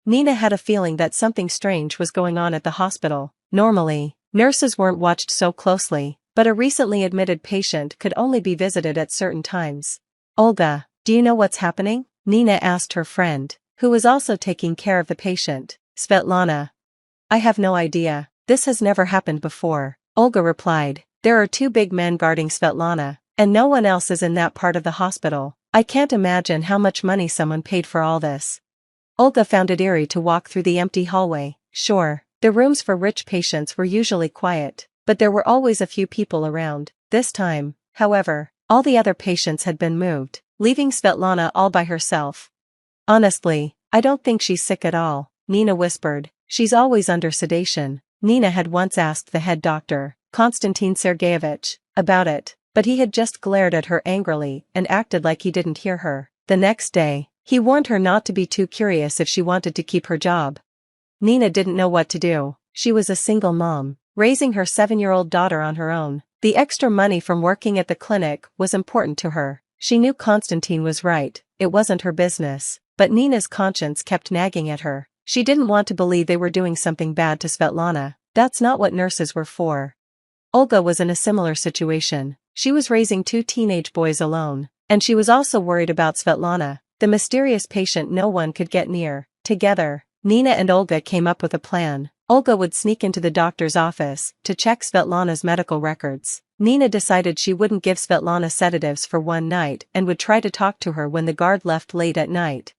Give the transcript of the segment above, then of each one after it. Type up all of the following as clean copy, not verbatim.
Nina had a feeling that something strange was going on at the hospital. Normally, nurses weren't watched so closely, but a recently admitted patient could only be visited at certain times. Olga, do you know what's happening? Nina asked her friend, who was also taking care of the patient, Svetlana. I have no idea. This has never happened before, Olga replied. There are two big men guarding Svetlana, and no one else is in that part of the hospital. I can't imagine how much money someone paid for all this. Olga found it eerie to walk through the empty hallway. Sure, the rooms for rich patients were usually quiet, but there were always a few people around. This time, however, all the other patients had been moved, leaving Svetlana all by herself. Honestly, I don't think she's sick at all, Nina whispered. She's always under sedation. Nina had once asked the head doctor, Konstantin Sergeyevich, about it, but he had just glared at her angrily and acted like he didn't hear her. The next day, he warned her not to be too curious if she wanted to keep her job. Nina didn't know what to do. She was a single mom, raising her 7-year-old daughter on her own. The extra money from working at the clinic was important to her. She knew Konstantin was right, it wasn't her business, but Nina's conscience kept nagging at her. She didn't want to believe they were doing something bad to Svetlana. That's not what nurses were for. Olga was in a similar situation. She was raising 2 teenage boys alone, and she was also worried about Svetlana, the mysterious patient no one could get near. Together, Nina and Olga came up with a plan. Olga would sneak into the doctor's office to check Svetlana's medical records. Nina decided she wouldn't give Svetlana sedatives for one night and would try to talk to her when the guard left late at night.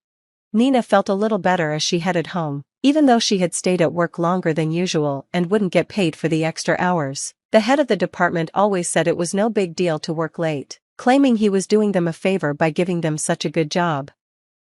Nina felt a little better as she headed home, even though she had stayed at work longer than usual and wouldn't get paid for the extra hours. The head of the department always said it was no big deal to work late, claiming he was doing them a favor by giving them such a good job.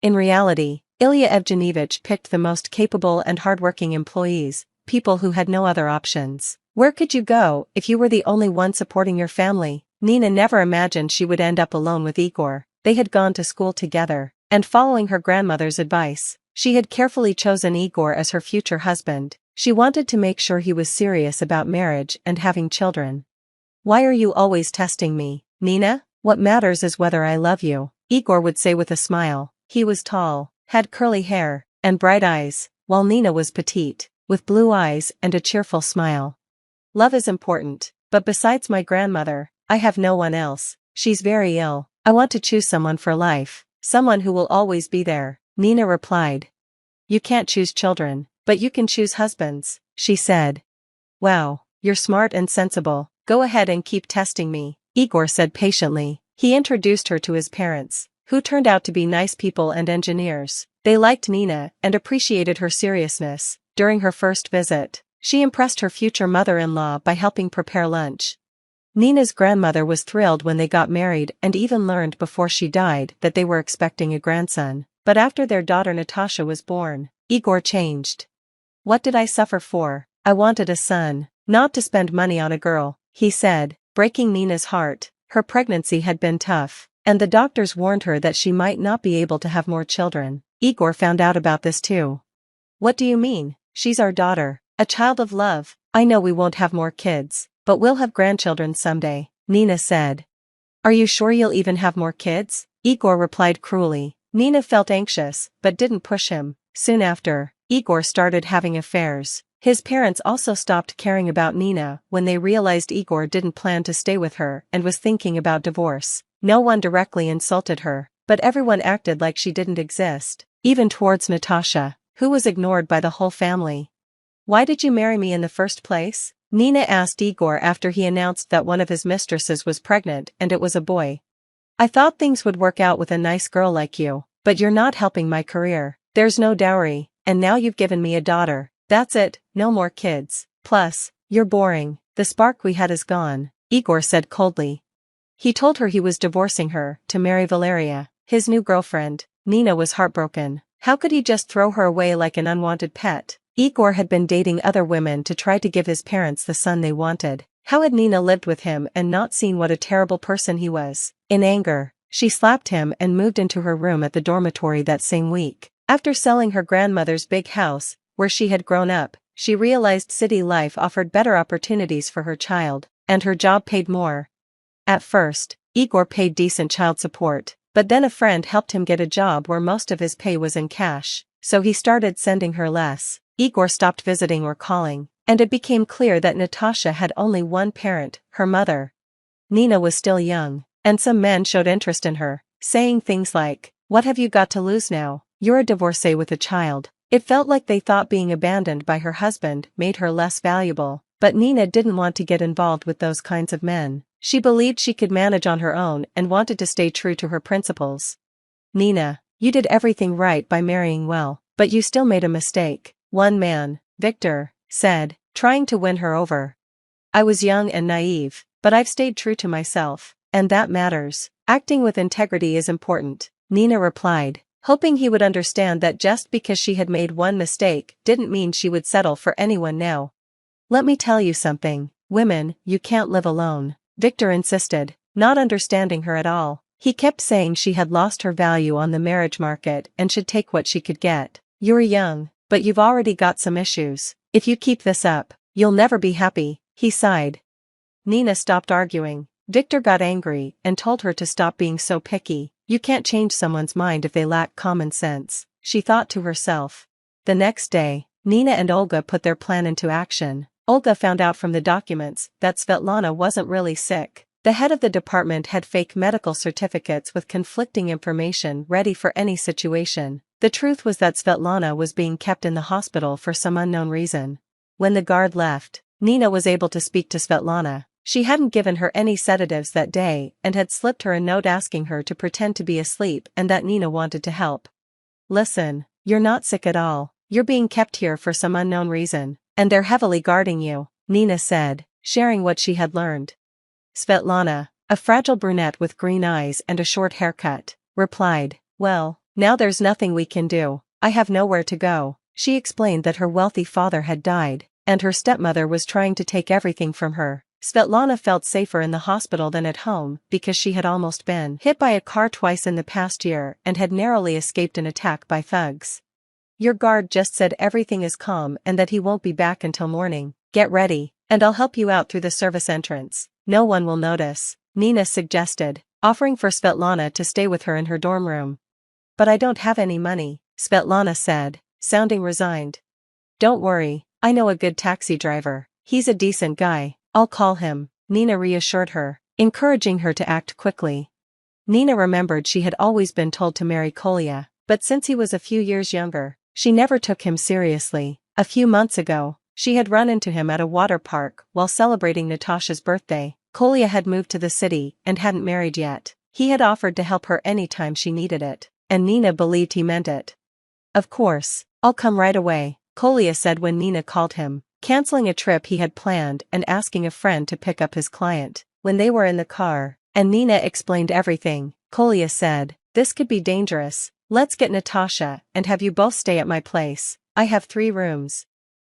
In reality, Ilya Evgenievich picked the most capable and hardworking employees, people who had no other options. Where could you go if you were the only one supporting your family? Nina never imagined she would end up alone with Igor. They had gone to school together, and following her grandmother's advice, she had carefully chosen Igor as her future husband. She wanted to make sure he was serious about marriage and having children. Why are you always testing me, Nina? What matters is whether I love you, Igor would say with a smile. He was tall, had curly hair, and bright eyes, while Nina was petite, with blue eyes and a cheerful smile. Love is important, but besides my grandmother, I have no one else. She's very ill. I want to choose someone for life, someone who will always be there, Nina replied. You can't choose children, but you can choose husbands, she said. Wow, you're smart and sensible. Go ahead and keep testing me, Igor said patiently. He introduced her to his parents, who turned out to be nice people and engineers. They liked Nina and appreciated her seriousness. During her first visit, she impressed her future mother-in-law by helping prepare lunch. Nina's grandmother was thrilled when they got married and even learned before she died that they were expecting a grandson. But after their daughter Natasha was born, Igor changed. What did I suffer for? I wanted a son, not to spend money on a girl, he said, breaking Nina's heart. Her pregnancy had been tough, and the doctors warned her that she might not be able to have more children. Igor found out about this too. What do you mean? She's our daughter, a child of love. I know we won't have more kids, but we'll have grandchildren someday, Nina said. Are you sure you'll even have more kids? Igor replied cruelly. Nina felt anxious, but didn't push him. Soon after, Igor started having affairs. His parents also stopped caring about Nina when they realized Igor didn't plan to stay with her and was thinking about divorce. No one directly insulted her, but everyone acted like she didn't exist, even towards Natasha, who was ignored by the whole family. Why did you marry me in the first place? Nina asked Igor after he announced that one of his mistresses was pregnant and it was a boy. I thought things would work out with a nice girl like you, but you're not helping my career. There's no dowry, and now you've given me a daughter. That's it, no more kids. Plus, you're boring. The spark we had is gone, Igor said coldly. He told her he was divorcing her to marry Valeria, his new girlfriend. Nina was heartbroken. How could he just throw her away like an unwanted pet? Igor had been dating other women to try to give his parents the son they wanted. How had Nina lived with him and not seen what a terrible person he was? In anger, she slapped him and moved into her room at the dormitory that same week. After selling her grandmother's big house, where she had grown up, she realized city life offered better opportunities for her child, and her job paid more. At first, Igor paid decent child support, but then a friend helped him get a job where most of his pay was in cash. so he started sending her less. Igor stopped visiting or calling, and it became clear that Natasha had only one parent, her mother. Nina was still young, and some men showed interest in her, saying things like, "What have you got to lose now? You're a divorcee with a child." It felt like they thought being abandoned by her husband made her less valuable, but Nina didn't want to get involved with those kinds of men. She believed she could manage on her own and wanted to stay true to her principles. "Nina, you did everything right by marrying well, but you still made a mistake," one man, Victor, said, trying to win her over. "I was young and naive, but I've stayed true to myself, and that matters. Acting with integrity is important," Nina replied, hoping he would understand that just because she had made one mistake didn't mean she would settle for anyone now. "Let me tell you something, women, you can't live alone," Victor insisted, not understanding her at all. He kept saying she had lost her value on the marriage market and should take what she could get. "You're young, but you've already got some issues. If you keep this up, you'll never be happy," he sighed. Nina stopped arguing. Victor got angry and told her to stop being so picky. "You can't change someone's mind if they lack common sense," she thought to herself. The next day, Nina and Olga put their plan into action. Olga found out from the documents that Svetlana wasn't really sick. The head of the department had fake medical certificates with conflicting information ready for any situation. The truth was that Svetlana was being kept in the hospital for some unknown reason. When the guard left, Nina was able to speak to Svetlana. She hadn't given her any sedatives that day and had slipped her a note asking her to pretend to be asleep and that Nina wanted to help. "Listen, you're not sick at all. You're being kept here for some unknown reason, and they're heavily guarding you," Nina said, sharing what she had learned. Svetlana, a fragile brunette with green eyes and a short haircut, replied, "Well, now there's nothing we can do. I have nowhere to go." She explained that her wealthy father had died, and her stepmother was trying to take everything from her. Svetlana felt safer in the hospital than at home because she had almost been hit by a car twice in the past year and had narrowly escaped an attack by thugs. "Your guard just said everything is calm and that he won't be back until morning. Get ready, and I'll help you out through the service entrance. No one will notice," Nina suggested, offering for Svetlana to stay with her in her dorm room. "But I don't have any money," Svetlana said, sounding resigned. "Don't worry, I know a good taxi driver. He's a decent guy. I'll call him," Nina reassured her, encouraging her to act quickly. Nina remembered she had always been told to marry Kolya, but since he was a few years younger, she never took him seriously. A few months ago, she had run into him at a water park while celebrating Natasha's birthday. Kolya had moved to the city and hadn't married yet. He had offered to help her any time she needed it, and Nina believed he meant it. "Of course, I'll come right away," Kolya said when Nina called him, canceling a trip he had planned and asking a friend to pick up his client. When they were in the car, and Nina explained everything, Kolya said, "This could be dangerous. Let's get Natasha and have you both stay at my place. I have 3 rooms."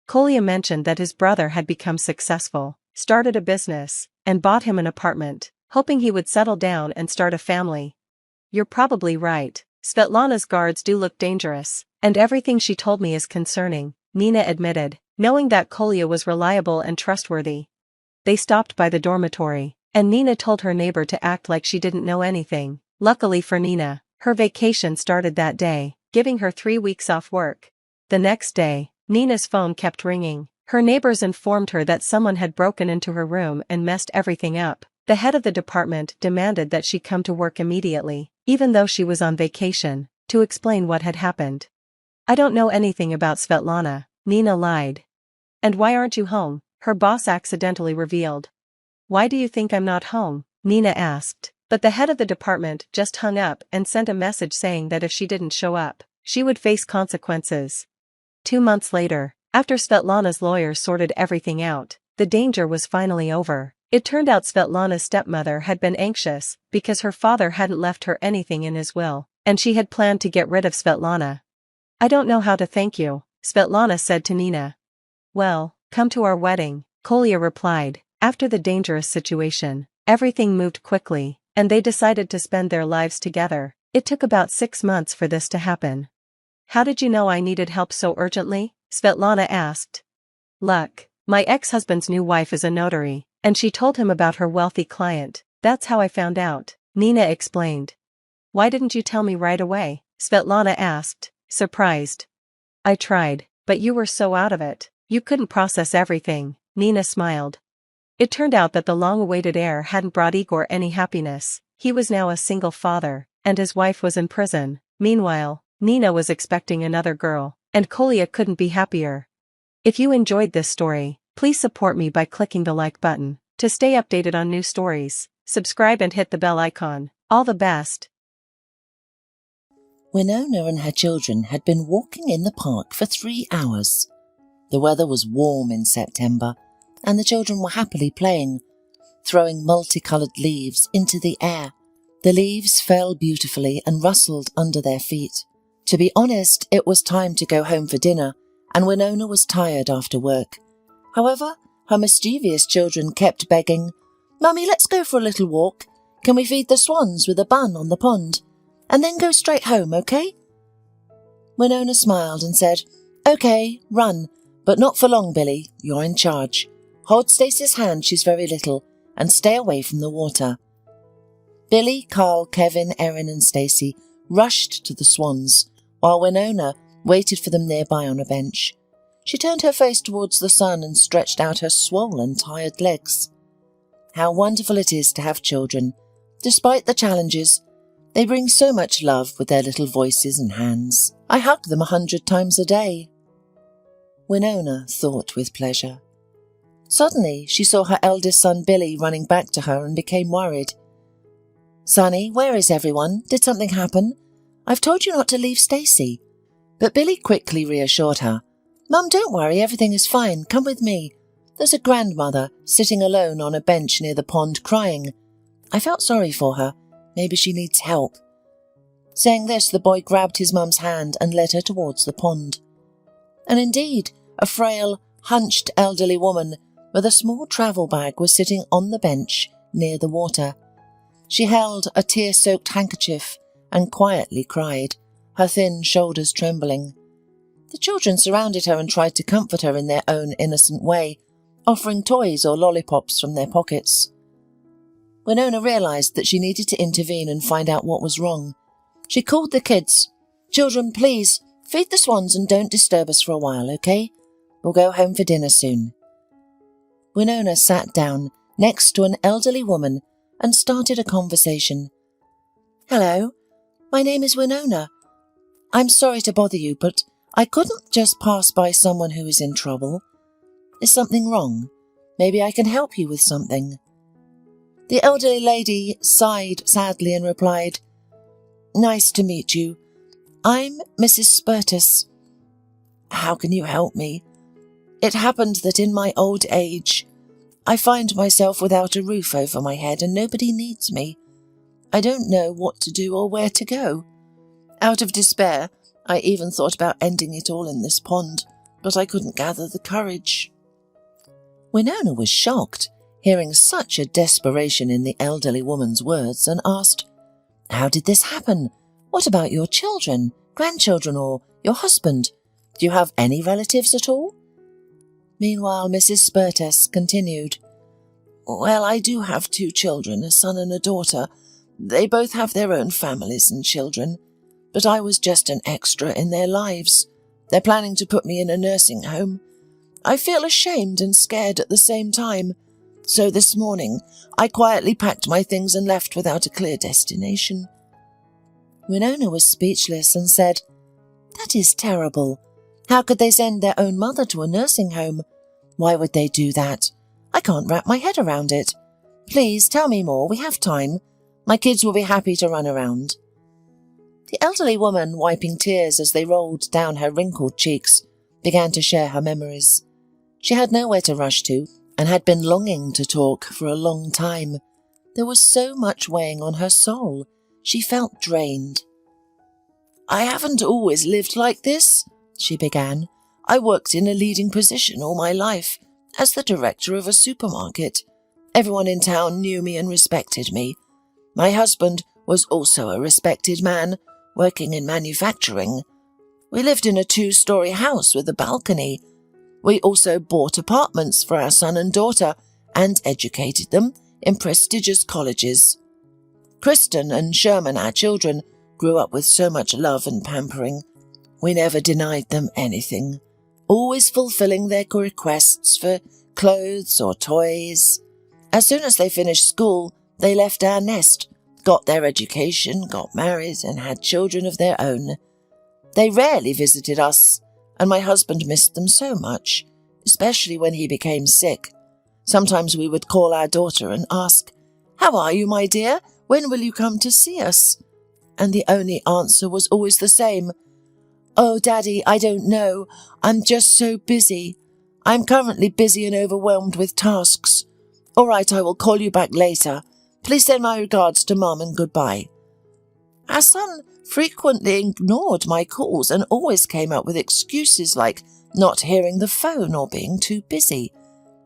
Kolya mentioned that his brother had become successful, started a business, and bought him an apartment, hoping he would settle down and start a family. "You're probably right. Svetlana's guards do look dangerous, and everything she told me is concerning," Nina admitted, knowing that Kolya was reliable and trustworthy. They stopped by the dormitory, and Nina told her neighbor to act like she didn't know anything. Luckily for Nina, her vacation started that day, giving her 3 weeks off work. The next day, Nina's phone kept ringing. Her neighbors informed her that someone had broken into her room and messed everything up. The head of the department demanded that she come to work immediately, even though she was on vacation, to explain what had happened. "I don't know anything about Svetlana," Nina lied. "And why aren't you home?" her boss accidentally revealed. "Why do you think I'm not home?" Nina asked, but the head of the department just hung up and sent a message saying that if she didn't show up, she would face consequences. 2 months later, after Svetlana's lawyers sorted everything out, the danger was finally over. It turned out Svetlana's stepmother had been anxious because her father hadn't left her anything in his will, and she had planned to get rid of Svetlana. "I don't know how to thank you," Svetlana said to Nina. "Well, come to our wedding," Kolya replied. After the dangerous situation, everything moved quickly, and they decided to spend their lives together. It took about 6 months for this to happen. "How did you know I needed help so urgently?" Svetlana asked. "Luck. My ex-husband's new wife is a notary, and she told him about her wealthy client. That's how I found out," Nina explained. "Why didn't you tell me right away?" Svetlana asked, surprised. I tried, but you were so out of it, you couldn't process everything, Nina smiled. It turned out that the long-awaited heir hadn't brought Igor any happiness. He was now a single father, and his wife was in prison. Meanwhile, Nina was expecting another girl, and Kolya couldn't be happier. If you enjoyed this story, please support me by clicking the like button. To stay updated on new stories, subscribe and hit the bell icon. All the best. Winona and her children had been walking in the park for 3 hours. The weather was warm in September, and the children were happily playing, throwing multicoloured leaves into the air. The leaves fell beautifully and rustled under their feet. To be honest, it was time to go home for dinner, and Winona was tired after work. However, her mischievous children kept begging, "Mummy, let's go for a little walk. Can we feed the swans with a bun on the pond? And then go straight home, okay?" Winona smiled and said, "Okay, run, but not for long, Billy. You're in charge. Hold Stacey's hand, she's very little, and stay away from the water." Billy, Carl, Kevin, Erin and Stacey rushed to the swans, while Winona waited for them nearby on a bench. She turned her face towards the sun and stretched out her swollen, tired legs. How wonderful it is to have children. Despite the challenges, they bring so much love with their little voices and hands. I hug them 100 times a day. Winona thought with pleasure. Suddenly, she saw her eldest son Billy running back to her and became worried. "Sonny, where is everyone? Did something happen? I've told you not to leave Stacey." But Billy quickly reassured her. "Mum, don't worry, everything is fine. Come with me. There's a grandmother sitting alone on a bench near the pond crying. I felt sorry for her. Maybe she needs help." Saying this, the boy grabbed his mum's hand and led her towards the pond. And indeed, a frail, hunched elderly woman with a small travel bag was sitting on the bench near the water. She held a tear-soaked handkerchief and quietly cried, her thin shoulders trembling. The children surrounded her and tried to comfort her in their own innocent way, offering toys or lollipops from their pockets. Winona realized that she needed to intervene and find out what was wrong. She called the kids. "Children, please, feed the swans and don't disturb us for a while, okay? We'll go home for dinner soon." Winona sat down next to an elderly woman and started a conversation. "Hello, my name is Winona. I'm sorry to bother you, but I couldn't just pass by someone who is in trouble. Is something wrong? Maybe I can help you with something." The elderly lady sighed sadly and replied, "Nice to meet you. I'm Mrs. Spertus. How can you help me? It happened that in my old age, I find myself without a roof over my head and nobody needs me. I don't know what to do or where to go. Out of despair, I even thought about ending it all in this pond, but I couldn't gather the courage." Winona was shocked, hearing such a desperation in the elderly woman's words, and asked, "How did this happen? What about your children, grandchildren, or your husband? Do you have any relatives at all?" Meanwhile, Mrs. Spertus continued, "Well, I do have 2 children, a son and a daughter. They both have their own families and children, but I was just an extra in their lives. They're planning to put me in a nursing home. I feel ashamed and scared at the same time. So this morning, I quietly packed my things and left without a clear destination." Winona was speechless and said, "That is terrible. How could they send their own mother to a nursing home? Why would they do that? I can't wrap my head around it. Please tell me more, we have time. My kids will be happy to run around." The elderly woman, wiping tears as they rolled down her wrinkled cheeks, began to share her memories. She had nowhere to rush to, and had been longing to talk for a long time. There was so much weighing on her soul. She felt drained. "I haven't always lived like this," she began. "I worked in a leading position all my life, as the director of a supermarket. Everyone in town knew me and respected me. My husband was also a respected man, working in manufacturing. We lived in a 2-story house with a balcony. We also bought apartments for our son and daughter and educated them in prestigious colleges. Kristen and Sherman, our children, grew up with so much love and pampering. We never denied them anything, always fulfilling their requests for clothes or toys. As soon as they finished school, they left our nest, got their education, got married, and had children of their own. They rarely visited us, and my husband missed them so much, especially when he became sick. Sometimes we would call our daughter and ask, "How are you, my dear? When will you come to see us?" And the only answer was always the same. "Oh, Daddy, I don't know. I'm just so busy. I'm currently busy and overwhelmed with tasks. All right, I will call you back later. Please send my regards to Mum and goodbye." Our son frequently ignored my calls and always came up with excuses like not hearing the phone or being too busy.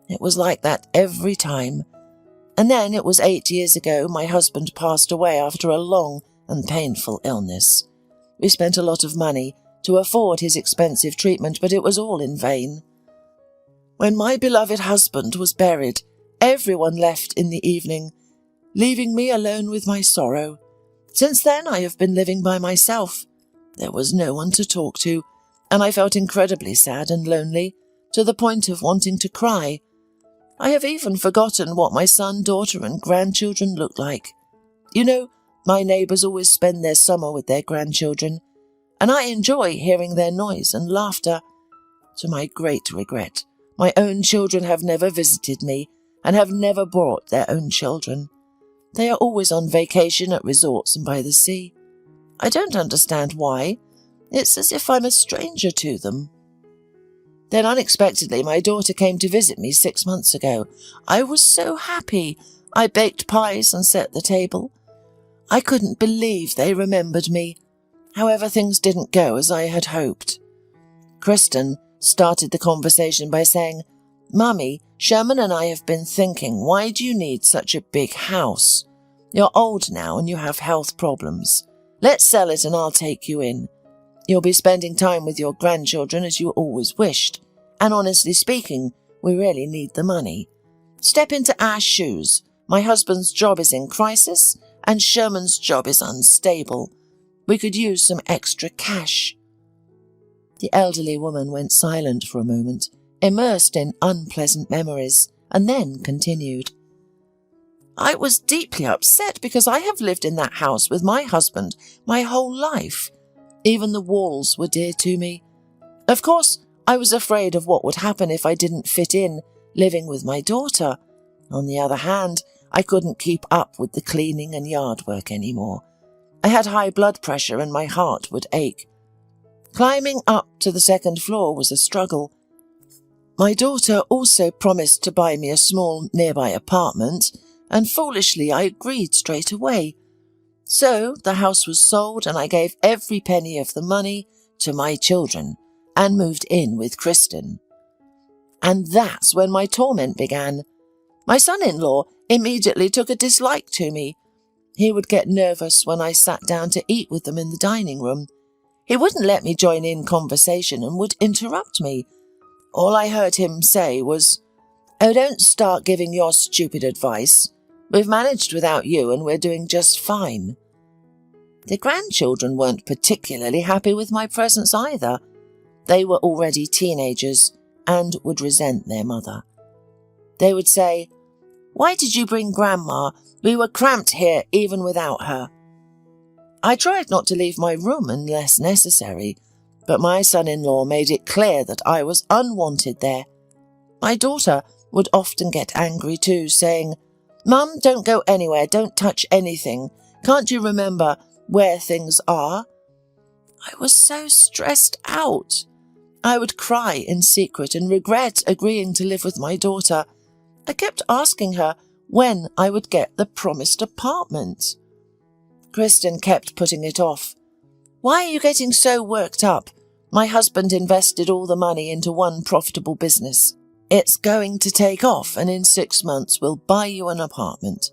It was like that every time. And then it was 8 years ago my husband passed away after a long and painful illness. We spent a lot of money to afford his expensive treatment, but it was all in vain. When my beloved husband was buried, everyone left in the evening, leaving me alone with my sorrow. Since then I have been living by myself. There was no one to talk to, and I felt incredibly sad and lonely, to the point of wanting to cry. I have even forgotten what my son, daughter, and grandchildren look like. You know, my neighbours always spend their summer with their grandchildren, and I enjoy hearing their noise and laughter. To my great regret, my own children have never visited me and have never brought their own children. They are always on vacation at resorts and by the sea. I don't understand why. It's as if I'm a stranger to them. Then unexpectedly my daughter came to visit me 6 months ago. I was so happy. I baked pies and set the table. I couldn't believe they remembered me. However, things didn't go as I had hoped. Kristen started the conversation by saying, "Mummy, Sherman and I have been thinking, why do you need such a big house? You're old now and you have health problems. Let's sell it and I'll take you in. You'll be spending time with your grandchildren as you always wished. And honestly speaking, we really need the money. Step into our shoes. My husband's job is in crisis and Sherman's job is unstable. We could use some extra cash." The elderly woman went silent for a moment, immersed in unpleasant memories, and then continued. "I was deeply upset because I have lived in that house with my husband my whole life. Even the walls were dear to me. Of course, I was afraid of what would happen if I didn't fit in living with my daughter. On the other hand, I couldn't keep up with the cleaning and yard work anymore. I had high blood pressure and my heart would ache. Climbing up to the second floor was a struggle. My daughter also promised to buy me a small nearby apartment, and foolishly I agreed straight away. So the house was sold and I gave every penny of the money to my children and moved in with Kristen. And that's when my torment began. My son-in-law immediately took a dislike to me. He would get nervous when I sat down to eat with them in the dining room. He wouldn't let me join in conversation and would interrupt me. All I heard him say was, "Oh, don't start giving your stupid advice. We've managed without you and we're doing just fine." The grandchildren weren't particularly happy with my presence either. They were already teenagers and would resent their mother. They would say, "Why did you bring Grandma? We were cramped here even without her." I tried not to leave my room unless necessary, but my son-in-law made it clear that I was unwanted there. My daughter would often get angry too, saying, "Mum, don't go anywhere, don't touch anything. Can't you remember where things are?" I was so stressed out. I would cry in secret and regret agreeing to live with my daughter. I kept asking her when I would get the promised apartment. Kristen kept putting it off. "Why are you getting so worked up? My husband invested all the money into one profitable business. It's going to take off, and in 6 months we'll buy you an apartment.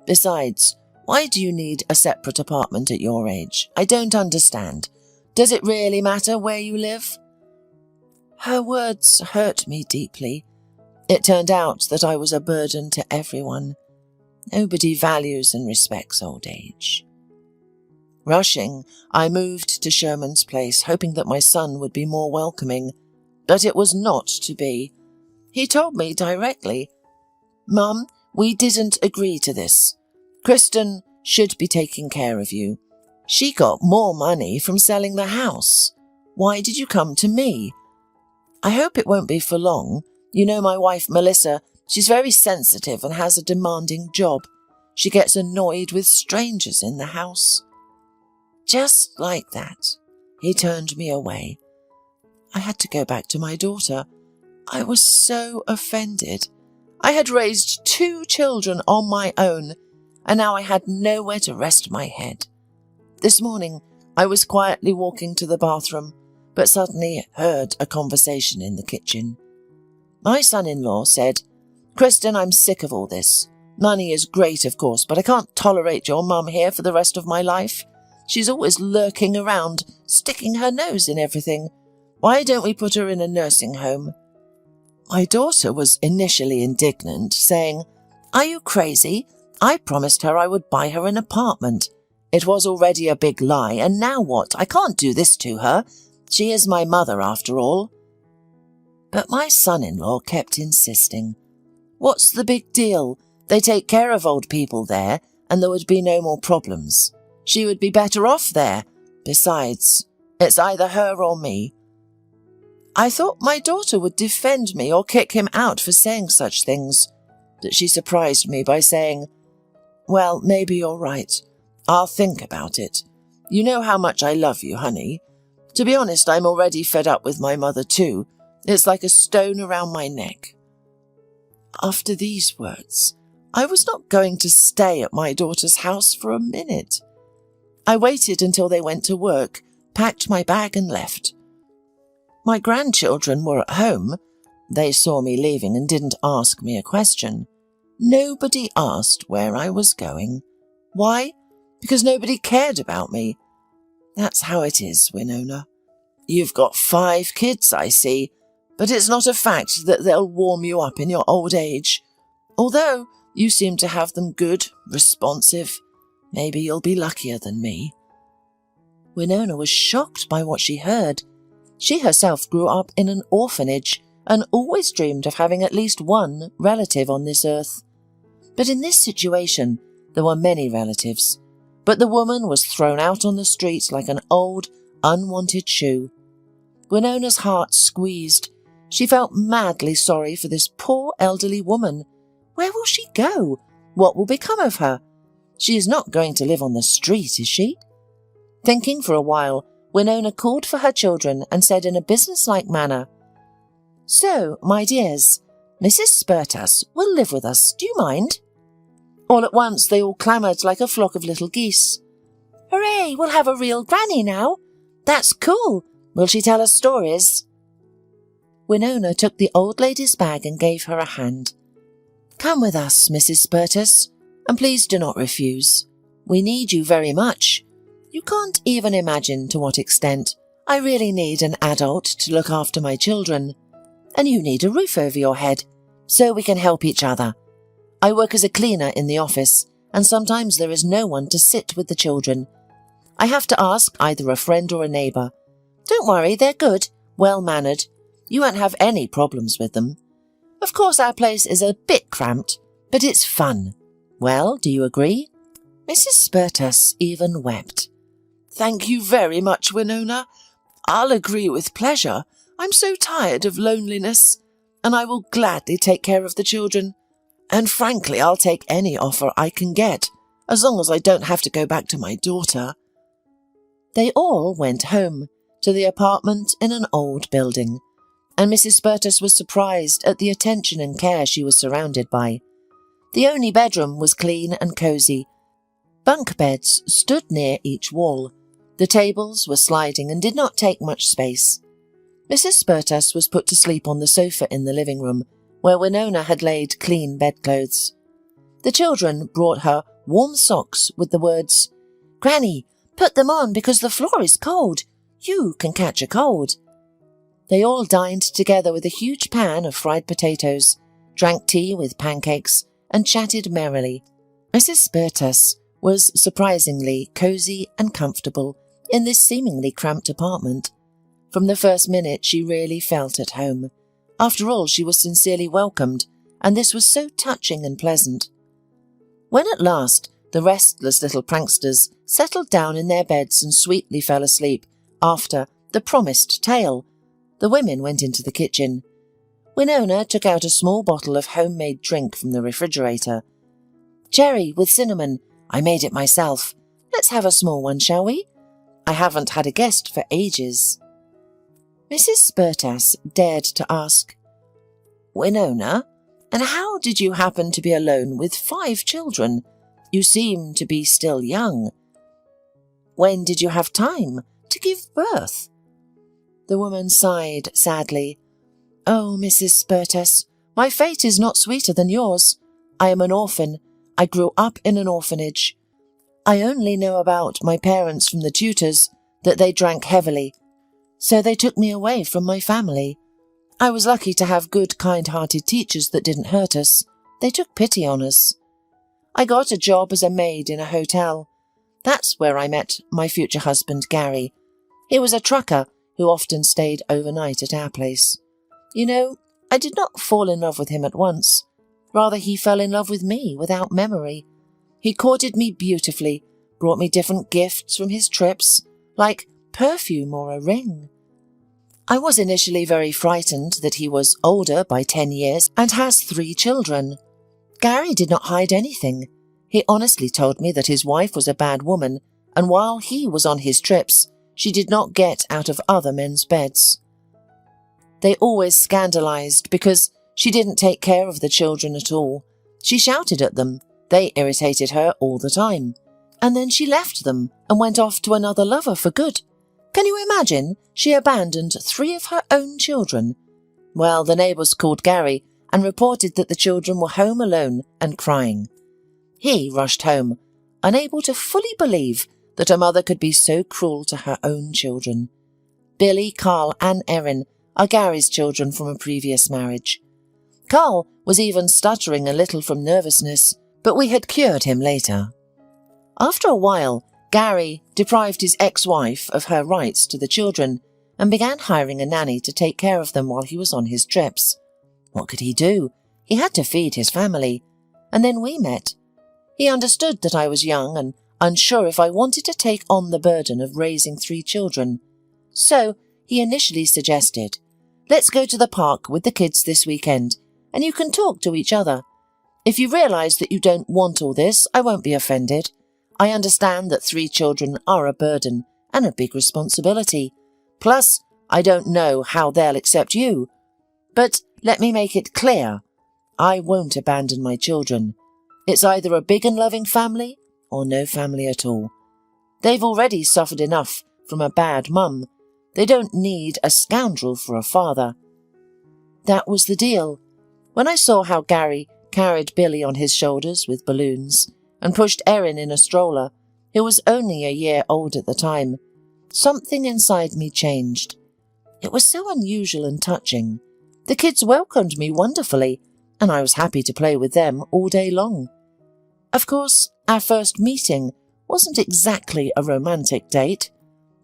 Besides, why do you need a separate apartment at your age? I don't understand. Does it really matter where you live?" Her words hurt me deeply. It turned out that I was a burden to everyone. Nobody values and respects old age. Rushing, I moved to Sherman's place, hoping that my son would be more welcoming, but it was not to be. He told me directly, "Mum, we didn't agree to this. Kristen should be taking care of you. She got more money from selling the house. Why did you come to me? I hope it won't be for long. You know my wife, Melissa, she's very sensitive and has a demanding job. She gets annoyed with strangers in the house." Just like that, he turned me away. I had to go back to my daughter. I was so offended. I had raised 2 children on my own, and now I had nowhere to rest my head. This morning, I was quietly walking to the bathroom, but suddenly heard a conversation in the kitchen. My son-in-law said, "Kristen, I'm sick of all this. Money is great, of course, but I can't tolerate your mum here for the rest of my life. She's always lurking around, sticking her nose in everything. Why don't we put her in a nursing home?" My daughter was initially indignant, saying, "Are you crazy? I promised her I would buy her an apartment. It was already a big lie, and now what? I can't do this to her. She is my mother, after all." But my son-in-law kept insisting. "What's the big deal? They take care of old people there, and there would be no more problems. She would be better off there. Besides, it's either her or me." I thought my daughter would defend me or kick him out for saying such things, but she surprised me by saying, "Well, maybe you're right. I'll think about it. You know how much I love you, honey. To be honest, I'm already fed up with my mother too. It's like a stone around my neck." After these words, I was not going to stay at my daughter's house for a minute. I waited until they went to work, packed my bag and left. My grandchildren were at home. They saw me leaving and didn't ask me a question. Nobody asked where I was going. Why? Because nobody cared about me. That's how it is, Winona. You've got 5 kids, I see, but it's not a fact that they'll warm you up in your old age. Although you seem to have them good, responsive. Maybe you'll be luckier than me. Winona was shocked by what she heard. She herself grew up in an orphanage and always dreamed of having at least one relative on this earth. But in this situation, there were many relatives. But the woman was thrown out on the street like an old, unwanted shoe. Winona's heart squeezed. She felt madly sorry for this poor elderly woman. Where will she go? What will become of her? She is not going to live on the street, is she? Thinking for a while, Winona called for her children and said in a businesslike manner, "So, my dears, Mrs. Spurtas will live with us. Do you mind?" All at once they all clamoured like a flock of little geese. "Hooray, we'll have a real granny now. That's cool. Will she tell us stories?" Winona took the old lady's bag and gave her a hand. "Come with us, Mrs. Spurtas, and please do not refuse. We need you very much. You can't even imagine to what extent. I really need an adult to look after my children. And you need a roof over your head, so we can help each other. I work as a cleaner in the office, and sometimes there is no one to sit with the children. I have to ask either a friend or a neighbour. Don't worry, they're good, well-mannered. You won't have any problems with them. Of course, our place is a bit cramped, but it's fun. Well, do you agree?" Mrs. Spurtas even wept. "Thank you very much, Winona. I'll agree with pleasure. I'm so tired of loneliness, and I will gladly take care of the children. And frankly, I'll take any offer I can get, as long as I don't have to go back to my daughter." They all went home, to the apartment in an old building, and Mrs. Spurtas was surprised at the attention and care she was surrounded by. The only bedroom was clean and cosy. Bunk beds stood near each wall. The tables were sliding and did not take much space. Mrs. Spurtas was put to sleep on the sofa in the living room, where Winona had laid clean bedclothes. The children brought her warm socks with the words, "Granny, put them on because the floor is cold. You can catch a cold." They all dined together with a huge pan of fried potatoes, drank tea with pancakes, and chatted merrily. Mrs. Spurtas was surprisingly cosy and comfortable in this seemingly cramped apartment. From the first minute she really felt at home. After all, she was sincerely welcomed, and this was so touching and pleasant. When at last the restless little pranksters settled down in their beds and sweetly fell asleep after the promised tale, the women went into the kitchen. Winona took out a small bottle of homemade drink from the refrigerator. "Cherry with cinnamon. I made it myself. Let's have a small one, shall we? I haven't had a guest for ages." Mrs. Spurtas dared to ask, "Winona, and how did you happen to be alone with 5 children? You seem to be still young. When did you have time to give birth?" The woman sighed sadly. "Oh, Mrs. Spurtas, my fate is not sweeter than yours. I am an orphan. I grew up in an orphanage. I only know about my parents from the tutors, that they drank heavily, so they took me away from my family. I was lucky to have good, kind-hearted teachers that didn't hurt us. They took pity on us. I got a job as a maid in a hotel. That's where I met my future husband, Gary. He was a trucker who often stayed overnight at our place. You know, I did not fall in love with him at once. Rather, he fell in love with me without memory. He courted me beautifully, brought me different gifts from his trips, like perfume or a ring. I was initially very frightened that he was older by 10 years and has 3 children. Gary did not hide anything. He honestly told me that his wife was a bad woman, and while he was on his trips, she did not get out of other men's beds. They always scandalized because she didn't take care of the children at all. She shouted at them. They irritated her all the time. And then she left them and went off to another lover for good. Can you imagine? She abandoned 3 of her own children. Well, the neighbours called Gary and reported that the children were home alone and crying. He rushed home, unable to fully believe that a mother could be so cruel to her own children. Billy, Carl and Erin are Gary's children from a previous marriage. Carl was even stuttering a little from nervousness, but we had cured him later. After a while, Gary deprived his ex-wife of her rights to the children and began hiring a nanny to take care of them while he was on his trips. What could he do? He had to feed his family. And then we met. He understood that I was young and unsure if I wanted to take on the burden of raising 3 children. So he initially suggested, "Let's go to the park with the kids this weekend, and you can talk to each other. If you realise that you don't want all this, I won't be offended. I understand that 3 children are a burden and a big responsibility. Plus, I don't know how they'll accept you. But let me make it clear, I won't abandon my children. It's either a big and loving family or no family at all. They've already suffered enough from a bad mum. They don't need a scoundrel for a father." That was the deal. When I saw how Gary carried Billy on his shoulders with balloons and pushed Erin in a stroller, who was only a year old at the time, something inside me changed. It was so unusual and touching. The kids welcomed me wonderfully, and I was happy to play with them all day long. Of course, our first meeting wasn't exactly a romantic date,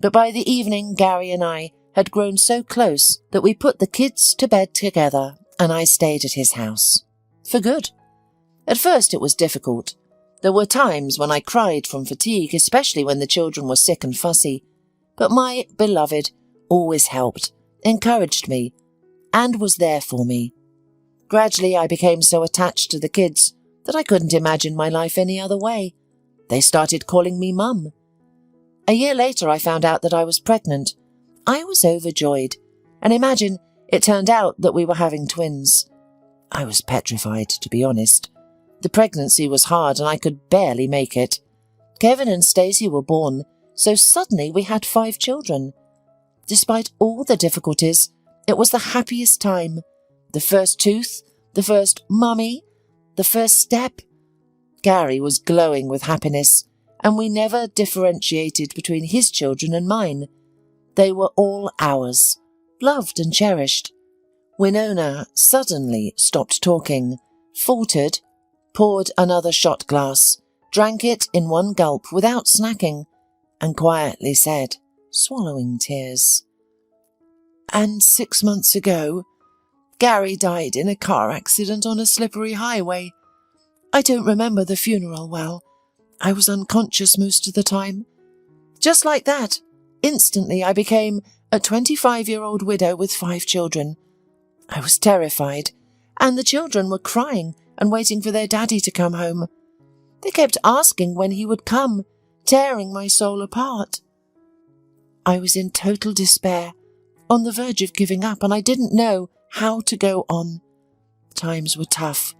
but by the evening Gary and I had grown so close that we put the kids to bed together and I stayed at his house. For good. At first it was difficult. There were times when I cried from fatigue, especially when the children were sick and fussy. But my beloved always helped, encouraged me, and was there for me. Gradually I became so attached to the kids that I couldn't imagine my life any other way. They started calling me Mum. A year later I found out that I was pregnant. I was overjoyed, and imagine, it turned out that we were having twins. I was petrified, to be honest. The pregnancy was hard and I could barely make it. Kevin and Stacey were born, so suddenly we had 5 children. Despite all the difficulties, it was the happiest time. The first tooth, the first mummy, the first step. Gary was glowing with happiness, and we never differentiated between his children and mine. They were all ours, loved and cherished. Winona suddenly stopped talking, faltered, poured another shot glass, drank it in one gulp without snacking, and quietly said, swallowing tears, "And 6 months ago, Gary died in a car accident on a slippery highway. I don't remember the funeral well. I was unconscious most of the time. Just like that, instantly I became a 25-year-old widow with 5 children. I was terrified, and the children were crying and waiting for their daddy to come home. They kept asking when he would come, tearing my soul apart. I was in total despair, on the verge of giving up, and I didn't know how to go on. Times were tough.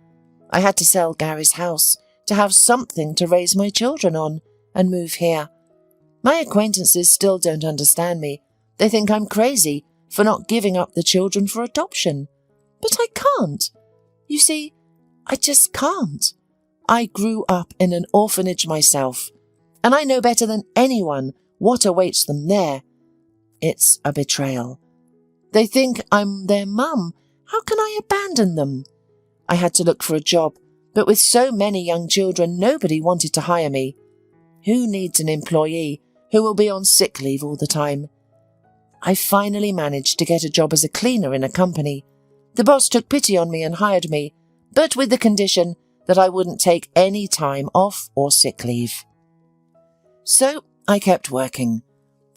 I had to sell Gary's house to have something to raise my children on and move here. My acquaintances still don't understand me. They think I'm crazy for not giving up the children for adoption. But I can't. You see, I just can't. I grew up in an orphanage myself, and I know better than anyone what awaits them there. It's a betrayal. They think I'm their mum. How can I abandon them? I had to look for a job, but with so many young children, nobody wanted to hire me. Who needs an employee who will be on sick leave all the time? I finally managed to get a job as a cleaner in a company. The boss took pity on me and hired me, but with the condition that I wouldn't take any time off or sick leave. So I kept working,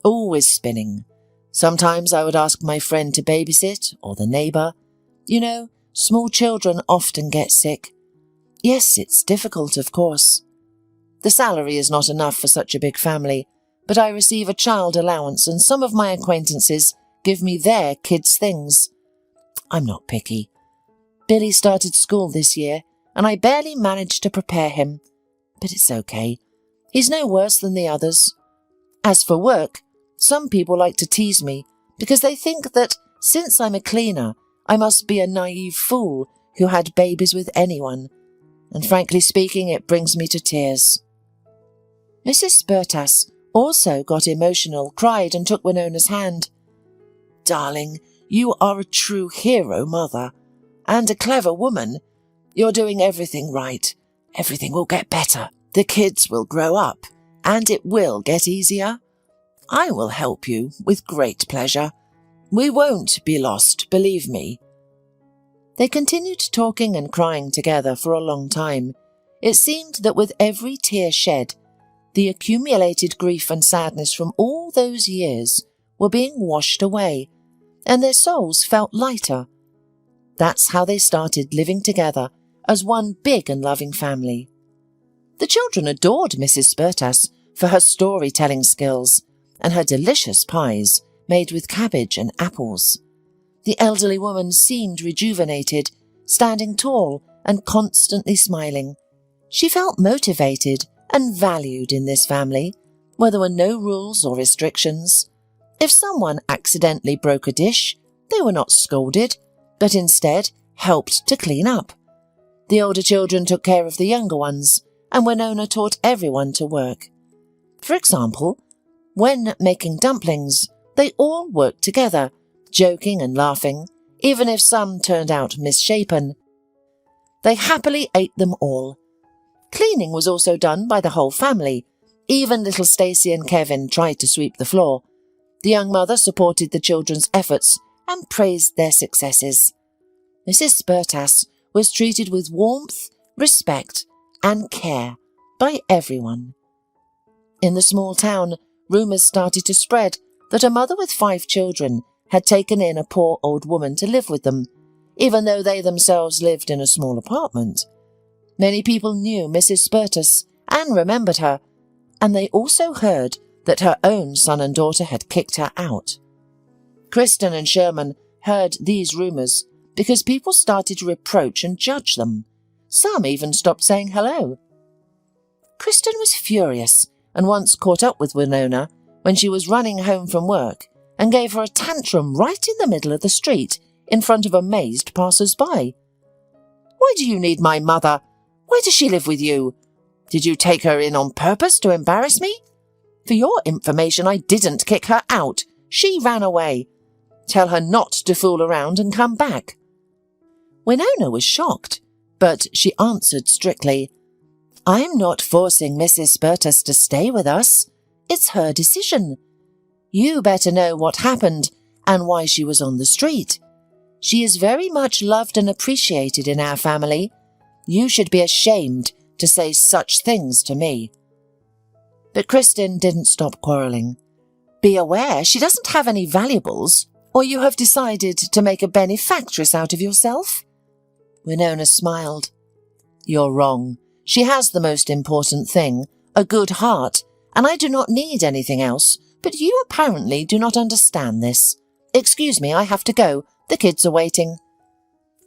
always spinning. Sometimes I would ask my friend to babysit, or the neighbour. You know, small children often get sick. Yes, it's difficult, of course. The salary is not enough for such a big family, but I receive a child allowance and some of my acquaintances give me their kids' things. I'm not picky. Billy started school this year, and I barely managed to prepare him. But it's okay. He's no worse than the others. As for work, some people like to tease me because they think that since I'm a cleaner, I must be a naive fool who had babies with anyone. And frankly speaking, it brings me to tears. Mrs. Spertas also got emotional, cried and took Winona's hand. Darling, you are a true hero, Mother, and a clever woman. You're doing everything right. Everything will get better. The kids will grow up, and it will get easier. I will help you with great pleasure. We won't be lost, believe me. They continued talking and crying together for a long time. It seemed that with every tear shed, the accumulated grief and sadness from all those years were being washed away, and their souls felt lighter. That's how they started living together as one big and loving family. The children adored Mrs. Spertas for her storytelling skills and her delicious pies made with cabbage and apples. The elderly woman seemed rejuvenated, standing tall and constantly smiling. She felt motivated and valued in this family, where there were no rules or restrictions. If someone accidentally broke a dish, they were not scolded, but instead helped to clean up. The older children took care of the younger ones, and Winona taught everyone to work. For example, when making dumplings, they all worked together, joking and laughing, even if some turned out misshapen. They happily ate them all. Cleaning was also done by the whole family. Even little Stacy and Kevin tried to sweep the floor. The young mother supported the children's efforts and praised their successes. Mrs. Spertas was treated with warmth, respect, and care by everyone. In the small town, rumours started to spread that a mother with 5 children had taken in a poor old woman to live with them, even though they themselves lived in a small apartment. Many people knew Mrs. Spertas and remembered her, and they also heard that her own son and daughter had kicked her out. Kristen and Sherman heard these rumours because people started to reproach and judge them. Some even stopped saying hello. Kristen was furious and once caught up with Winona when she was running home from work and gave her a tantrum right in the middle of the street in front of amazed passers-by. "Why do you need my mother? Why does she live with you? Did you take her in on purpose to embarrass me? For your information, I didn't kick her out. She ran away. Tell her not to fool around and come back." Winona was shocked, but she answered strictly, I'm not forcing Mrs. Spertus to stay with us. It's her decision. You better know what happened and why she was on the street. She is very much loved and appreciated in our family. You should be ashamed to say such things to me." But Kristin didn't stop quarrelling. "Be aware she doesn't have any valuables, or you have decided to make a benefactress out of yourself?" Winona smiled. "You're wrong. She has the most important thing, a good heart, and I do not need anything else, but you apparently do not understand this. Excuse me, I have to go. The kids are waiting."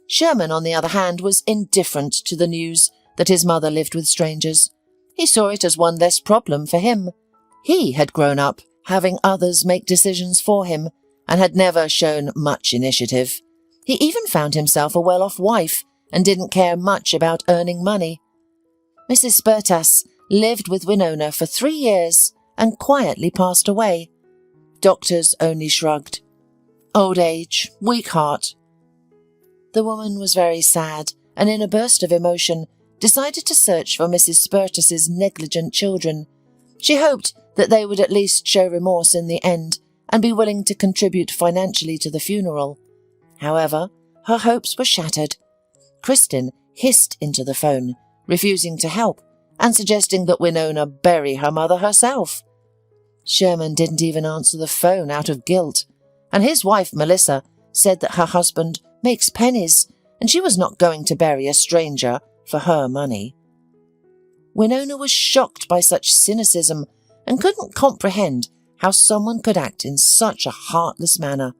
Sherman, on the other hand, was indifferent to the news that his mother lived with strangers. He saw it as one less problem for him. He had grown up having others make decisions for him and had never shown much initiative. He even found himself a well-off wife and didn't care much about earning money. Mrs. Spertus lived with Winona for 3 years and quietly passed away. Doctors only shrugged. Old age, weak heart. The woman was very sad and in a burst of emotion decided to search for Mrs. Spertus's negligent children. She hoped that they would at least show remorse in the end and be willing to contribute financially to the funeral. However, her hopes were shattered. Kristin hissed into the phone, refusing to help and suggesting that Winona bury her mother herself. Sherman didn't even answer the phone out of guilt, and his wife Melissa said that her husband makes pennies and she was not going to bury a stranger for her money. Winona was shocked by such cynicism and couldn't comprehend how someone could act in such a heartless manner.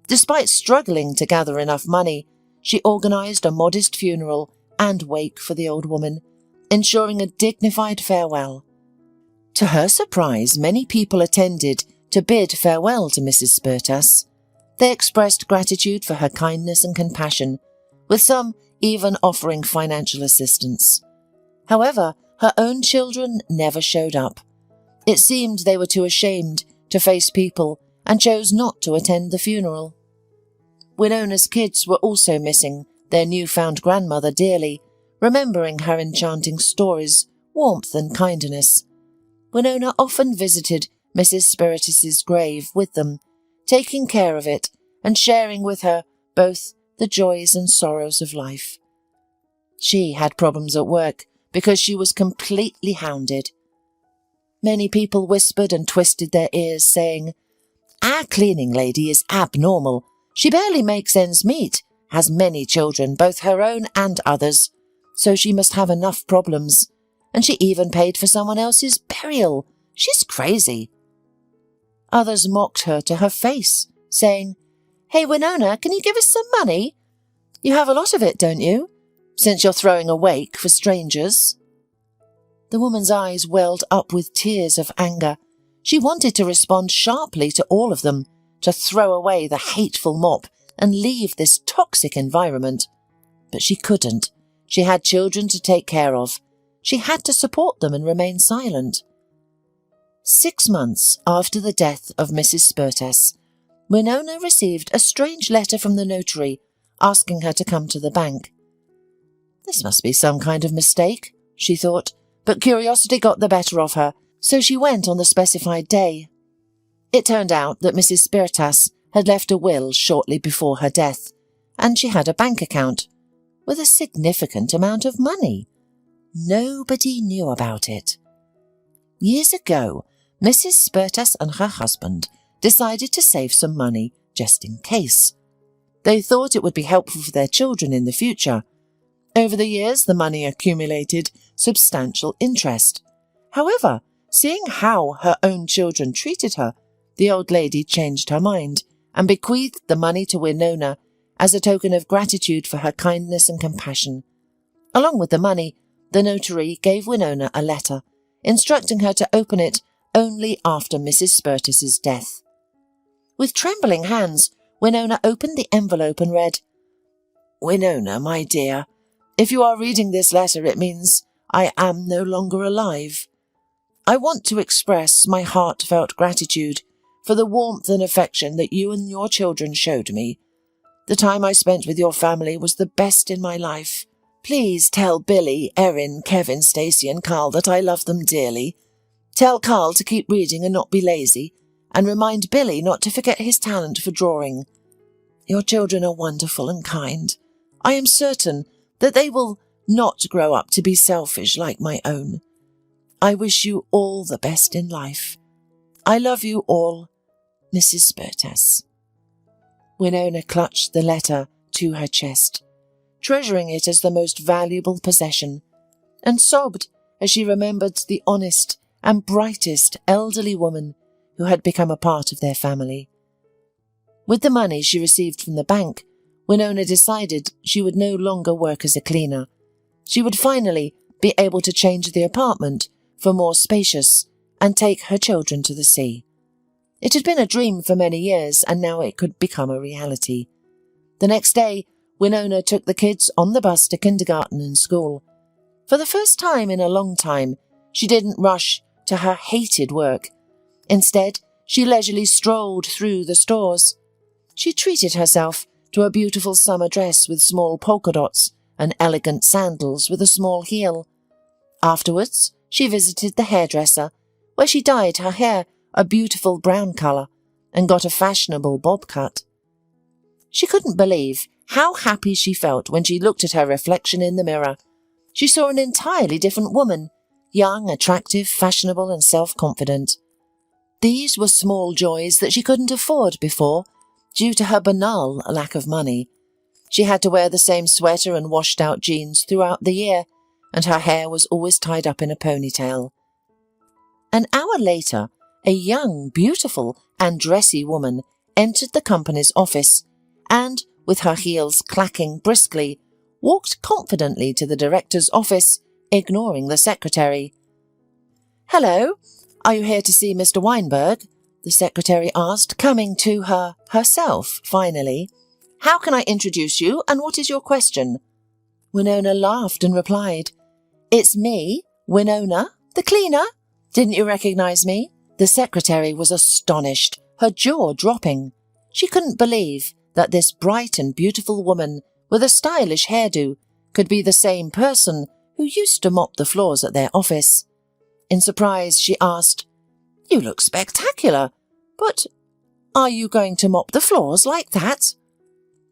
Despite struggling to gather enough money, she organised a modest funeral and wake for the old woman, ensuring a dignified farewell. To her surprise, many people attended to bid farewell to Mrs. Spertus. They expressed gratitude for her kindness and compassion, with some even offering financial assistance. However, her own children never showed up. It seemed they were too ashamed to face people and chose not to attend the funeral. Winona's kids were also missing their newfound grandmother dearly, remembering her enchanting stories, warmth and kindness. Winona often visited Mrs. Spertus's grave with them, taking care of it and sharing with her both the joys and sorrows of life. She had problems at work because she was completely hounded. Many people whispered and twisted their ears, saying, "Our cleaning lady is abnormal. She barely makes ends meet, has many children, both her own and others, so she must have enough problems. And she even paid for someone else's burial. She's crazy." Others mocked her to her face, saying, "Hey, Winona, can you give us some money? You have a lot of it, don't you? Since you're throwing a wake for strangers." The woman's eyes welled up with tears of anger. She wanted to respond sharply to all of them, to throw away the hateful mop and leave this toxic environment. But she couldn't. She had children to take care of. She had to support them and remain silent. 6 months after the death of Mrs. Spertus, Winona received a strange letter from the notary asking her to come to the bank. This must be some kind of mistake, she thought, but curiosity got the better of her, so she went on the specified day. It turned out that Mrs. Spertus had left a will shortly before her death, and she had a bank account with a significant amount of money. Nobody knew about it. Years ago, Mrs. Spertus and her husband decided to save some money just in case. They thought it would be helpful for their children in the future. Over the years, the money accumulated substantial interest. However, seeing how her own children treated her, the old lady changed her mind and bequeathed the money to Winona as a token of gratitude for her kindness and compassion. Along with the money, the notary gave Winona a letter, instructing her to open it only after Mrs. Spertus's death. With trembling hands, Winona opened the envelope and read, "Winona, my dear, if you are reading this letter, it means I am no longer alive. I want to express my heartfelt gratitude for the warmth and affection that you and your children showed me. The time I spent with your family was the best in my life. Please tell Billy, Erin, Kevin, Stacey and Carl that I love them dearly. Tell Carl to keep reading and not be lazy, and remind Billy not to forget his talent for drawing. Your children are wonderful and kind. I am certain that they will not grow up to be selfish like my own. I wish you all the best in life. I love you all, Mrs. Spertas. Winona clutched the letter to her chest, treasuring it as the most valuable possession, and sobbed as she remembered the honest and brightest elderly woman who had become a part of their family. With the money she received from the bank, Winona decided she would no longer work as a cleaner. She would finally be able to change the apartment for more spacious and take her children to the sea. It had been a dream for many years, and now it could become a reality. The next day, Winona took the kids on the bus to kindergarten and school. For the first time in a long time, she didn't rush to her hated work. Instead, she leisurely strolled through the stores. She treated herself to a beautiful summer dress with small polka dots and elegant sandals with a small heel. Afterwards, she visited the hairdresser, where she dyed her hair a beautiful brown colour and got a fashionable bob cut. She couldn't believe how happy she felt when she looked at her reflection in the mirror. She saw an entirely different woman, young, attractive, fashionable and self-confident. These were small joys that she couldn't afford before, due to her banal lack of money. She had to wear the same sweater and washed-out jeans throughout the year, and her hair was always tied up in a ponytail. An hour later, a young, beautiful and dressy woman entered the company's office and, with her heels clacking briskly, walked confidently to the director's office, ignoring the secretary. "Hello, are you here to see Mr. Weinberg?" the secretary asked, coming to her herself, finally. "How can I introduce you, and what is your question?" Winona laughed and replied, "It's me, Winona, the cleaner. Didn't you recognize me?" The secretary was astonished, her jaw dropping. She couldn't believe that this bright and beautiful woman with a stylish hairdo could be the same person who used to mop the floors at their office. In surprise, she asked, "You look spectacular, but are you going to mop the floors like that?"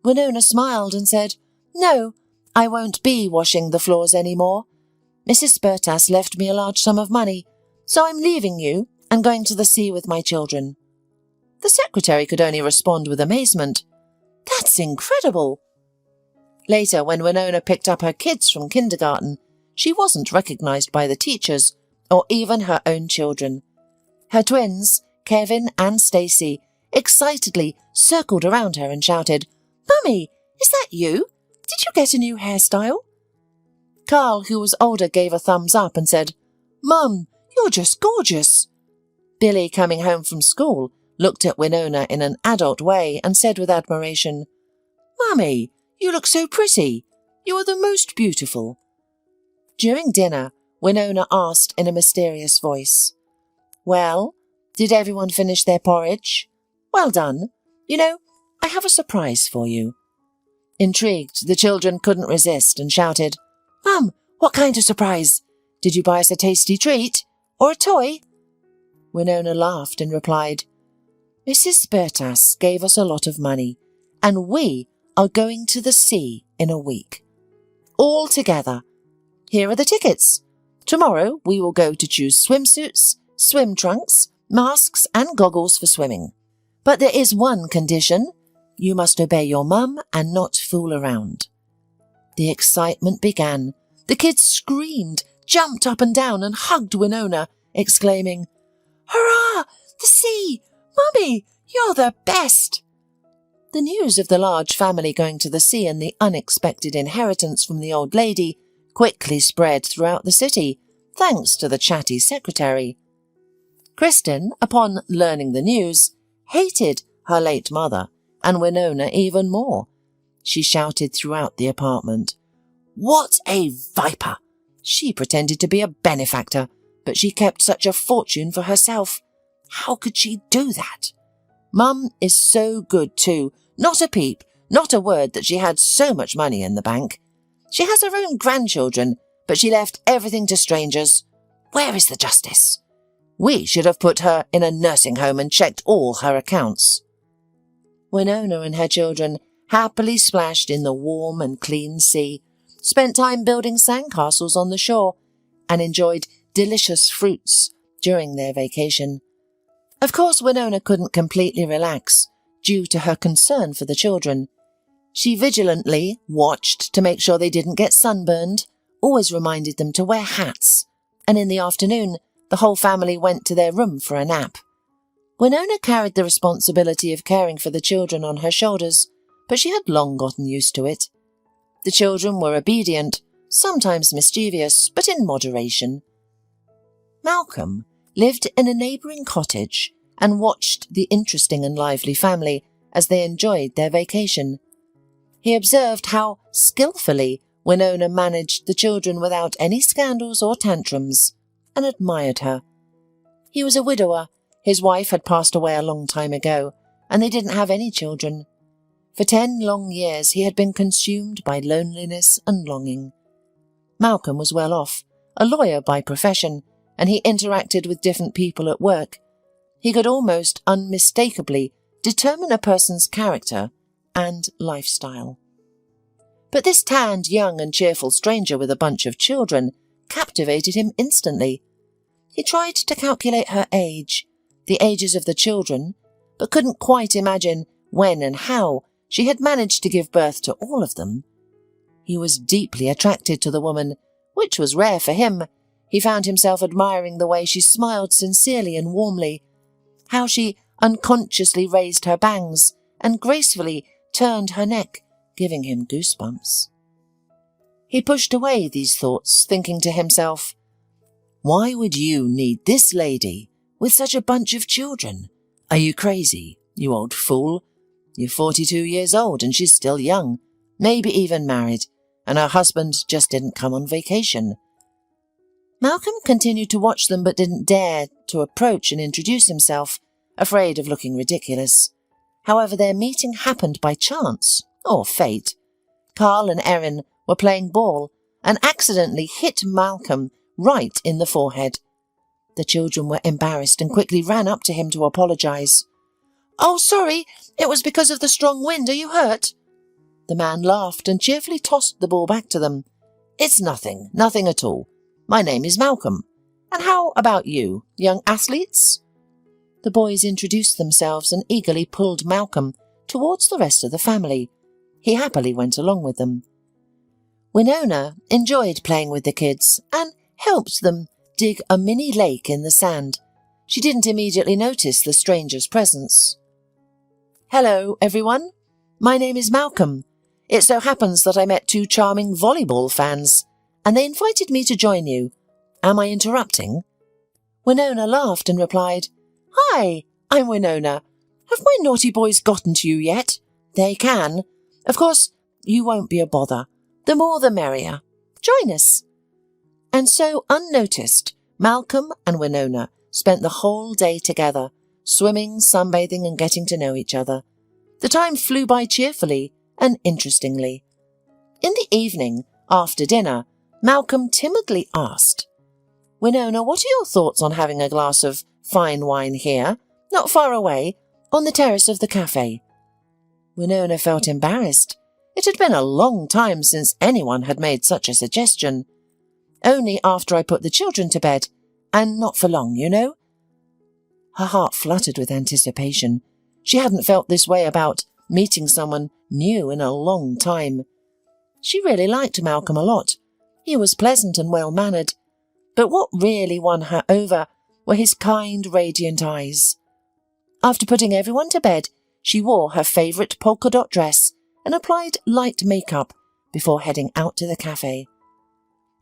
Winona smiled and said, "No, I won't be washing the floors anymore. Mrs. Spertas left me a large sum of money, so I'm leaving you and going to the sea with my children." The secretary could only respond with amazement. "That's incredible!" Later, when Winona picked up her kids from kindergarten, she wasn't recognized by the teachers or even her own children. Her twins, Kevin and Stacey, excitedly circled around her and shouted, "Mummy, is that you? Did you get a new hairstyle?" Carl, who was older, gave a thumbs up and said, "Mum, you're just gorgeous." Billy, coming home from school, looked at Winona in an adult way and said with admiration, "Mummy, you look so pretty. You are the most beautiful." During dinner, Winona asked in a mysterious voice, "Well, did everyone finish their porridge? Well done. You know, I have a surprise for you." Intrigued, the children couldn't resist and shouted, "Mum, what kind of surprise? Did you buy us a tasty treat? Or a toy?" Winona laughed and replied, "Mrs. Spertas gave us a lot of money, and we are going to the sea in a week. All together. Here are the tickets. Tomorrow we will go to choose swimsuits, swim trunks, masks and goggles for swimming. But there is one condition. You must obey your mum and not fool around." The excitement began. The kids screamed, jumped up and down and hugged Winona, exclaiming, "Hurrah! The sea! Mummy, you're the best!" The news of the large family going to the sea and the unexpected inheritance from the old lady quickly spread throughout the city, thanks to the chatty secretary. Kristen, upon learning the news, hated her late mother and Winona even more. She shouted throughout the apartment, "What a viper!" She pretended to be a benefactor, but she kept such a fortune for herself. How could she do that? Mum is so good too. Not a peep, not a word that she had so much money in the bank. She has her own grandchildren, but she left everything to strangers. Where is the justice? We should have put her in a nursing home and checked all her accounts." Winona and her children happily splashed in the warm and clean sea, spent time building sandcastles on the shore, and enjoyed delicious fruits during their vacation. Of course, Winona couldn't completely relax due to her concern for the children. She vigilantly watched to make sure they didn't get sunburned, always reminded them to wear hats, and in the afternoon, the whole family went to their room for a nap. Winona carried the responsibility of caring for the children on her shoulders, but she had long gotten used to it. The children were obedient, sometimes mischievous, but in moderation. Malcolm lived in a neighbouring cottage and watched the interesting and lively family as they enjoyed their vacation. He observed how skillfully Winona managed the children without any scandals or tantrums, and admired her. He was a widower. His wife had passed away a long time ago, and they didn't have any children. For 10 long years he had been consumed by loneliness and longing. Malcolm was well off, a lawyer by profession, and he interacted with different people at work. He could almost unmistakably determine a person's character and lifestyle. But this tanned, young and cheerful stranger with a bunch of children captivated him instantly. He tried to calculate her age, the ages of the children, but couldn't quite imagine when and how she had managed to give birth to all of them. He was deeply attracted to the woman, which was rare for him. He found himself admiring the way she smiled sincerely and warmly, how she unconsciously raised her bangs and gracefully turned her neck, giving him goosebumps. He pushed away these thoughts, thinking to himself, "Why would you need this lady with such a bunch of children? Are you crazy, you old fool? You're 42 years old and she's still young, maybe even married, and her husband just didn't come on vacation." Malcolm continued to watch them but didn't dare to approach and introduce himself, afraid of looking ridiculous. However, their meeting happened by chance, or fate. Carl and Erin were playing ball and accidentally hit Malcolm right in the forehead. The children were embarrassed and quickly ran up to him to apologise. "Oh, sorry, it was because of the strong wind. Are you hurt?" The man laughed and cheerfully tossed the ball back to them. "It's nothing at all. My name is Malcolm. And how about you, young athletes?" The boys introduced themselves and eagerly pulled Malcolm towards the rest of the family. He happily went along with them. Winona enjoyed playing with the kids and helped them dig a mini lake in the sand. She didn't immediately notice the stranger's presence. "Hello, everyone. My name is Malcolm. It so happens that I met 2 charming volleyball fans, and they invited me to join you. Am I interrupting?" Winona laughed and replied, "Hi, I'm Winona. Have my naughty boys gotten to you yet? They can. Of course, you won't be a bother. The more the merrier. Join us." And so, unnoticed, Malcolm and Winona spent the whole day together, swimming, sunbathing and getting to know each other. The time flew by cheerfully and interestingly. In the evening, after dinner, Malcolm timidly asked, "Winona, what are your thoughts on having a glass of fine wine here, not far away, on the terrace of the cafe?" Winona felt embarrassed. It had been a long time since anyone had made such a suggestion. "Only after I put the children to bed, and not for long, you know." Her heart fluttered with anticipation. She hadn't felt this way about meeting someone new in a long time. She really liked Malcolm a lot. He was pleasant and well-mannered. But what really won her over were his kind, radiant eyes. After putting everyone to bed, she wore her favourite polka dot dress and applied light makeup before heading out to the cafe.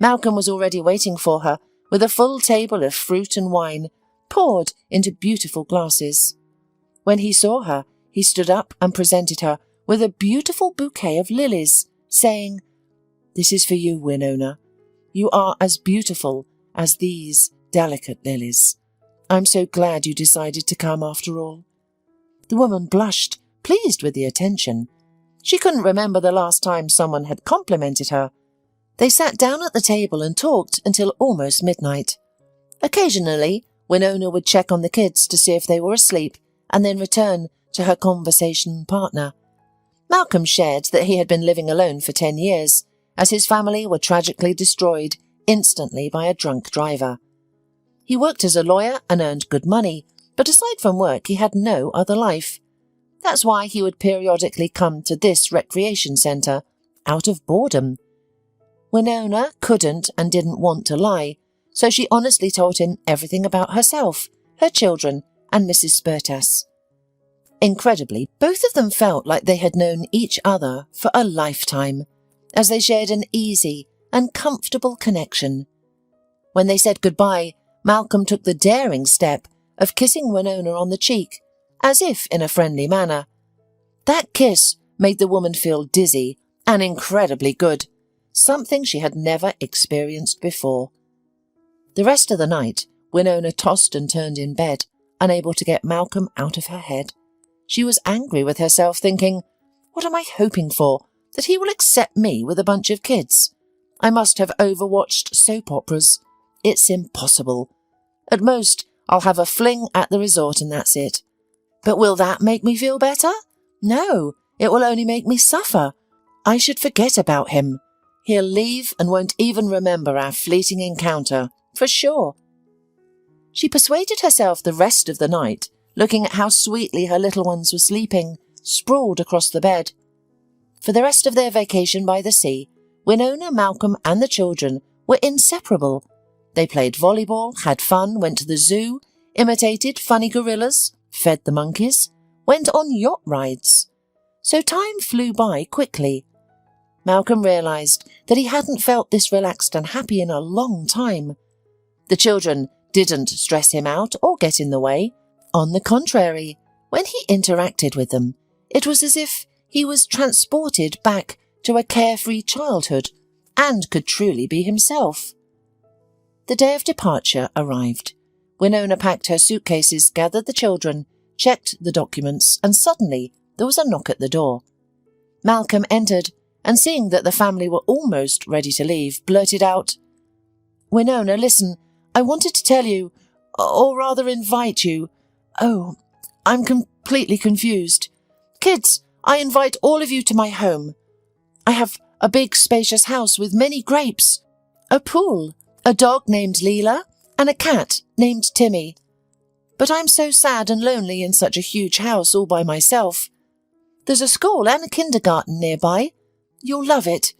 Malcolm was already waiting for her with a full table of fruit and wine poured into beautiful glasses. When he saw her, he stood up and presented her with a beautiful bouquet of lilies, saying, "This is for you, Winona. You are as beautiful as these delicate lilies. I'm so glad you decided to come after all." The woman blushed, pleased with the attention. She couldn't remember the last time someone had complimented her, They sat down at the table and talked until almost midnight. Occasionally, Winona would check on the kids to see if they were asleep and then return to her conversation partner. Malcolm shared that he had been living alone for 10 years, as his family were tragically destroyed instantly by a drunk driver. He worked as a lawyer and earned good money, but aside from work he had no other life. That's why he would periodically come to this recreation centre, out of boredom. Winona couldn't and didn't want to lie, so she honestly told him everything about herself, her children, and Mrs. Spertas. Incredibly, both of them felt like they had known each other for a lifetime, as they shared an easy and comfortable connection. When they said goodbye, Malcolm took the daring step of kissing Winona on the cheek, as if in a friendly manner. That kiss made the woman feel dizzy and incredibly good, something she had never experienced before. The rest of the night, Winona tossed and turned in bed, unable to get Malcolm out of her head. She was angry with herself, thinking, "What am I hoping for? That he will accept me with a bunch of kids? I must have overwatched soap operas. It's impossible. At most, I'll have a fling at the resort and that's it. But will that make me feel better? No, it will only make me suffer. I should forget about him. He'll leave and won't even remember our fleeting encounter, for sure." She persuaded herself the rest of the night, looking at how sweetly her little ones were sleeping, sprawled across the bed. For the rest of their vacation by the sea, Winona, Malcolm and the children were inseparable. They played volleyball, had fun, went to the zoo, imitated funny gorillas, fed the monkeys, went on yacht rides. So time flew by quickly. Malcolm realised that he hadn't felt this relaxed and happy in a long time. The children didn't stress him out or get in the way. On the contrary, when he interacted with them, it was as if he was transported back to a carefree childhood and could truly be himself. The day of departure arrived. Winona packed her suitcases, gathered the children, checked the documents, and suddenly there was a knock at the door. Malcolm entered, and seeing that the family were almost ready to leave, blurted out, "Winona, listen, I wanted to tell you, or rather invite you. Oh, I'm completely confused. Kids, I invite all of you to my home. I have a big spacious house with many grapes, a pool, a dog named Leela, and a cat named Timmy. But I'm so sad and lonely in such a huge house all by myself. There's a school and a kindergarten nearby. You'll love it.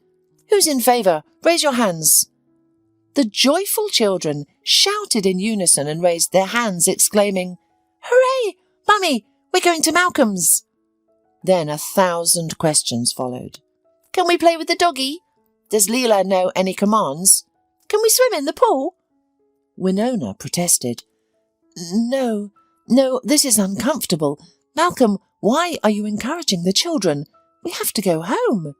Who's in favour? Raise your hands." The joyful children shouted in unison and raised their hands, exclaiming, "Hooray! Mummy, we're going to Malcolm's!" Then 1,000 questions followed. "Can we play with the doggy? Does Leela know any commands? Can we swim in the pool?" Winona protested. No, this is uncomfortable. Malcolm, why are you encouraging the children? We have to go home."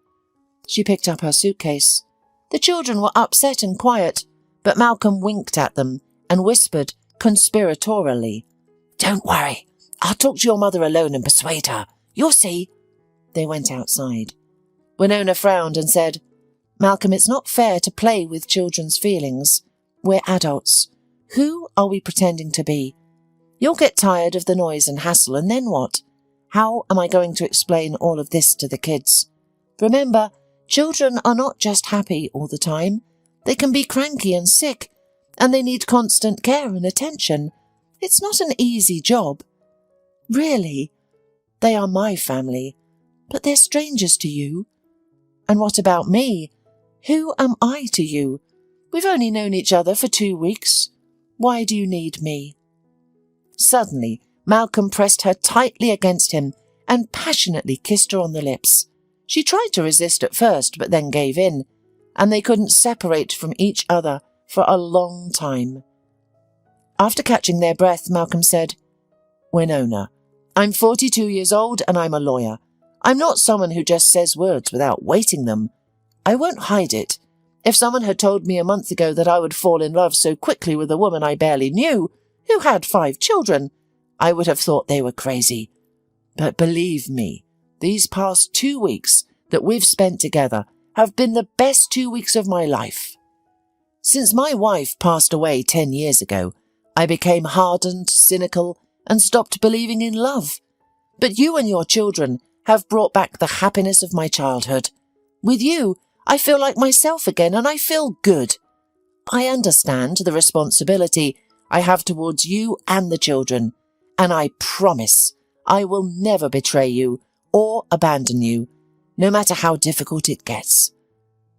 She picked up her suitcase. The children were upset and quiet, but Malcolm winked at them and whispered conspiratorially, "Don't worry, I'll talk to your mother alone and persuade her. You'll see." They went outside. Winona frowned and said, "Malcolm, it's not fair to play with children's feelings. We're adults. Who are we pretending to be? You'll get tired of the noise and hassle, and then what? How am I going to explain all of this to the kids? Remember, children are not just happy all the time. They can be cranky and sick, and they need constant care and attention. It's not an easy job. Really, they are my family, but they're strangers to you. And what about me? Who am I to you? We've only known each other for 2 weeks. Why do you need me?" Suddenly, Malcolm pressed her tightly against him and passionately kissed her on the lips. She tried to resist at first, but then gave in, and they couldn't separate from each other for a long time. After catching their breath, Malcolm said, "Winona, I'm 42 years old and I'm a lawyer. I'm not someone who just says words without weighting them. I won't hide it. If someone had told me a month ago that I would fall in love so quickly with a woman I barely knew, who had 5 children, I would have thought they were crazy. But believe me, these past 2 weeks that we've spent together have been the best 2 weeks of my life. Since my wife passed away 10 years ago, I became hardened, cynical, and stopped believing in love. But you and your children have brought back the happiness of my childhood. With you, I feel like myself again, and I feel good. I understand the responsibility I have towards you and the children, and I promise I will never betray you or abandon you, no matter how difficult it gets.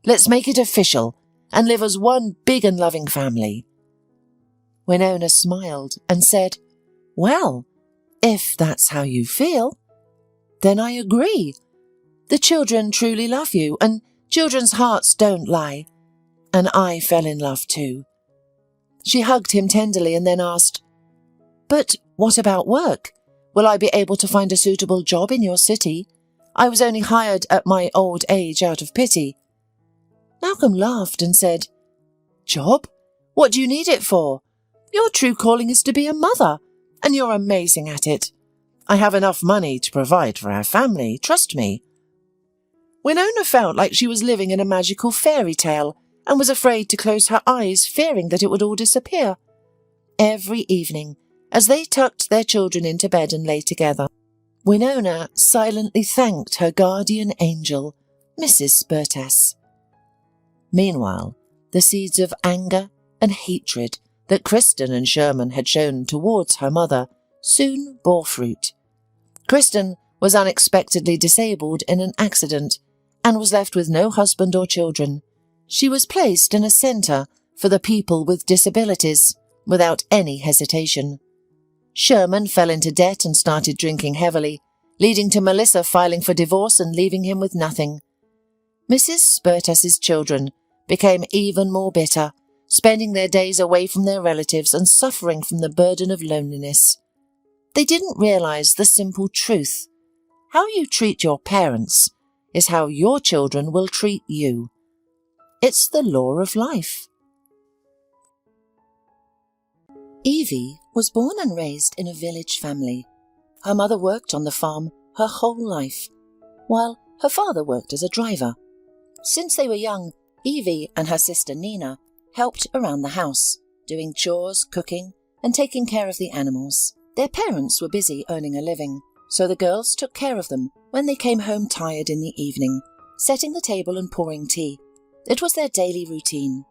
Let's make it official and live as one big and loving family." Winona smiled and said, "Well, if that's how you feel, then I agree. The children truly love you, and children's hearts don't lie. And I fell in love too." She hugged him tenderly and then asked, "But what about work? Will I be able to find a suitable job in your city? I was only hired at my old age out of pity." Malcolm laughed and said, "Job? What do you need it for? Your true calling is to be a mother, and you're amazing at it. I have enough money to provide for our family, trust me." Winona felt like she was living in a magical fairy tale and was afraid to close her eyes, fearing that it would all disappear. Every evening, as they tucked their children into bed and lay together, Winona silently thanked her guardian angel, Mrs. Spertus. Meanwhile, the seeds of anger and hatred that Kristen and Sherman had shown towards her mother soon bore fruit. Kristen was unexpectedly disabled in an accident and was left with no husband or children. She was placed in a centre for the people with disabilities without any hesitation. Sherman fell into debt and started drinking heavily, leading to Melissa filing for divorce and leaving him with nothing. Mrs. Spertus's children became even more bitter, spending their days away from their relatives and suffering from the burden of loneliness. They didn't realise the simple truth. How you treat your parents is how your children will treat you. It's the law of life. Evie was born and raised in a village family. Her mother worked on the farm her whole life, while her father worked as a driver. Since they were young, Evie and her sister Nina helped around the house, doing chores, cooking, and taking care of the animals. Their parents were busy earning a living, so the girls took care of them when they came home tired in the evening, setting the table and pouring tea. It was their daily routine.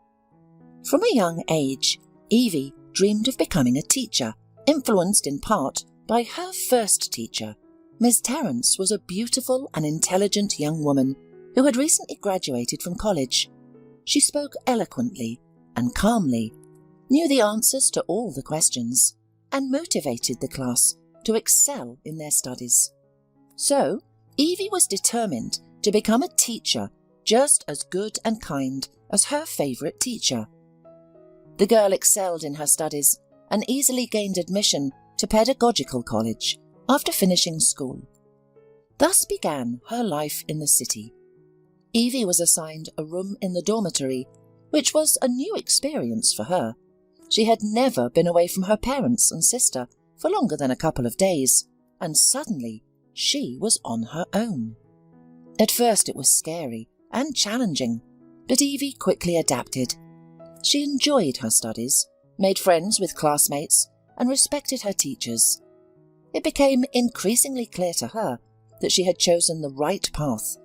From a young age, Evie dreamed of becoming a teacher, influenced in part by her first teacher. Miss Terrence was a beautiful and intelligent young woman who had recently graduated from college. She spoke eloquently and calmly, knew the answers to all the questions, and motivated the class to excel in their studies. So, Evie was determined to become a teacher just as good and kind as her favourite teacher. The girl excelled in her studies and easily gained admission to pedagogical college after finishing school. Thus began her life in the city. Evie was assigned a room in the dormitory, which was a new experience for her. She had never been away from her parents and sister for longer than a couple of days, and suddenly she was on her own. At first it was scary and challenging, but Evie quickly adapted. She enjoyed her studies, made friends with classmates, and respected her teachers. It became increasingly clear to her that she had chosen the right path.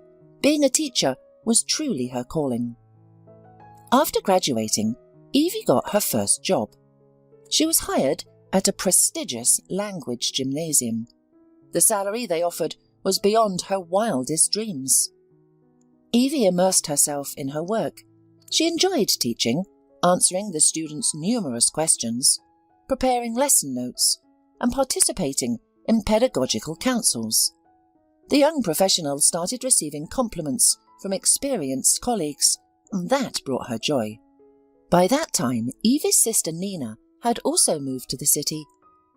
Being a teacher was truly her calling. After graduating, Evie got her first job. She was hired at a prestigious language gymnasium. The salary they offered was beyond her wildest dreams. Evie immersed herself in her work. She enjoyed teaching, answering the students' numerous questions, preparing lesson notes, and participating in pedagogical councils. The young professional started receiving compliments from experienced colleagues, and that brought her joy. By that time, Evie's sister Nina had also moved to the city.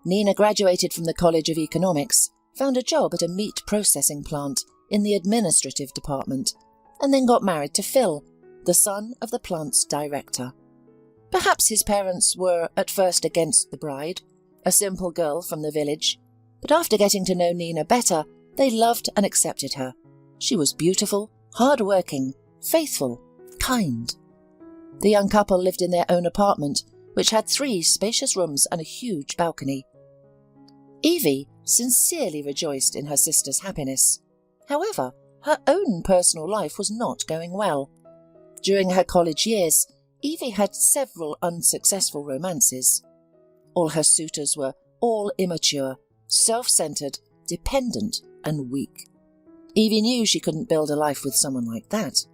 Nina graduated from the College of Economics, found a job at a meat processing plant in the administrative department, and then got married to Phil, the son of the plant's director. Perhaps his parents were at first against the bride, a simple girl from the village, but after getting to know Nina better, they loved and accepted her. She was beautiful, hard-working, faithful, kind. The young couple lived in their own apartment, which had 3 spacious rooms and a huge balcony. Evie sincerely rejoiced in her sister's happiness. However, her own personal life was not going well. During her college years, Evie had several unsuccessful romances. All her suitors were all immature, self-centered, dependent, and weak. Evie knew she couldn't build a life with someone like that.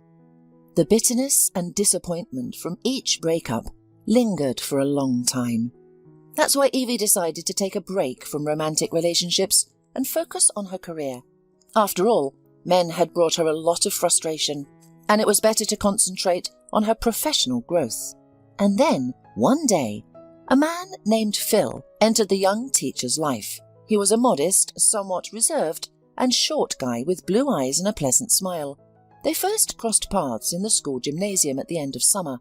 The bitterness and disappointment from each breakup lingered for a long time. That's why Evie decided to take a break from romantic relationships and focus on her career. After all, men had brought her a lot of frustration, and it was better to concentrate on her professional growth. And then, one day, a man named Phil entered the young teacher's life. He was a modest, somewhat reserved, and short guy with blue eyes and a pleasant smile. They first crossed paths in the school gymnasium at the end of summer.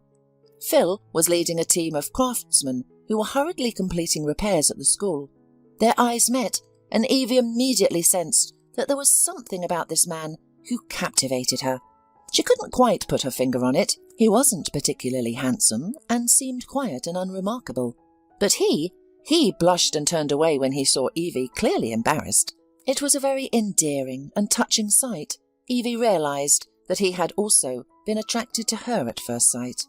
Phil was leading a team of craftsmen who were hurriedly completing repairs at the school. Their eyes met, and Evie immediately sensed that there was something about this man who captivated her. She couldn't quite put her finger on it. He wasn't particularly handsome and seemed quiet and unremarkable. But he blushed and turned away when he saw Evie, clearly embarrassed. It was a very endearing and touching sight. Evie realized that he had also been attracted to her at first sight.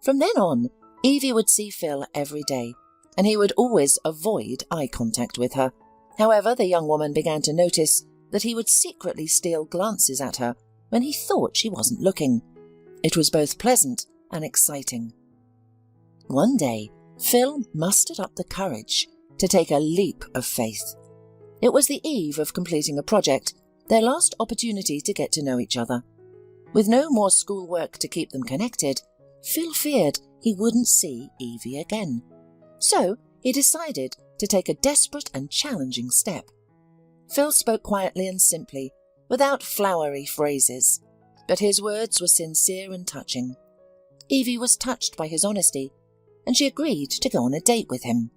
From then on, Evie would see Phil every day, and he would always avoid eye contact with her. However, the young woman began to notice that he would secretly steal glances at her when he thought she wasn't looking. It was both pleasant and exciting. One day, Phil mustered up the courage to take a leap of faith. It was the eve of completing a project, their last opportunity to get to know each other. With no more schoolwork to keep them connected, Phil feared he wouldn't see Evie again. So he decided to take a desperate and challenging step. Phil spoke quietly and simply, without flowery phrases, but his words were sincere and touching. Evie was touched by his honesty, and she agreed to go on a date with him.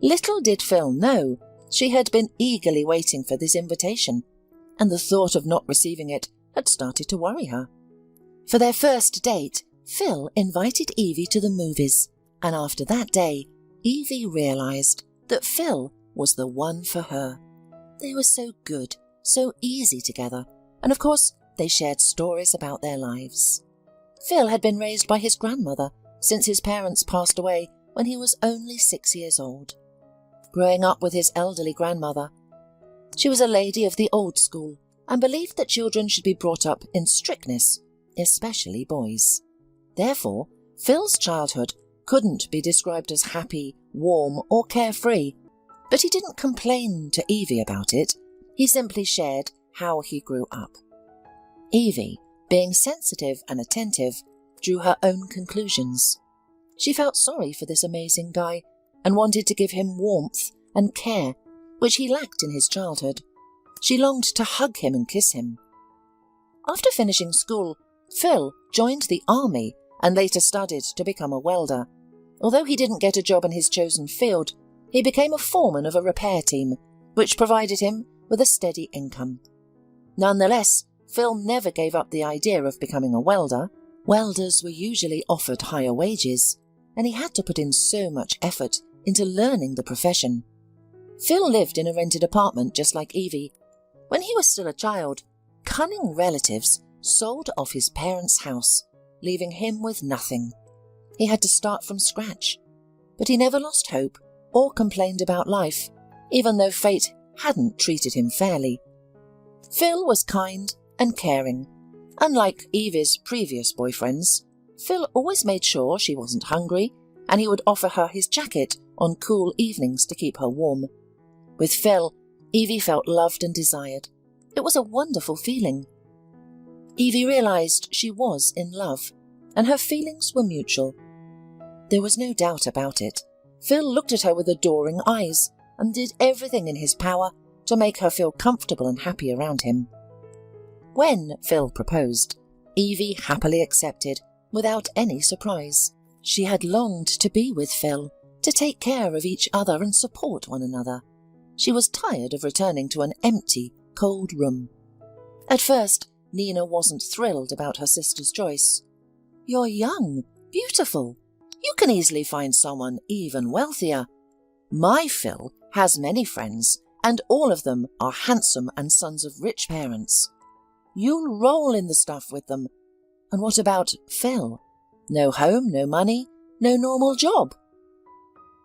Little did Phil know she had been eagerly waiting for this invitation, and the thought of not receiving it had started to worry her. For their first date, Phil invited Evie to the movies, and after that day, Evie realized that Phil was the one for her. They were so good, so easy together, and of course, they shared stories about their lives. Phil had been raised by his grandmother since his parents passed away when he was only 6 years old. Growing up with his elderly grandmother, she was a lady of the old school and believed that children should be brought up in strictness, especially boys. Therefore, Phil's childhood couldn't be described as happy, warm, or carefree, but he didn't complain to Evie about it. He simply shared how he grew up. Evie, being sensitive and attentive, drew her own conclusions. She felt sorry for this amazing guy and wanted to give him warmth and care, which he lacked in his childhood. She longed to hug him and kiss him. After finishing school, Phil joined the army and later studied to become a welder. Although he didn't get a job in his chosen field, he became a foreman of a repair team, which provided him with a steady income. Nonetheless, Phil never gave up the idea of becoming a welder. Welders were usually offered higher wages, and he had to put in so much effort into learning the profession. Phil lived in a rented apartment just like Evie. When he was still a child, cunning relatives sold off his parents' house, leaving him with nothing. He had to start from scratch, but he never lost hope or complained about life, even though fate hadn't treated him fairly. Phil was kind and caring. Unlike Evie's previous boyfriends, Phil always made sure she wasn't hungry, and he would offer her his jacket on cool evenings to keep her warm. With Phil, Evie felt loved and desired. It was a wonderful feeling. Evie realized she was in love, and her feelings were mutual. There was no doubt about it. Phil looked at her with adoring eyes and did everything in his power to make her feel comfortable and happy around him. When Phil proposed, Evie happily accepted without any surprise. She had longed to be with Phil, to take care of each other and support one another. She was tired of returning to an empty, cold room. At first, Nina wasn't thrilled about her sister's choice. "You're young, beautiful. You can easily find someone even wealthier. My Phil has many friends, and all of them are handsome and sons of rich parents. You'll roll in the stuff with them. And what about Phil? No home, no money, no normal job."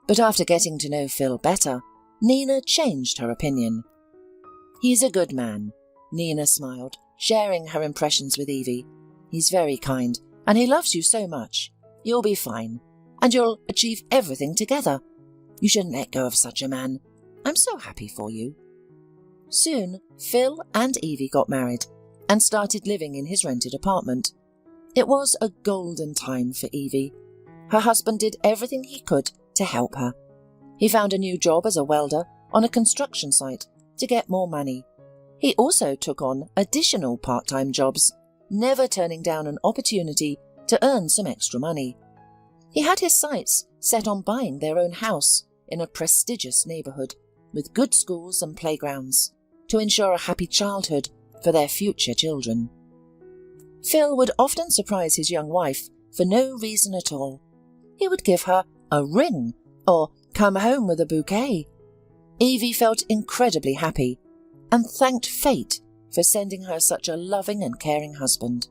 But after getting to know Phil better, Nina changed her opinion. "He's a good man," Nina smiled, sharing her impressions with Evie. "He's very kind, and he loves you so much. You'll be fine, and you'll achieve everything together. You shouldn't let go of such a man. I'm so happy for you." Soon, Phil and Evie got married and started living in his rented apartment. It was a golden time for Evie. Her husband did everything he could to help her. He found a new job as a welder on a construction site to get more money. He also took on additional part-time jobs, never turning down an opportunity to earn some extra money. He had his sights set on buying their own house in a prestigious neighbourhood with good schools and playgrounds to ensure a happy childhood for their future children. Phil would often surprise his young wife for no reason at all. He would give her a ring or come home with a bouquet. Evie felt incredibly happy and thanked fate for sending her such a loving and caring husband.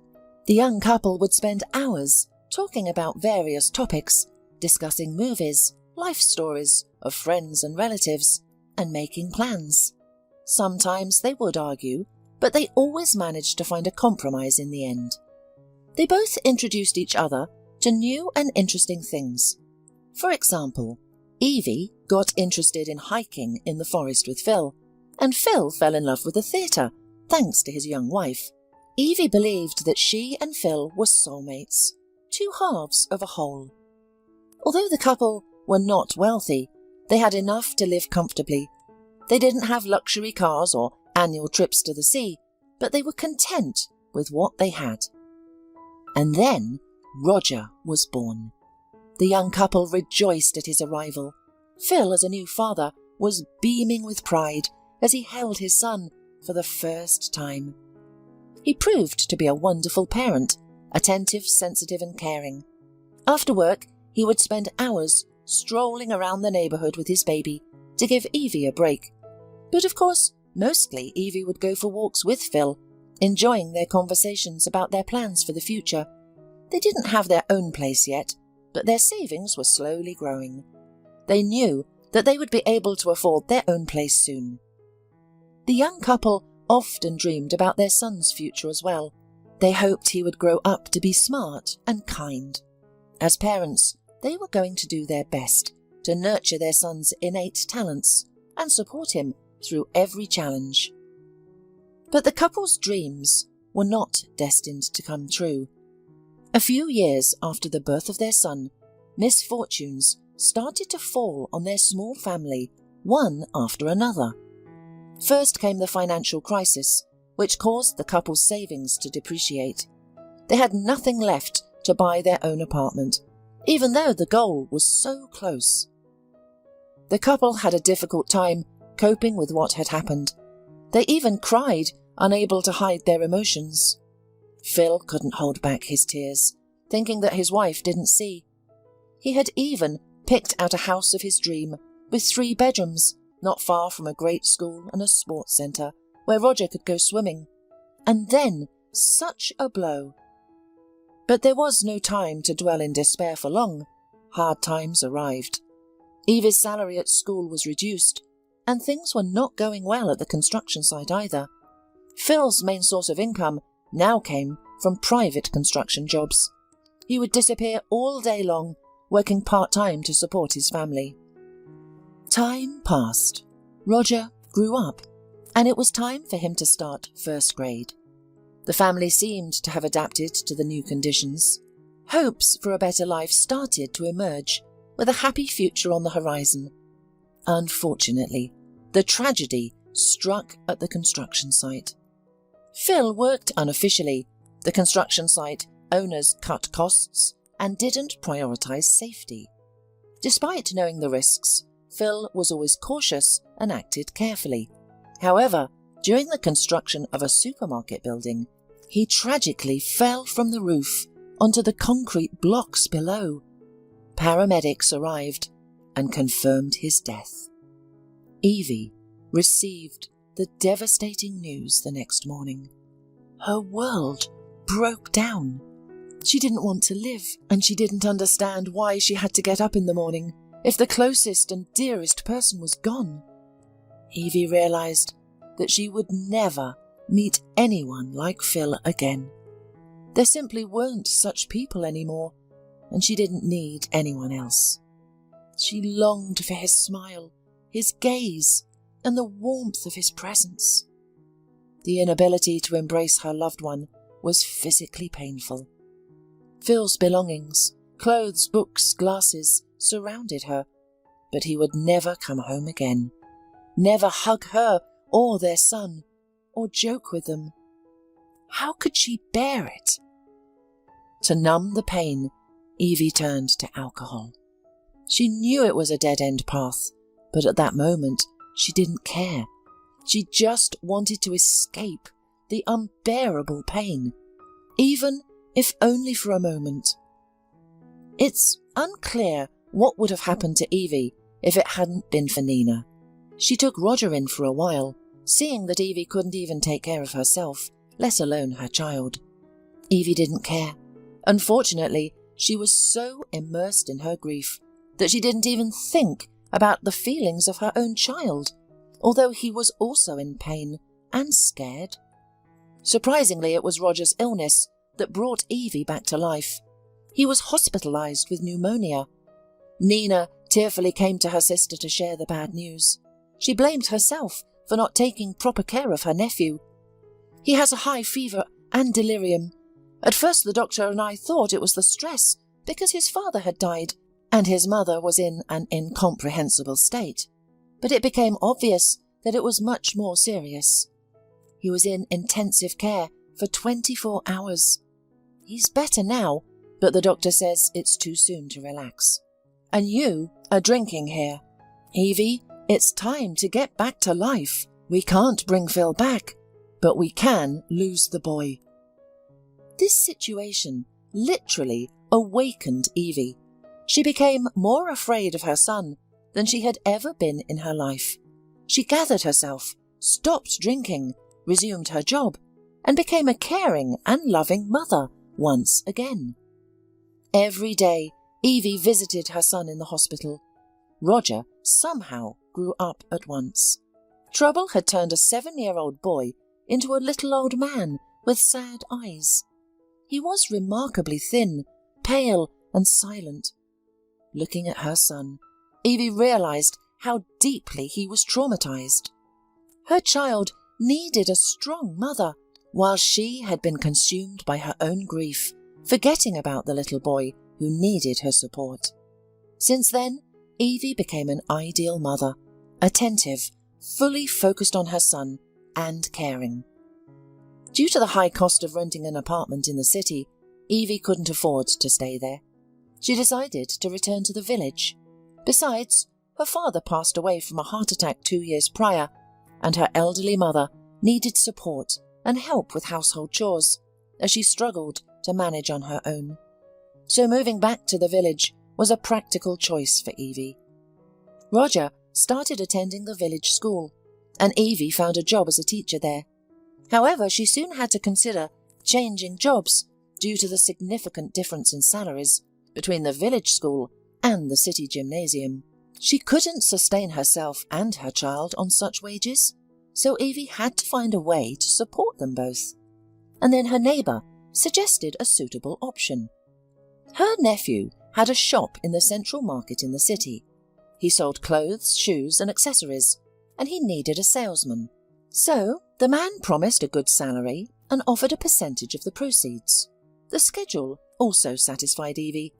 The young couple would spend hours talking about various topics, discussing movies, life stories of friends and relatives, and making plans. Sometimes they would argue, but they always managed to find a compromise in the end. They both introduced each other to new and interesting things. For example, Evie got interested in hiking in the forest with Phil, and Phil fell in love with the theatre, thanks to his young wife. Evie believed that she and Phil were soulmates, two halves of a whole. Although the couple were not wealthy, they had enough to live comfortably. They didn't have luxury cars or annual trips to the sea, but they were content with what they had. And then Roger was born. The young couple rejoiced at his arrival. Phil, as a new father, was beaming with pride as he held his son for the first time. He proved to be a wonderful parent, attentive, sensitive and caring. After work, he would spend hours strolling around the neighbourhood with his baby to give Evie a break. But of course, mostly Evie would go for walks with Phil, enjoying their conversations about their plans for the future. They didn't have their own place yet, but their savings were slowly growing. They knew that they would be able to afford their own place soon. The young couple often dreamed about their son's future as well. They hoped he would grow up to be smart and kind. As parents, they were going to do their best to nurture their son's innate talents and support him through every challenge. But the couple's dreams were not destined to come true. A few years after the birth of their son, misfortunes started to fall on their small family, one after another. First came the financial crisis, which caused the couple's savings to depreciate. They had nothing left to buy their own apartment, even though the goal was so close. The couple had a difficult time coping with what had happened. They even cried, unable to hide their emotions. Phil couldn't hold back his tears, thinking that his wife didn't see. He had even picked out a house of his dream, with 3 bedrooms, not far from a great school and a sports centre, where Roger could go swimming. And then, such a blow. But there was no time to dwell in despair for long. Hard times arrived. Evie's salary at school was reduced, and things were not going well at the construction site either. Phil's main source of income now came from private construction jobs. He would disappear all day long, working part-time to support his family. Time passed. Roger grew up, and it was time for him to start first grade. The family seemed to have adapted to the new conditions. Hopes for a better life started to emerge, with a happy future on the horizon. Unfortunately, the tragedy struck at the construction site. Phil worked unofficially. The construction site owners cut costs and didn't prioritise safety. Despite knowing the risks, Phil was always cautious and acted carefully. However, during the construction of a supermarket building, He tragically fell from the roof onto the concrete blocks below. Paramedics arrived and confirmed his death. Evie received the devastating news the next morning. Her world broke down. She didn't want to live, and she didn't understand why she had to get up in the morning if the closest and dearest person was gone. Evie realized that she would never meet anyone like Phil again. There simply weren't such people anymore, and she didn't need anyone else. She longed for his smile, his gaze, and the warmth of his presence. The inability to embrace her loved one was physically painful. Phil's belongings, clothes, books, glasses, surrounded her, but he would never come home again, never hug her or their son, or joke with them. How could she bear it? To numb the pain, Evie turned to alcohol. She knew it was a dead-end path, but at that moment she didn't care. She just wanted to escape the unbearable pain, even if only for a moment. It's unclear what would have happened to Evie if it hadn't been for Nina. She took Roger in for a while, seeing that Evie couldn't even take care of herself, let alone her child. Evie didn't care. Unfortunately, she was so immersed in her grief that she didn't even think about the feelings of her own child, although he was also in pain and scared. Surprisingly, it was Roger's illness that brought Evie back to life. He was hospitalized with pneumonia. Nina tearfully came to her sister to share the bad news. She blamed herself for not taking proper care of her nephew. He has a high fever and delirium. At first the doctor and I thought it was the stress because his father had died and his mother was in an incomprehensible state. But it became obvious that it was much more serious. He was in intensive care for 24 hours. He's better now, but the doctor says it's too soon to relax. And you are drinking here. Evie, it's time to get back to life. We can't bring Phil back, but we can lose the boy. This situation literally awakened Evie. She became more afraid of her son than she had ever been in her life. She gathered herself, stopped drinking, resumed her job, and became a caring and loving mother once again. Every day, Evie visited her son in the hospital. Roger somehow grew up at once. Trouble had turned a 7-year-old boy into a little old man with sad eyes. He was remarkably thin, pale, and silent. Looking at her son, Evie realized how deeply he was traumatized. Her child needed a strong mother, while she had been consumed by her own grief, forgetting about the little boy who needed her support. Since then, Evie became an ideal mother, attentive, fully focused on her son, and caring. Due to the high cost of renting an apartment in the city, Evie couldn't afford to stay there. She decided to return to the village. Besides, her father passed away from a heart attack 2 years prior, and her elderly mother needed support and help with household chores, as she struggled to manage on her own. So moving back to the village was a practical choice for Evie. Roger started attending the village school, and Evie found a job as a teacher there. However, she soon had to consider changing jobs due to the significant difference in salaries between the village school and the city gymnasium. She couldn't sustain herself and her child on such wages, so Evie had to find a way to support them both. And then her neighbour suggested a suitable option. Her nephew had a shop in the central market in the city. He sold clothes, shoes and accessories, and he needed a salesman. So the man promised a good salary and offered a percentage of the proceeds. The schedule also satisfied Evie.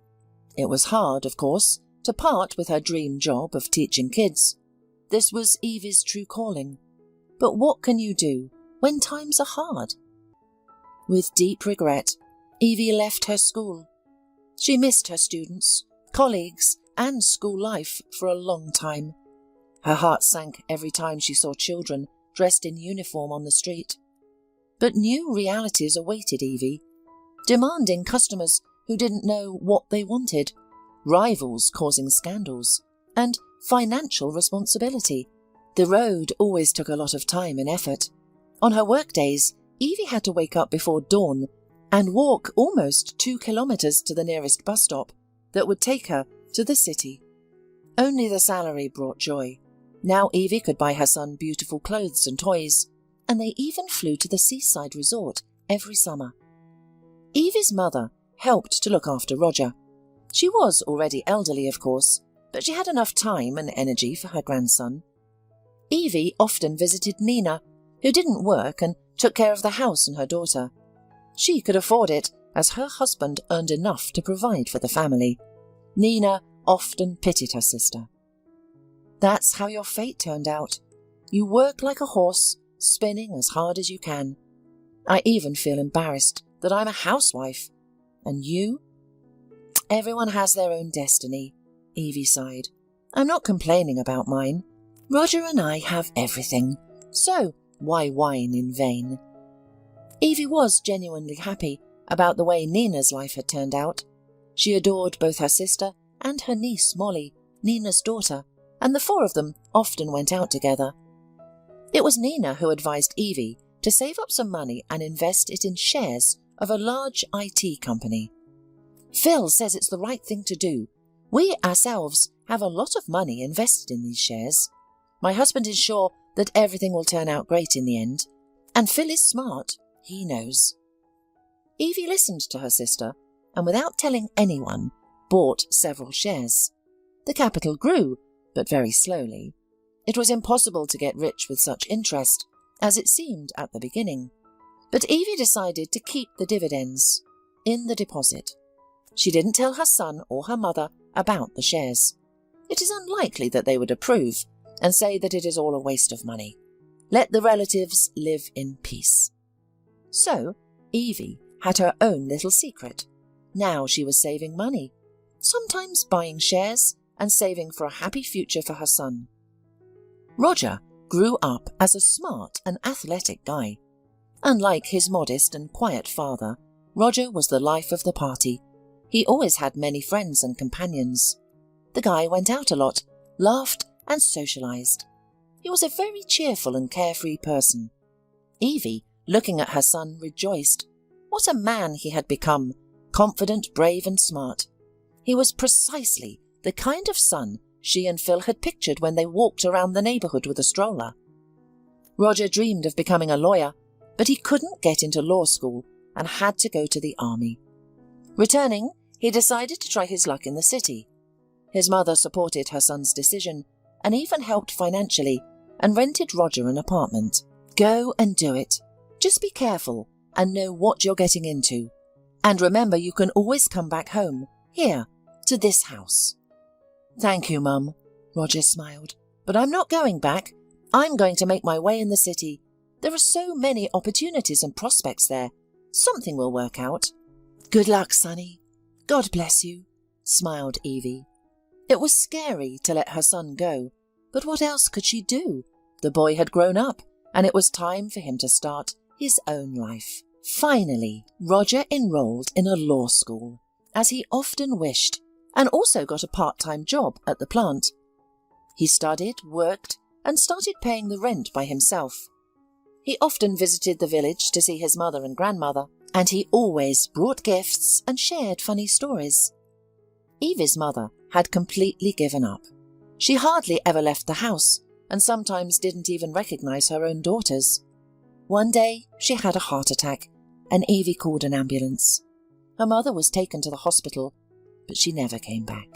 It was hard, of course, to part with her dream job of teaching kids. This was Evie's true calling. But what can you do when times are hard? With deep regret, Evie left her school. She missed her students, colleagues, and school life for a long time. Her heart sank every time she saw children dressed in uniform on the street. But new realities awaited Evie. Demanding customers who didn't know what they wanted, rivals causing scandals, and financial responsibility. The road always took a lot of time and effort. On her workdays, Evie had to wake up before dawn and walk almost 2 kilometers to the nearest bus stop that would take her to the city. Only the salary brought joy. Now Evie could buy her son beautiful clothes and toys, and they even flew to the seaside resort every summer. Evie's mother helped to look after Roger. She was already elderly, of course, but she had enough time and energy for her grandson. Evie often visited Nina, who didn't work and took care of the house and her daughter. She could afford it, as her husband earned enough to provide for the family. Nina often pitied her sister. That's how your fate turned out. You work like a horse, spinning as hard as you can. I even feel embarrassed that I'm a housewife. And you? Everyone has their own destiny, Evie sighed. I'm not complaining about mine. Roger and I have everything, so why whine in vain? Evie was genuinely happy about the way Nina's life had turned out. She adored both her sister and her niece Molly, Nina's daughter, and the four of them often went out together. It was Nina who advised Evie to save up some money and invest it in shares of a large IT company. Phil says it's the right thing to do. We ourselves have a lot of money invested in these shares. My husband is sure that everything will turn out great in the end. And Phil is smart. He knows. Evie listened to her sister and, without telling anyone, bought several shares. The capital grew, but very slowly. It was impossible to get rich with such interest, as it seemed at the beginning. But Evie decided to keep the dividends in the deposit. She didn't tell her son or her mother about the shares. It is unlikely that they would approve and say that it is all a waste of money. Let the relatives live in peace. So Evie had her own little secret. Now she was saving money, sometimes buying shares and saving for a happy future for her son. Roger grew up as a smart and athletic guy. Unlike his modest and quiet father, Roger was the life of the party. He always had many friends and companions. The guy went out a lot, laughed and socialized. He was a very cheerful and carefree person. Evie, looking at her son, rejoiced. What a man he had become, confident, brave and smart. He was precisely the kind of son she and Phil had pictured when they walked around the neighborhood with a stroller. Roger dreamed of becoming a lawyer, but he couldn't get into law school and had to go to the army. Returning, he decided to try his luck in the city. His mother supported her son's decision and even helped financially and rented Roger an apartment. Go and do it. Just be careful and know what you're getting into. And remember, you can always come back home, here, to this house. Thank you, Mum, Roger smiled. But I'm not going back. I'm going to make my way in the city. There are so many opportunities and prospects there. Something will work out. Good luck, Sonny. God bless you, smiled Evie. It was scary to let her son go, but what else could she do? The boy had grown up, and it was time for him to start his own life. Finally, Roger enrolled in a law school, as he often wished, and also got a part-time job at the plant. He studied, worked, and started paying the rent by himself. He often visited the village to see his mother and grandmother, and he always brought gifts and shared funny stories. Evie's mother had completely given up. She hardly ever left the house, and sometimes didn't even recognize her own daughters. One day she had a heart attack, and Evie called an ambulance. Her mother was taken to the hospital, but she never came back.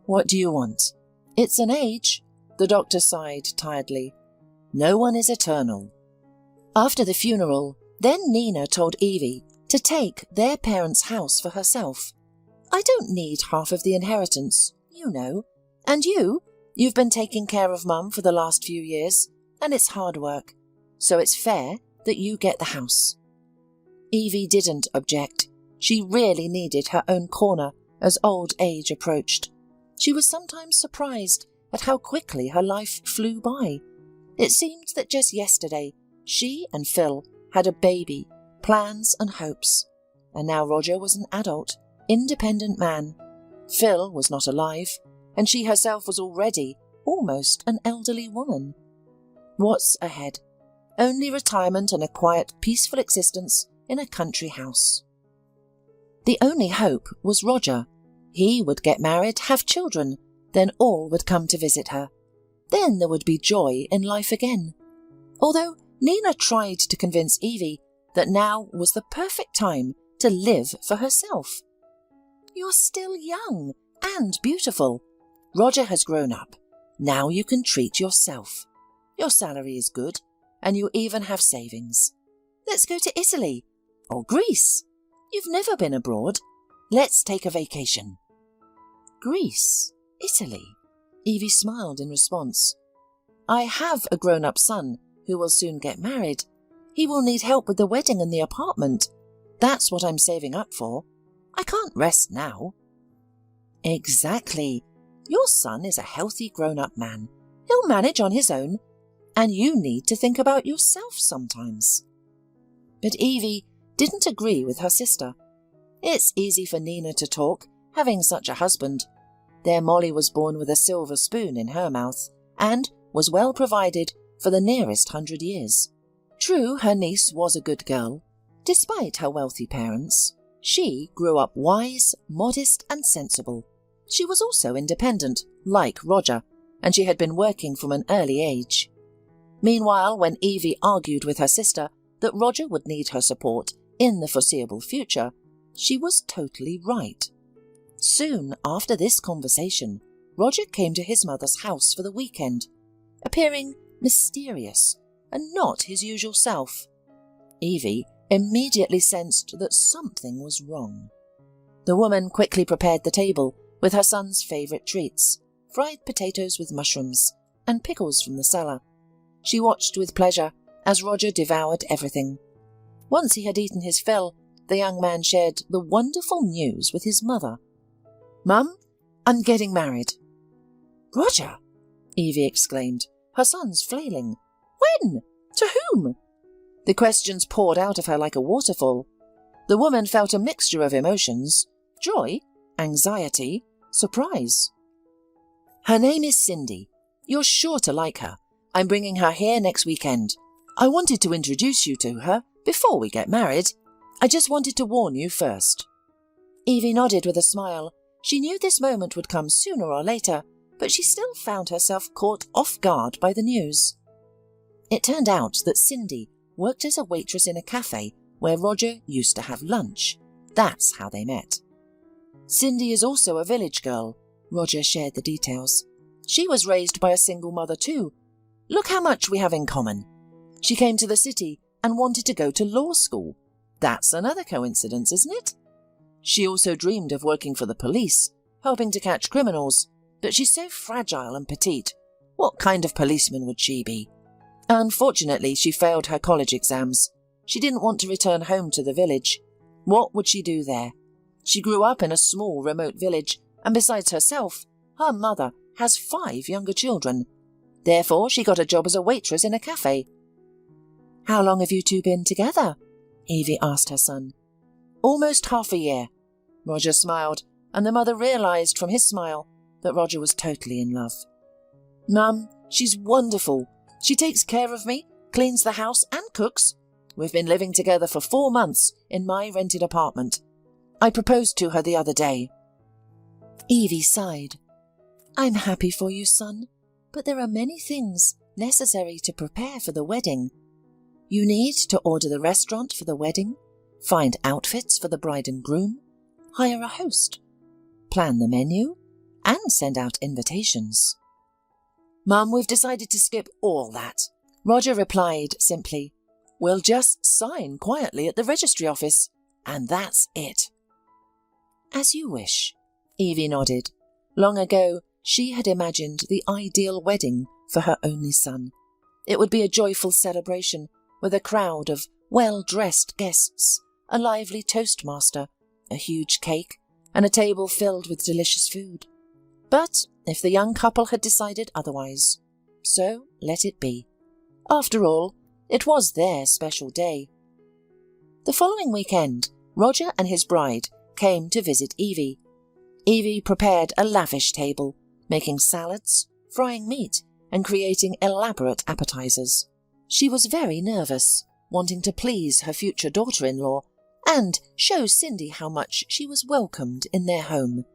What do you want? It's an age, the doctor sighed tiredly. No one is eternal. After the funeral, then Nina told Evie to take their parents' house for herself. I don't need half of the inheritance, you know. And you've been taking care of Mum for the last few years, and it's hard work, so it's fair that you get the house. Evie didn't object. She really needed her own corner as old age approached. She was sometimes surprised at how quickly her life flew by. It seemed that just yesterday she and Phil had a baby, plans and hopes, and now Roger was an adult, independent man. Phil was not alive, and she herself was already almost an elderly woman. What's ahead? Only retirement and a quiet, peaceful existence in a country house. The only hope was Roger. He would get married, have children, then all would come to visit her. Then there would be joy in life again. Although Nina tried to convince Evie that now was the perfect time to live for herself. You're still young and beautiful. Roger has grown up. Now you can treat yourself. Your salary is good, and you even have savings. Let's go to Italy or Greece. You've never been abroad. Let's take a vacation. Greece, Italy. Evie smiled in response. I have a grown-up son who will soon get married. He will need help with the wedding and the apartment. That's what I'm saving up for. I can't rest now. Exactly. Your son is a healthy grown-up man. He'll manage on his own, and you need to think about yourself sometimes. But Evie didn't agree with her sister. It's easy for Nina to talk, having such a husband. Their Molly was born with a silver spoon in her mouth, and was well provided for the nearest 100 years. True, her niece was a good girl. Despite her wealthy parents, she grew up wise, modest and sensible. She was also independent, like Roger, and she had been working from an early age. Meanwhile, when Evie argued with her sister that Roger would need her support in the foreseeable future, she was totally right. Soon after this conversation, Roger came to his mother's house for the weekend, appearing mysterious and not his usual self. Evie immediately sensed that something was wrong. The woman quickly prepared the table with her son's favourite treats, fried potatoes with mushrooms and pickles from the cellar. She watched with pleasure as Roger devoured everything. Once he had eaten his fill, the young man shared the wonderful news with his mother. Mum, I'm getting married. Roger, Evie exclaimed, her son's flailing. When? To whom? The questions poured out of her like a waterfall. The woman felt a mixture of emotions: joy, anxiety, surprise. Her name is Cindy. You're sure to like her. I'm bringing her here next weekend. I wanted to introduce you to her before we get married. I just wanted to warn you first. Evie nodded with a smile. She knew this moment would come sooner or later, but she still found herself caught off guard by the news. It turned out that Cindy worked as a waitress in a cafe where Roger used to have lunch. That's how they met. Cindy is also a village girl. Roger shared the details. She was raised by a single mother too. Look how much we have in common. She came to the city and wanted to go to law school. That's another coincidence, isn't it? She also dreamed of working for the police, helping to catch criminals, but she's so fragile and petite. What kind of policeman would she be? Unfortunately, she failed her college exams. She didn't want to return home to the village. What would she do there? She grew up in a small, remote village, and besides herself, her mother has 5 younger children. Therefore, she got a job as a waitress in a cafe. How long have you two been together? Evie asked her son. Almost half a year. Roger smiled, and the mother realised from his smile that Roger was totally in love. Mum, she's wonderful. She takes care of me, cleans the house and cooks. We've been living together for 4 months in my rented apartment. I proposed to her the other day. Evie sighed. I'm happy for you, son, but there are many things necessary to prepare for the wedding. You need to order the restaurant for the wedding, find outfits for the bride and groom, hire a host, plan the menu, and send out invitations. Mum, we've decided to skip all that. Roger replied simply, We'll just sign quietly at the registry office, and that's it. As you wish, Evie nodded. Long ago, she had imagined the ideal wedding for her only son. It would be a joyful celebration with a crowd of well-dressed guests, a lively toastmaster, a huge cake, and a table filled with delicious food. But if the young couple had decided otherwise, so let it be. After all, it was their special day, The following weekend, Roger and his bride came to visit Evie. Evie prepared a lavish table, making salads, frying meat, and creating elaborate appetizers. She was very nervous, wanting to please her future daughter-in-law and show Cindy how much she was welcomed in their home.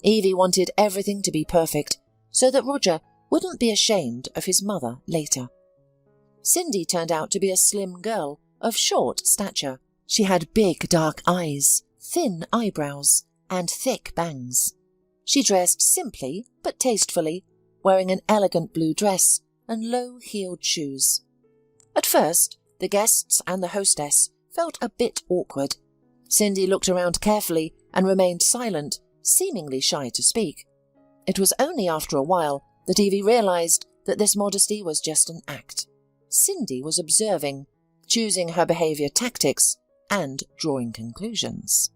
Evie wanted everything to be perfect so that Roger wouldn't be ashamed of his mother later. Cindy turned out to be a slim girl of short stature. She had big dark eyes, thin eyebrows, and thick bangs. She dressed simply but tastefully, wearing an elegant blue dress and low-heeled shoes. At first, the guests and the hostess felt a bit awkward. Cindy looked around carefully and remained silent, seemingly shy to speak. It was only after a while that Evie realized that this modesty was just an act. Cindy was observing, choosing her behavior tactics, and drawing conclusions.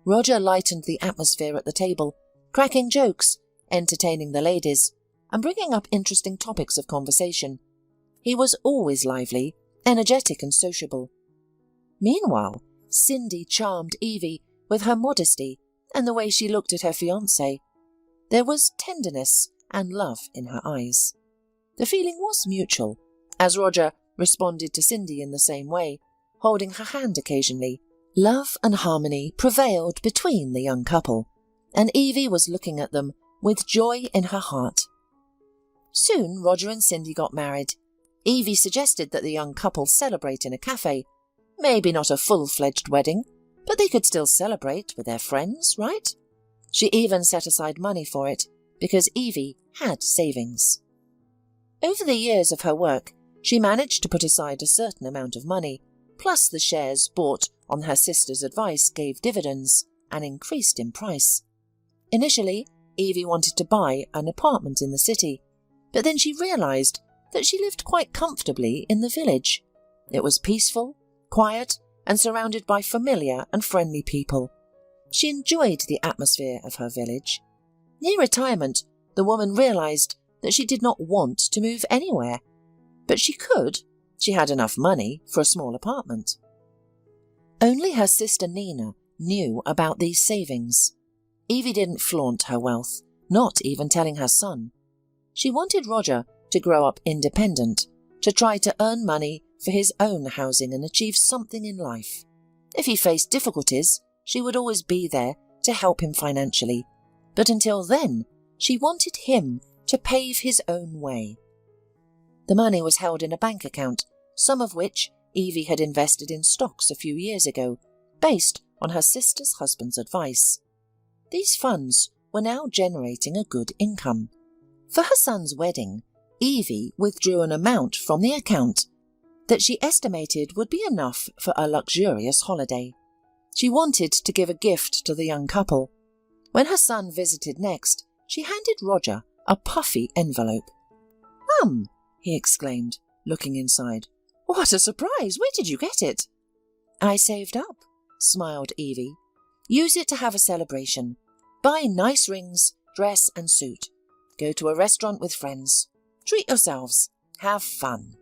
Roger lightened the atmosphere at the table, cracking jokes, entertaining the ladies, and bringing up interesting topics of conversation. He was always lively, energetic and sociable. Meanwhile, Cindy charmed Evie with her modesty and the way she looked at her fiancé. There was tenderness and love in her eyes. The feeling was mutual, as Roger responded to Cindy in the same way, holding her hand occasionally. Love and harmony prevailed between the young couple, and Evie was looking at them with joy in her heart. Soon Roger and Cindy got married. Evie suggested that the young couple celebrate in a cafe. Maybe not a full-fledged wedding, but they could still celebrate with their friends, right? She even set aside money for it, because Evie had savings. Over the years of her work, she managed to put aside a certain amount of money, plus the shares bought on her sister's advice gave dividends and increased in price. Initially, Evie wanted to buy an apartment in the city, but then she realized that she lived quite comfortably in the village. It was peaceful, quiet, and surrounded by familiar and friendly people. She enjoyed the atmosphere of her village. Near retirement, the woman realized that she did not want to move anywhere. But she could. She had enough money for a small apartment. Only her sister Nina knew about these savings. Evie didn't flaunt her wealth, not even telling her son. She wanted Roger to grow up independent, to try to earn money for his own housing and achieve something in life. If he faced difficulties, she would always be there to help him financially. But until then, she wanted him to pave his own way. The money was held in a bank account, some of which Evie had invested in stocks a few years ago, based on her sister's husband's advice. These funds were now generating a good income. For her son's wedding, Evie withdrew an amount from the account that she estimated would be enough for a luxurious holiday. She wanted to give a gift to the young couple. When her son visited next, she handed Roger a puffy envelope. He exclaimed, looking inside. "What a surprise! Where did you get it?" "I saved up," smiled Evie. "Use it to have a celebration. Buy nice rings, dress and suit. Go to a restaurant with friends. Treat yourselves. Have fun."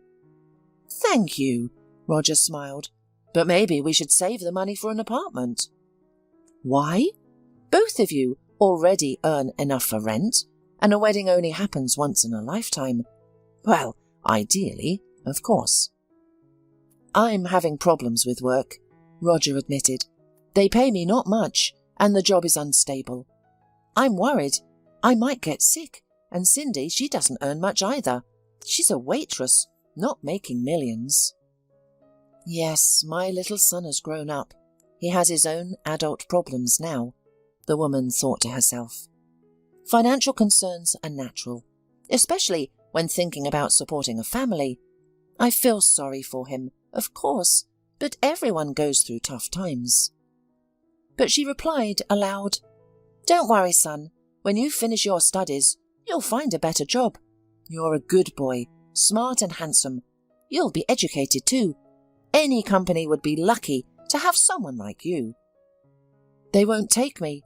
"Thank you," Roger smiled. "But maybe we should save the money for an apartment." "Why? Both of you already earn enough for rent, and a wedding only happens once in a lifetime. Well, ideally, of course." "I'm having problems with work," Roger admitted. "They pay me not much, and the job is unstable. I'm worried I might get sick, and Cindy, she doesn't earn much either. She's a waitress, not making millions." "Yes, my little son has grown up. He has his own adult problems now," the woman thought to herself. Financial concerns are natural, especially when thinking about supporting a family. I feel sorry for him, of course, but everyone goes through tough times. But she replied aloud, "Don't worry, son. When you finish your studies, you'll find a better job. You're a good boy, smart and handsome. You'll be educated too. Any company would be lucky to have someone like you." "They won't take me,"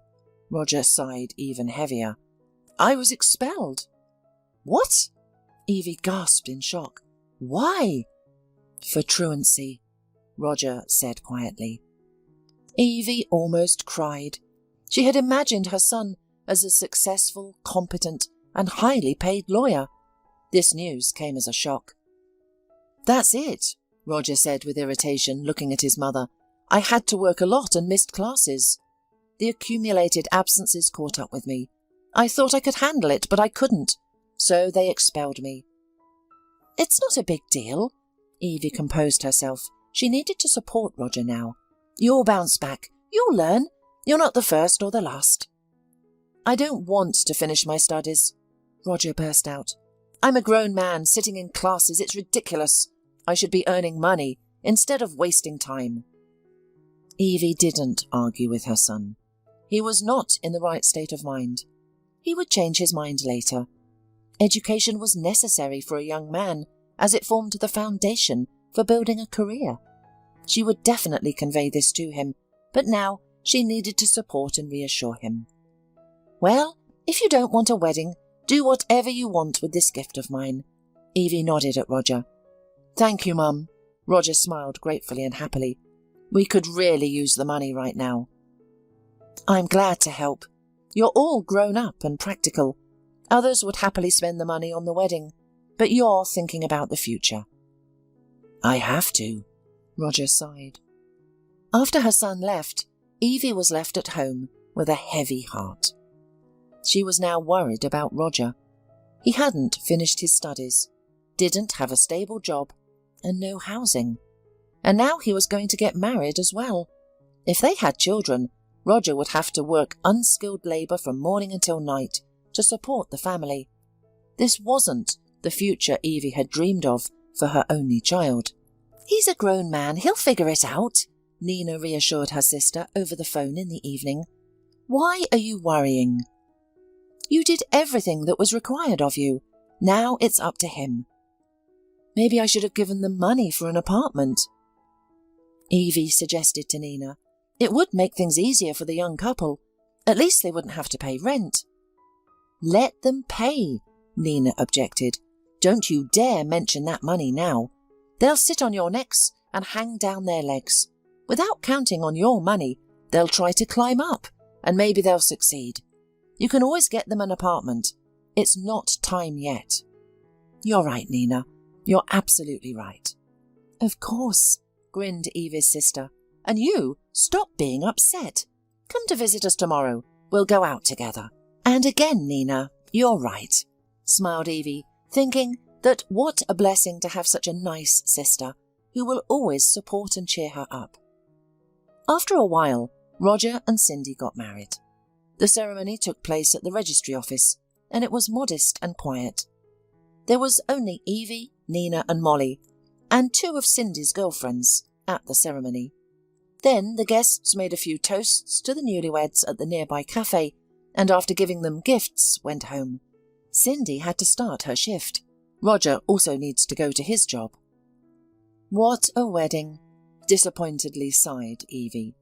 Roger sighed even heavier. "I was expelled." "What?" Evie gasped in shock. "Why?" "For truancy. Roger said quietly. Evie almost cried. She had imagined her son as a successful, competent, and highly paid lawyer. This news came as a shock. "That's it," Roger said with irritation, looking at his mother. "I had to work a lot and missed classes. The accumulated absences caught up with me. I thought I could handle it, but I couldn't, so they expelled me." "It's not a big deal." Evie composed herself. She needed to support Roger now. "You'll bounce back. You'll learn. You're not the first or the last." "I don't want to finish my studies," Roger burst out. "I'm a grown man sitting in classes. It's ridiculous. I should be earning money instead of wasting time." Evie didn't argue with her son. He was not in the right state of mind. He would change his mind later. Education was necessary for a young man, as it formed the foundation for building a career. She would definitely convey this to him, but now she needed to support and reassure him. "Well, if you don't want a wedding, do whatever you want with this gift of mine." Evie nodded at Roger. "Thank you, Mum." Roger smiled gratefully and happily. "We could really use the money right now." "I'm glad to help. You're all grown up and practical. Others would happily spend the money on the wedding, but you're thinking about the future." "I have to," Roger sighed. After her son left, Evie was left at home with a heavy heart. She was now worried about Roger. He hadn't finished his studies, didn't have a stable job, and no housing. And now he was going to get married as well. If they had children, Roger would have to work unskilled labour from morning until night to support the family. This wasn't the future Evie had dreamed of for her only child. "He's a grown man, he'll figure it out," Nina reassured her sister over the phone in the evening. "Why are you worrying? You did everything that was required of you. Now it's up to him." "Maybe I should have given them money for an apartment," Evie suggested to Nina. "It would make things easier for the young couple. At least they wouldn't have to pay rent." "Let them pay," Nina objected. "Don't you dare mention that money now. They'll sit on your necks and hang down their legs. Without counting on your money, they'll try to climb up, and maybe they'll succeed. You can always get them an apartment. It's not time yet." "You're right, Nina. You're absolutely right." "Of course," grinned Evie's sister. "And you, stop being upset. Come to visit us tomorrow. We'll go out together." "And again, Nina, you're right," smiled Evie, thinking that what a blessing to have such a nice sister who will always support and cheer her up. After a while, Roger and Cindy got married. The ceremony took place at the registry office, and it was modest and quiet. There was only Evie, Nina and Molly, and 2 of Cindy's girlfriends at the ceremony. Then the guests made a few toasts to the newlyweds at the nearby cafe, and after giving them gifts, went home. Cindy had to start her shift. Roger also needs to go to his job. "What a wedding," disappointedly sighed Evie.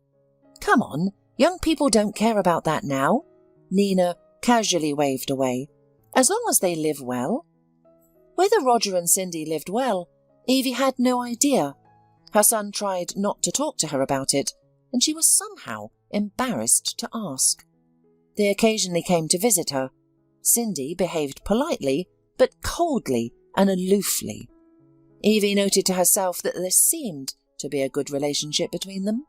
"Come on, young people don't care about that now," Nina casually waved away. "As long as they live well." Whether Roger and Cindy lived well, Evie had no idea. Her son tried not to talk to her about it, and she was somehow embarrassed to ask. They occasionally came to visit her. Cindy behaved politely, but coldly and aloofly. Evie noted to herself that there seemed to be a good relationship between them.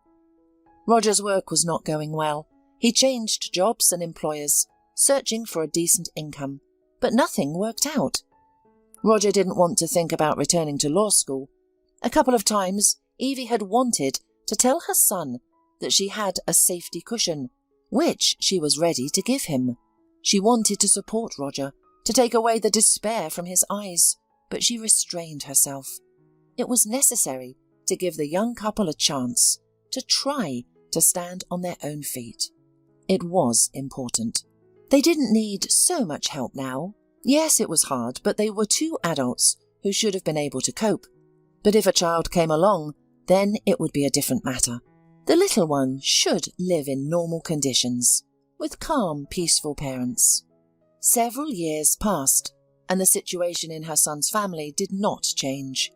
Roger's work was not going well. He changed jobs and employers, searching for a decent income, but nothing worked out. Roger didn't want to think about returning to law school. A couple of times, Evie had wanted to tell her son that she had a safety cushion, which she was ready to give him. She wanted to support Roger, to take away the despair from his eyes, but she restrained herself. It was necessary to give the young couple a chance to try to stand on their own feet. It was important. They didn't need so much help now. Yes, it was hard, but they were 2 adults who should have been able to cope. But if a child came along, then it would be a different matter. The little one should live in normal conditions, with calm, peaceful parents. Several years passed, and the situation in her son's family did not change.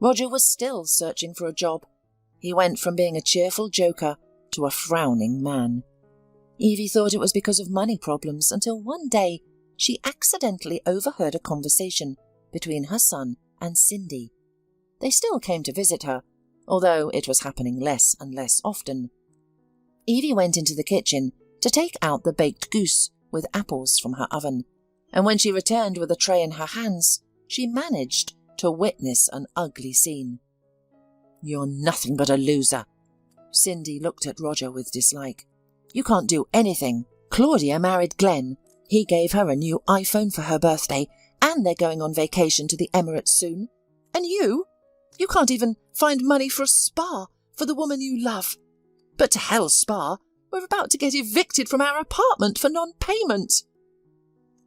Roger was still searching for a job, He went from being a cheerful joker to a frowning man. Evie thought it was because of money problems until one day she accidentally overheard a conversation between her son and Cindy. They still came to visit her, although it was happening less and less often. Evie went into the kitchen to take out the baked goose with apples from her oven, and when she returned with a tray in her hands, she managed to witness an ugly scene. "You're nothing but a loser." Cindy looked at Roger with dislike. "You can't do anything. Claudia married Glenn. He gave her a new iPhone for her birthday, and they're going on vacation to the Emirates soon. And you can't even find money for a spa for the woman you love. But to hell, spa, we're about to get evicted from our apartment for non-payment."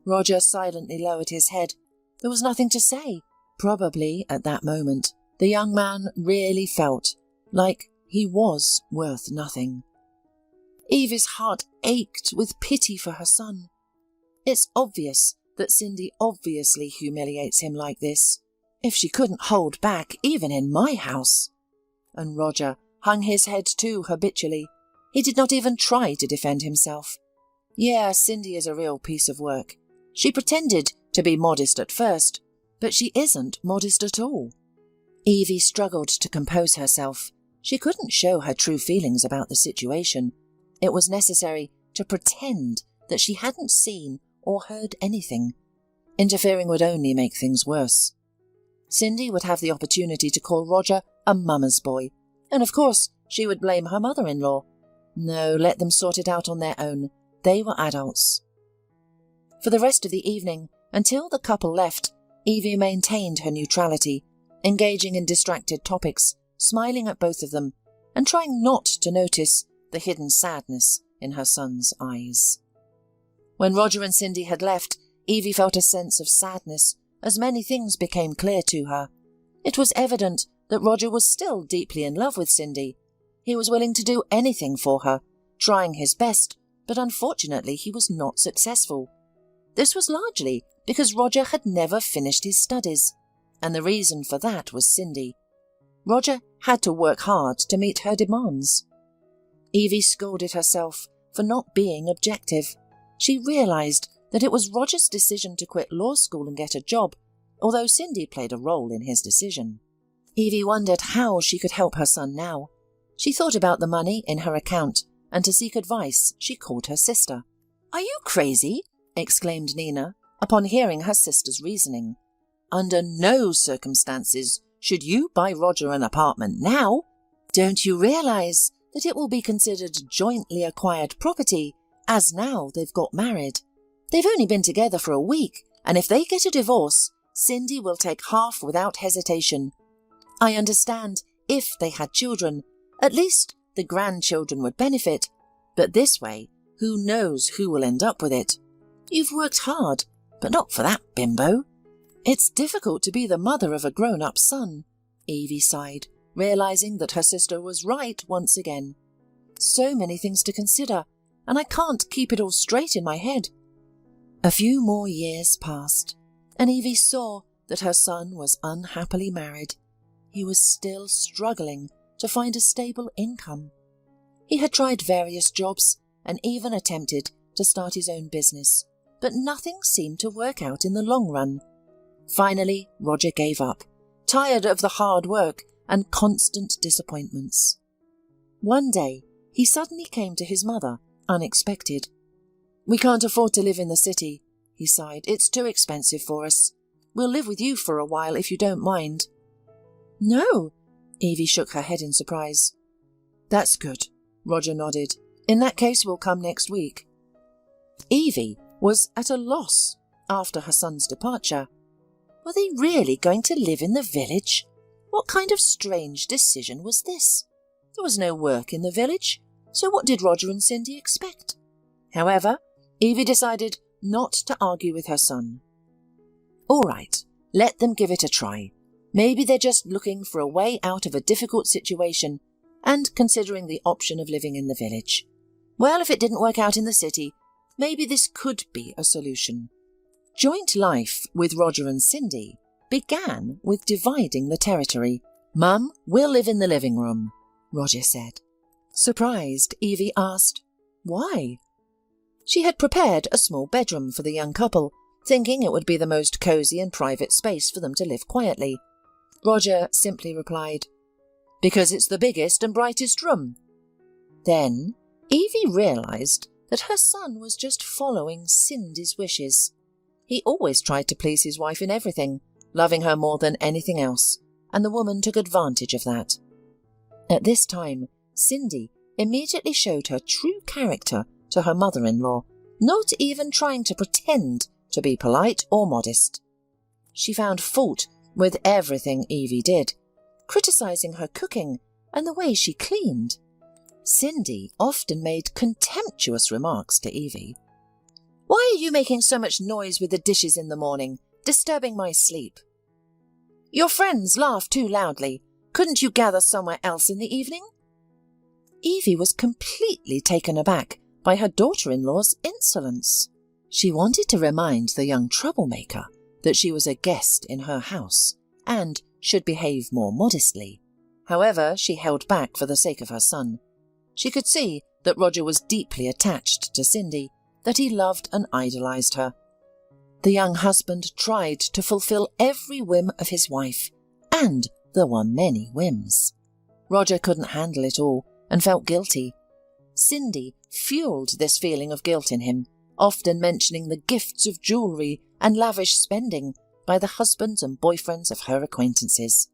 Roger silently lowered his head. There was nothing to say. Probably, at that moment, the young man really felt like he was worth nothing. Evie's heart ached with pity for her son. It's obvious that Cindy obviously humiliates him like this. If she couldn't hold back, even in my house. And Roger hung his head too habitually. He did not even try to defend himself. Yeah, Cindy is a real piece of work. She pretended to be modest at first, but she isn't modest at all. Evie struggled to compose herself. She couldn't show her true feelings about the situation. It was necessary to pretend that she hadn't seen or heard anything. Interfering would only make things worse. Cindy would have the opportunity to call Roger a mama's boy, and of course she would blame her mother-in-law. No, let them sort it out on their own. They were adults. For the rest of the evening, until the couple left, Evie maintained her neutrality, engaging in distracted topics, smiling at both of them, and trying not to notice the hidden sadness in her son's eyes. When Roger and Cindy had left, Evie felt a sense of sadness as many things became clear to her. It was evident that Roger was still deeply in love with Cindy. He was willing to do anything for her, trying his best, but unfortunately he was not successful. This was largely because Roger had never finished his studies, and the reason for that was Cindy. Roger had to work hard to meet her demands. Evie scolded herself for not being objective. She realized that it was Roger's decision to quit law school and get a job, although Cindy played a role in his decision. Evie wondered how she could help her son now. She thought about the money in her account, and to seek advice she called her sister. "Are you crazy?" exclaimed Nina, upon hearing her sister's reasoning. "Under no circumstances should you buy Roger an apartment now. Don't you realize that it will be considered jointly acquired property, as now they've got married? They've only been together for a week, and if they get a divorce, Cindy will take half without hesitation. I understand if they had children, at least the grandchildren would benefit, but this way, who knows who will end up with it? You've worked hard, but not for that, bimbo." "It's difficult to be the mother of a grown-up son," Evie sighed, realizing that her sister was right once again. "So many things to consider, and I can't keep it all straight in my head." A few more years passed, and Evie saw that her son was unhappily married. He was still struggling to find a stable income. He had tried various jobs and even attempted to start his own business, but nothing seemed to work out in the long run. Finally, Roger gave up, tired of the hard work and constant disappointments. One day, he suddenly came to his mother, unexpected. "We can't afford to live in the city," he sighed. "It's too expensive for us. We'll live with you for a while if you don't mind." "No," Evie shook her head in surprise. "That's good," Roger nodded. "In that case, we'll come next week." Evie was at a loss after her son's departure. Were they really going to live in the village? What kind of strange decision was this? There was no work in the village, so what did Roger and Cindy expect? However, Evie decided not to argue with her son. All right, let them give it a try. Maybe they're just looking for a way out of a difficult situation and considering the option of living in the village. Well, if it didn't work out in the city, maybe this could be a solution. Joint life with Roger and Cindy began with dividing the territory. Mum will live in the living room. Roger said. Surprised, Evie asked, "Why?" She had prepared a small bedroom for the young couple, thinking it would be the most cosy and private space for them to live quietly. Roger simply replied, "Because it's the biggest and brightest room." Then Evie realised that her son was just following Cindy's wishes. He always tried to please his wife in everything, loving her more than anything else, and the woman took advantage of that. At this time, Cindy immediately showed her true character to her mother-in-law, not even trying to pretend to be polite or modest. She found fault with everything Evie did, criticising her cooking and the way she cleaned. Cindy often made contemptuous remarks to Evie. "Why are you making so much noise with the dishes in the morning, disturbing my sleep? Your friends laugh too loudly. Couldn't you gather somewhere else in the evening?" Evie was completely taken aback by her daughter-in-law's insolence. She wanted to remind the young troublemaker that she was a guest in her house and should behave more modestly. However, she held back for the sake of her son. She could see that Roger was deeply attached to Cindy, that he loved and idolised her. The young husband tried to fulfil every whim of his wife, and there were many whims. Roger couldn't handle it all and felt guilty. Cindy fueled this feeling of guilt in him, often mentioning the gifts of jewellery and lavish spending by the husbands and boyfriends of her acquaintances.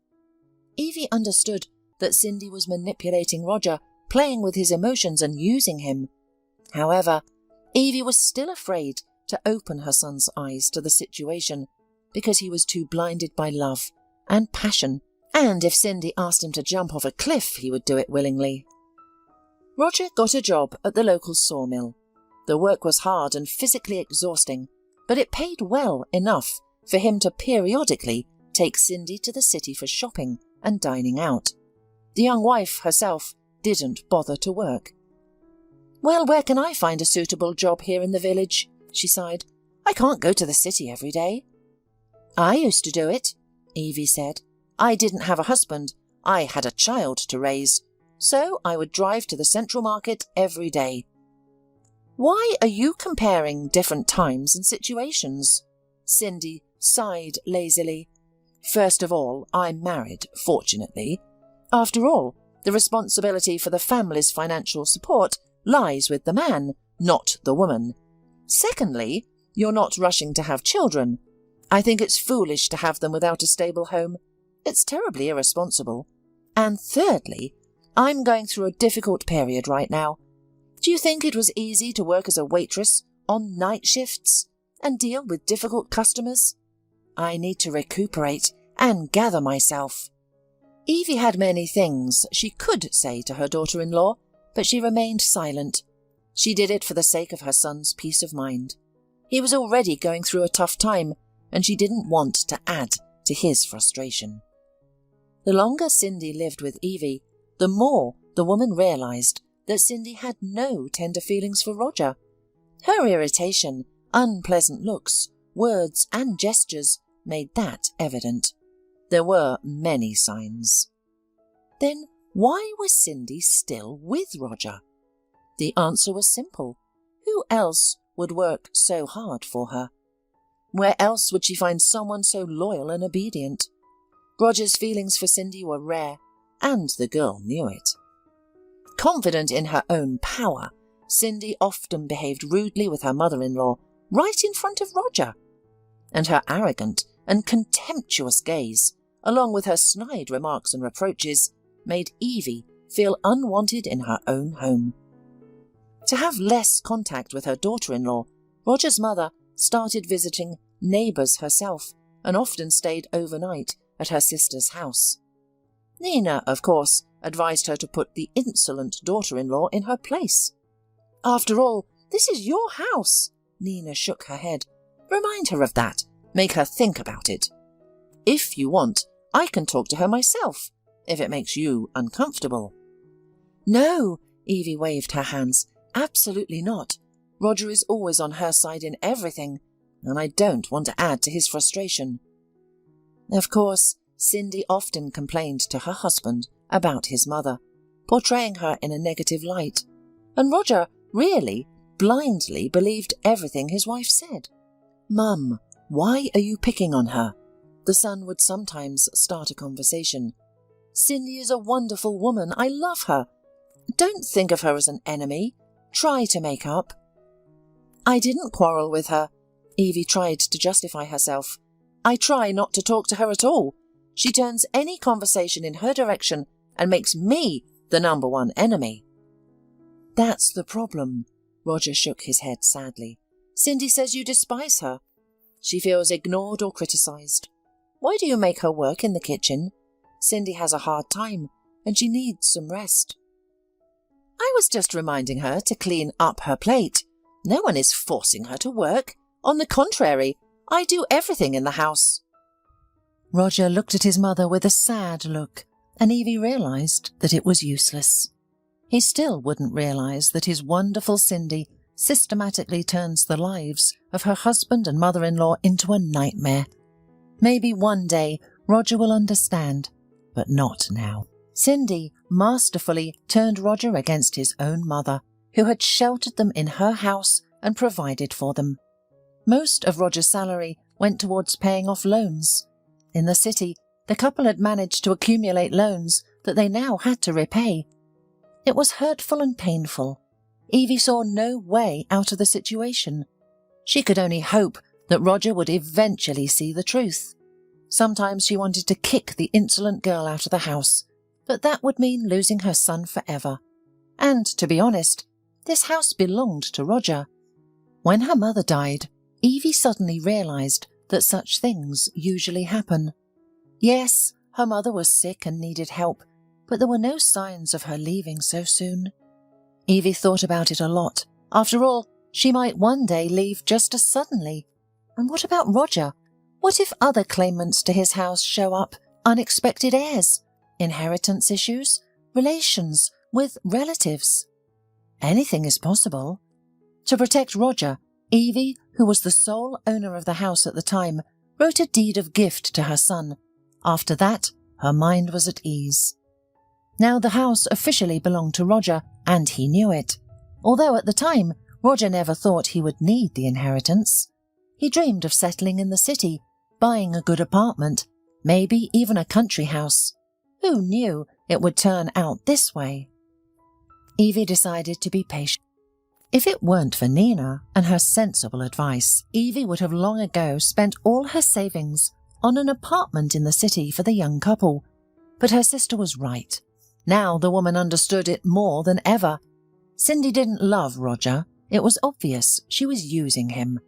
Evie understood that Cindy was manipulating Roger, playing with his emotions and using him. However, Evie was still afraid to open her son's eyes to the situation because he was too blinded by love and passion, and if Cindy asked him to jump off a cliff, he would do it willingly. Roger got a job at the local sawmill. The work was hard and physically exhausting, but it paid well enough for him to periodically take Cindy to the city for shopping and dining out. The young wife herself didn't bother to work. "Well, where can I find a suitable job here in the village?" she sighed. "I can't go to the city every day." "I used to do it," Evie said. "I didn't have a husband. I had a child to raise. So I would drive to the central market every day." "Why are you comparing different times and situations?" Cindy sighed lazily. "First of all, I'm married, fortunately. After all, the responsibility for the family's financial support lies with the man, not the woman. Secondly, you're not rushing to have children. I think it's foolish to have them without a stable home. It's terribly irresponsible. And thirdly, I'm going through a difficult period right now. Do you think it was easy to work as a waitress on night shifts and deal with difficult customers? I need to recuperate and gather myself." Evie had many things she could say to her daughter-in-law, but she remained silent. She did it for the sake of her son's peace of mind. He was already going through a tough time, and she didn't want to add to his frustration. The longer Cindy lived with Evie, the more the woman realised that Cindy had no tender feelings for Roger. Her irritation, unpleasant looks, words and gestures made that evident. There were many signs. Then why was Cindy still with Roger? The answer was simple. Who else would work so hard for her? Where else would she find someone so loyal and obedient? Roger's feelings for Cindy were rare, and the girl knew it. Confident in her own power, Cindy often behaved rudely with her mother-in-law right in front of Roger. And her arrogant and contemptuous gaze, along with her snide remarks and reproaches, made Evie feel unwanted in her own home. To have less contact with her daughter-in-law, Roger's mother started visiting neighbours herself and often stayed overnight at her sister's house. Nina, of course, advised her to put the insolent daughter-in-law in her place. "After all, this is your house." Nina shook her head. "Remind her of that. Make her think about it. If you want, I can talk to her myself, if it makes you uncomfortable." "No," Evie waved her hands. "Absolutely not. Roger is always on her side in everything, and I don't want to add to his frustration." Of course, Cindy often complained to her husband about his mother. portraying her in a negative light, and Roger really, blindly believed everything his wife said. "Mum, why are you picking on her?" the son would sometimes start a conversation. "Cindy is a wonderful woman. I love her. Don't think of her as an enemy. Try to make up." "I didn't quarrel with her," Evie tried to justify herself. "I try not to talk to her at all. She turns any conversation in her direction and makes me the number one enemy." "That's the problem," Roger shook his head sadly. "Cindy says you despise her. She feels ignored or criticised. Why do you make her work in the kitchen? Cindy has a hard time and she needs some rest." "I was just reminding her to clean up her plate. No one is forcing her to work. On the contrary, I do everything in the house." Roger looked at his mother with a sad look, and Evie realised that it was useless. He still wouldn't realise that his wonderful Cindy systematically turns the lives of her husband and mother-in-law into a nightmare. Maybe one day Roger will understand, but not now. Cindy masterfully turned Roger against his own mother, who had sheltered them in her house and provided for them. Most of Roger's salary went towards paying off loans. In the city, the couple had managed to accumulate loans that they now had to repay. It was hurtful and painful. Evie saw no way out of the situation. She could only hope that Roger would eventually see the truth. Sometimes she wanted to kick the insolent girl out of the house, but that would mean losing her son forever. And, to be honest, this house belonged to Roger. When her mother died, Evie suddenly realised that such things usually happen. Yes, her mother was sick and needed help, but there were no signs of her leaving so soon. Evie thought about it a lot. After all, she might one day leave just as suddenly. And what about Roger? What if other claimants to his house show up, unexpected heirs, inheritance issues, relations with relatives? Anything is possible. To protect Roger, Evie, who was the sole owner of the house at the time, wrote a deed of gift to her son. After that, her mind was at ease. Now the house officially belonged to Roger, and he knew it. Although at the time, Roger never thought he would need the inheritance. He dreamed of settling in the city, buying a good apartment, maybe even a country house. Who knew it would turn out this way? Evie decided to be patient. If it weren't for Nina and her sensible advice, Evie would have long ago spent all her savings on an apartment in the city for the young couple. But her sister was right. Now the woman understood it more than ever. Cindy didn't love Roger. It was obvious she was using him.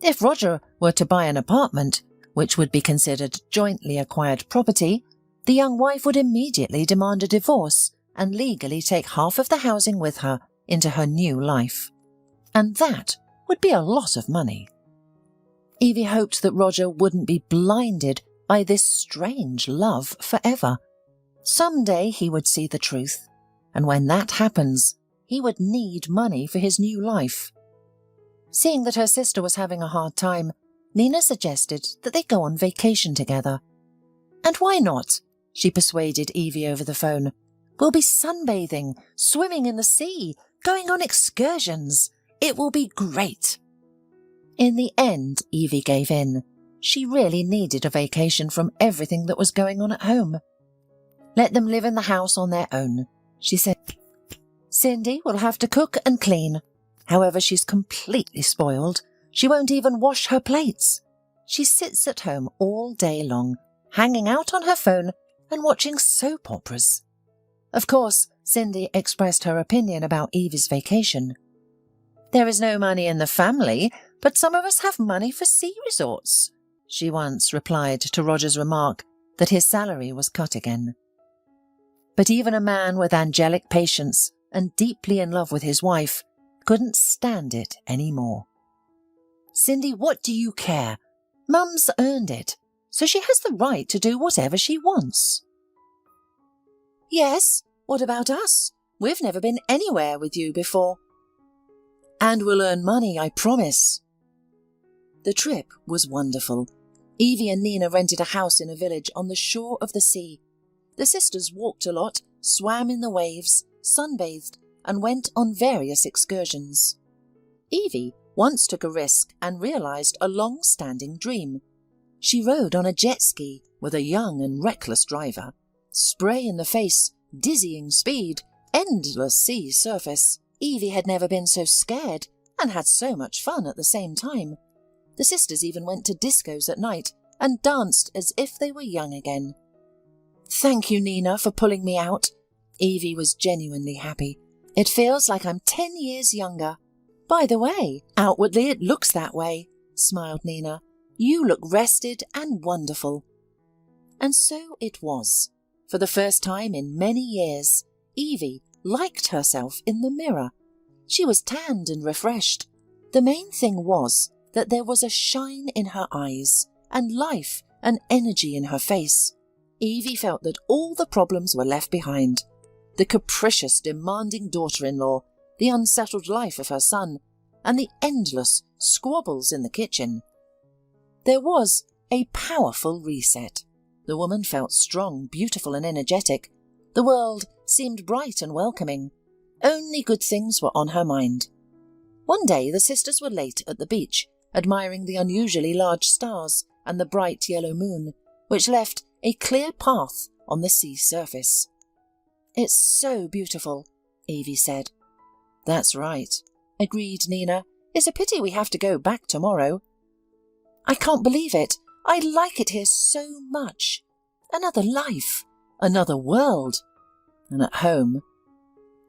If Roger were to buy an apartment, which would be considered jointly acquired property, the young wife would immediately demand a divorce and legally take half of the housing with her into her new life. And that would be a lot of money. Evie hoped that Roger wouldn't be blinded by this strange love forever. Someday he would see the truth, and when that happens, he would need money for his new life. Seeing that her sister was having a hard time, Nina suggested that they go on vacation together. "And why not?" she persuaded Evie over the phone. "We'll be sunbathing, swimming in the sea, going on excursions. It will be great." In the end, Evie gave in. She really needed a vacation from everything that was going on at home. "Let them live in the house on their own," she said. "Cindy will have to cook and clean. However, she's completely spoiled. She won't even wash her plates. She sits at home all day long, hanging out on her phone and watching soap operas." Of course, Cindy expressed her opinion about Evie's vacation. "There is no money in the family, but some of us have money for sea resorts," she once replied to Roger's remark that his salary was cut again. But even a man with angelic patience and deeply in love with his wife couldn't stand it any more. "Cindy, what do you care? Mum's earned it, so she has the right to do whatever she wants." "Yes, what about us? We've never been anywhere with you before." "And we'll earn money, I promise." The trip was wonderful. Evie and Nina rented a house in a village on the shore of the sea. The sisters walked a lot, swam in the waves, sunbathed, and went on various excursions. Evie once took a risk and realised a long-standing dream. She rode on a jet ski with a young and reckless driver. Spray in the face, dizzying speed, endless sea surface. Evie had never been so scared and had so much fun at the same time. The sisters even went to discos at night and danced as if they were young again. "Thank you, Nina, for pulling me out." Evie was genuinely happy. "It feels like I'm 10 years younger." "By the way, outwardly it looks that way," smiled Nina. "You look rested and wonderful." And so it was. For the first time in many years, Evie liked herself in the mirror. She was tanned and refreshed. The main thing was that there was a shine in her eyes and life and energy in her face. Evie felt that all the problems were left behind. The capricious, demanding daughter-in-law, the unsettled life of her son, and the endless squabbles in the kitchen. There was a powerful reset. The woman felt strong, beautiful and energetic. The world seemed bright and welcoming. Only good things were on her mind. One day the sisters were late at the beach, admiring the unusually large stars and the bright yellow moon, which left a clear path on the sea surface. "It's so beautiful," Evie said. "That's right," agreed Nina. "It's a pity we have to go back tomorrow." "I can't believe it. I like it here so much. Another life, another world. And at home."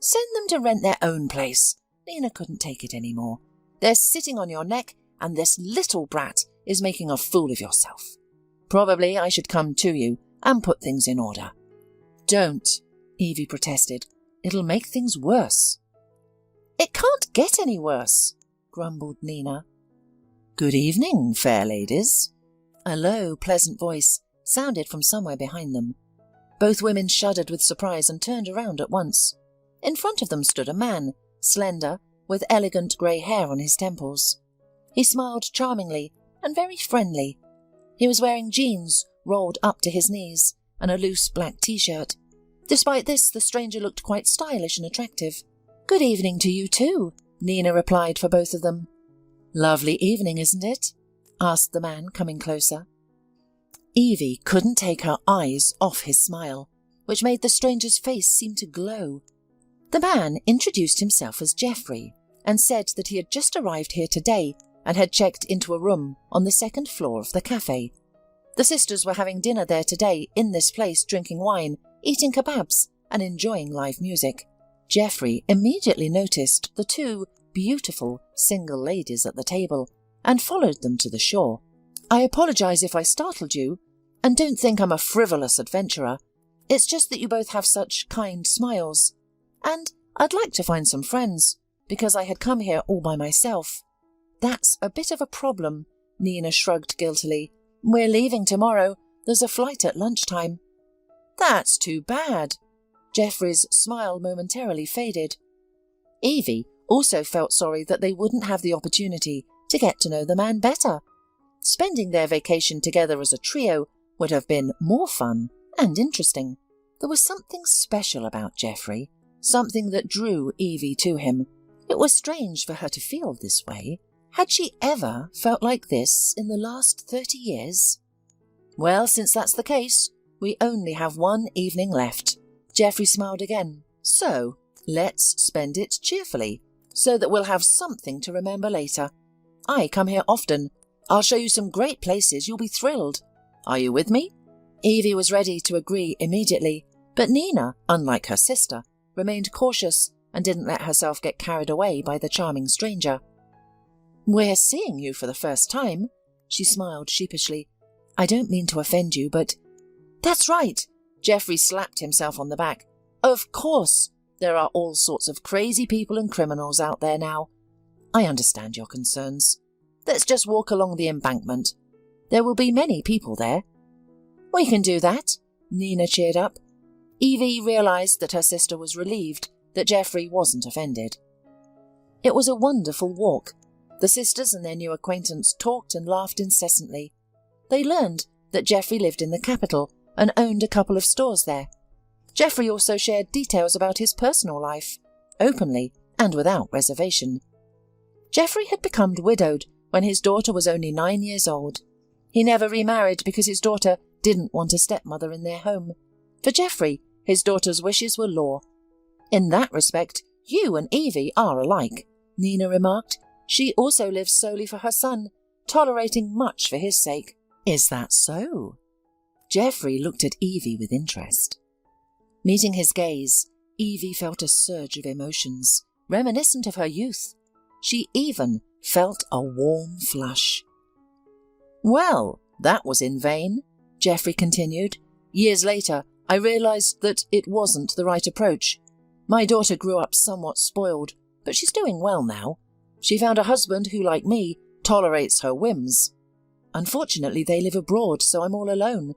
"Send them to rent their own place." Nina couldn't take it any more. "They're sitting on your neck, and this little brat is making a fool of yourself. Probably I should come to you and put things in order." "Don't," Evie protested. "It'll make things worse." "It can't get any worse," grumbled Nina. "Good evening, fair ladies." A low, pleasant voice sounded from somewhere behind them. Both women shuddered with surprise and turned around at once. In front of them stood a man, slender, with elegant grey hair on his temples. He smiled charmingly and very friendly. He was wearing jeans rolled up to his knees and a loose black t-shirt. Despite this, the stranger looked quite stylish and attractive. "Good evening to you too," Nina replied for both of them. "Lovely evening, isn't it?" asked the man, coming closer. Evie couldn't take her eyes off his smile, which made the stranger's face seem to glow. The man introduced himself as Geoffrey and said that he had just arrived here today and had checked into a room on the second floor of the cafe. The sisters were having dinner there today in this place, drinking wine, eating kebabs and enjoying live music. Geoffrey immediately noticed the two beautiful single ladies at the table and followed them to the shore. "I apologise if I startled you, and don't think I'm a frivolous adventurer. It's just that you both have such kind smiles. And I'd like to find some friends, because I had come here all by myself." "That's a bit of a problem," Nina shrugged guiltily. "We're leaving tomorrow. There's a flight at lunchtime." "That's too bad." Geoffrey's smile momentarily faded. Evie also felt sorry that they wouldn't have the opportunity to get to know the man better. Spending their vacation together as a trio would have been more fun and interesting. There was something special about Geoffrey, something that drew Evie to him. It was strange for her to feel this way. Had she ever felt like this in the last 30 years? "Well, since that's the case, we only have one evening left." Geoffrey smiled again. "So, let's spend it cheerfully, so that we'll have something to remember later. I come here often. I'll show you some great places. You'll be thrilled. Are you with me?" Evie was ready to agree immediately, but Nina, unlike her sister, remained cautious and didn't let herself get carried away by the charming stranger. "We're seeing you for the first time," she smiled sheepishly. "I don't mean to offend you, but—" "That's right!" Geoffrey slapped himself on the back. "Of course! There are all sorts of crazy people and criminals out there now. I understand your concerns. Let's just walk along the embankment. There will be many people there." "We can do that," Nina cheered up. Evie realised that her sister was relieved that Geoffrey wasn't offended. It was a wonderful walk. The sisters and their new acquaintance talked and laughed incessantly. They learned that Geoffrey lived in the capital and owned a couple of stores there, Geoffrey also shared details about his personal life, openly and without reservation. Geoffrey had become widowed when his daughter was only 9 years old. He never remarried because his daughter didn't want a stepmother in their home. For Geoffrey, his daughter's wishes were law. "In that respect, you and Evie are alike," Nina remarked. "She also lives solely for her son, tolerating much for his sake." "Is that so?" Geoffrey looked at Evie with interest. Meeting his gaze, Evie felt a surge of emotions, reminiscent of her youth. She even felt a warm flush. "Well, that was in vain," Geoffrey continued. "Years later, I realised that it wasn't the right approach. My daughter grew up somewhat spoiled, but she's doing well now. She found a husband who, like me, tolerates her whims. Unfortunately, they live abroad, so I'm all alone.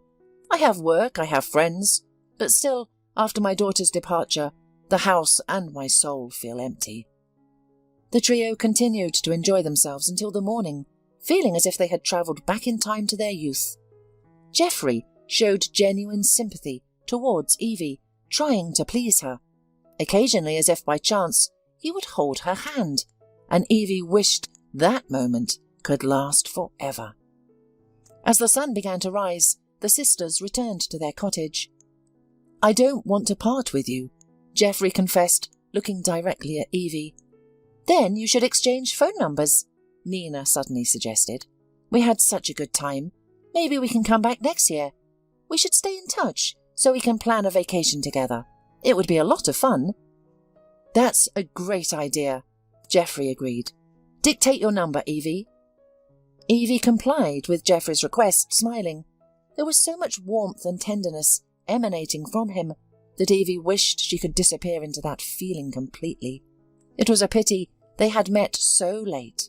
I have work, I have friends, but still, after my daughter's departure, the house and my soul feel empty." The trio continued to enjoy themselves until the morning, feeling as if they had travelled back in time to their youth. Geoffrey showed genuine sympathy towards Evie, trying to please her. Occasionally, as if by chance, he would hold her hand, and Evie wished that moment could last forever. As the sun began to rise, the sisters returned to their cottage. "I don't want to part with you," Geoffrey confessed, looking directly at Evie. "Then you should exchange phone numbers," Nina suddenly suggested. "We had such a good time. Maybe we can come back next year. We should stay in touch so we can plan a vacation together. It would be a lot of fun." "That's a great idea," Geoffrey agreed. "Dictate your number, Evie." Evie complied with Geoffrey's request, smiling. There was so much warmth and tenderness emanating from him that Evie wished she could disappear into that feeling completely. It was a pity they had met so late.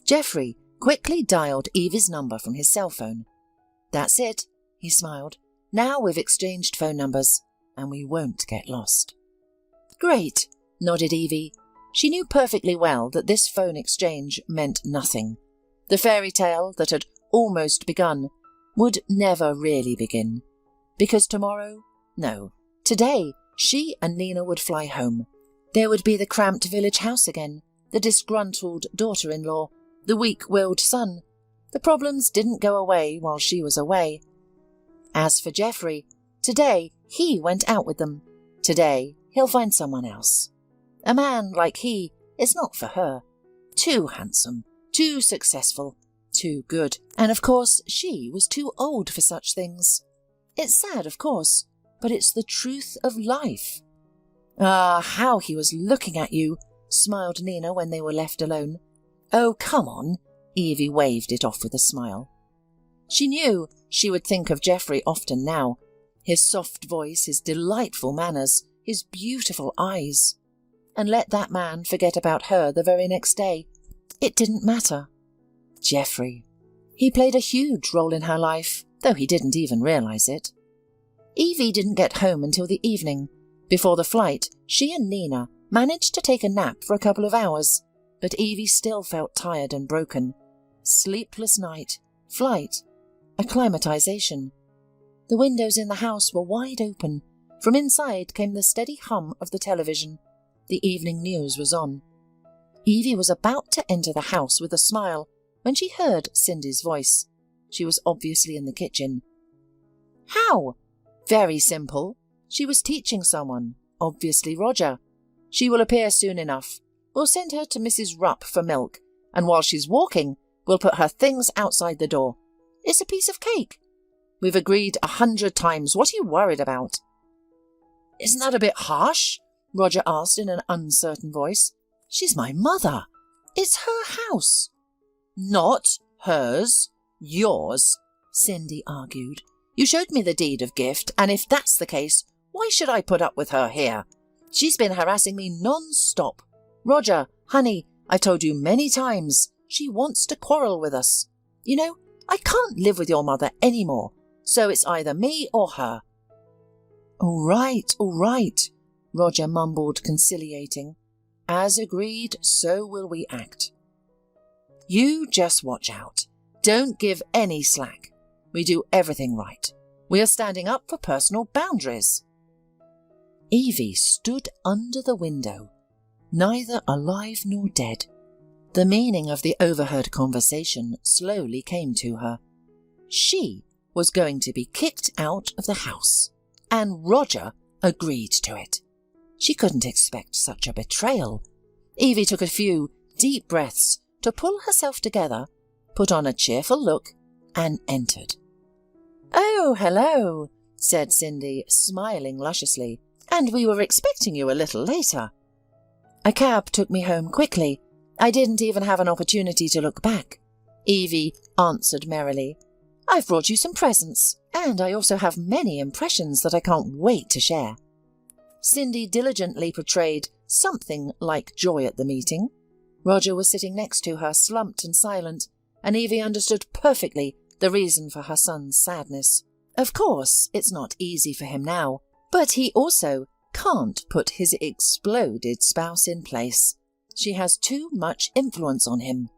Geoffrey quickly dialed Evie's number from his cell phone. "That's it," he smiled. "Now we've exchanged phone numbers, and we won't get lost." "Great," nodded Evie. She knew perfectly well that this phone exchange meant nothing. The fairy tale that had almost begun would never really begin. Because tomorrow, no, today, she and Nina would fly home. There would be the cramped village house again, the disgruntled daughter-in-law, the weak-willed son. The problems didn't go away while she was away. As for Geoffrey, today he went out with them. Today he'll find someone else. A man like he is not for her. Too handsome, too successful, too good. And of course she was too old for such things. It's sad, of course, but it's the truth of life. "Ah, how he was looking at you," smiled Nina when they were left alone. "Oh, come on," Evie waved it off with a smile. She knew she would think of Geoffrey often now. His soft voice, his delightful manners, his beautiful eyes. And let that man forget about her the very next day. It didn't matter. Geoffrey. He played a huge role in her life, though he didn't even realise it. Evie didn't get home until the evening. Before the flight, she and Nina managed to take a nap for a couple of hours, but Evie still felt tired and broken. Sleepless night, flight, acclimatization. The windows in the house were wide open. From inside came the steady hum of the television. The evening news was on. Evie was about to enter the house with a smile when she heard Cindy's voice. She was obviously in the kitchen. "How?" "Very simple. She was teaching someone, obviously Roger. She will appear soon enough. We'll send her to Mrs. Rupp for milk, and while she's walking, we'll put her things outside the door. It's a piece of cake. We've agreed 100 times. What are you worried about?" "Isn't that a bit harsh?" Roger asked in an uncertain voice. "She's my mother. It's her house." "Not hers. Yours," Cindy argued. "You showed me the deed of gift, and if that's the case, why should I put up with her here? She's been harassing me non-stop. Roger, honey, I told you many times, she wants to quarrel with us. You know, I can't live with your mother anymore, so it's either me or her." All right, Roger mumbled, conciliating. "As agreed, so will we act. You just watch out. Don't give any slack. We do everything right. We are standing up for personal boundaries. Evie stood under the window, neither alive nor dead. The meaning of the overheard conversation slowly came to her. She was going to be kicked out of the house, and Roger agreed to it. She couldn't expect such a betrayal. Evie took a few deep breaths to pull herself together, put on a cheerful look, and entered. "Oh, hello," said Cindy, smiling lusciously, "and we were expecting you a little later." "A cab took me home quickly. I didn't even have an opportunity to look back," Evie answered merrily. "I've brought you some presents, and I also have many impressions that I can't wait to share." Cindy diligently portrayed something like joy at the meeting. Roger was sitting next to her, slumped and silent, and Evie understood perfectly the reason for her son's sadness. Of course, it's not easy for him now, but he also can't put his exploded spouse in place. She has too much influence on him.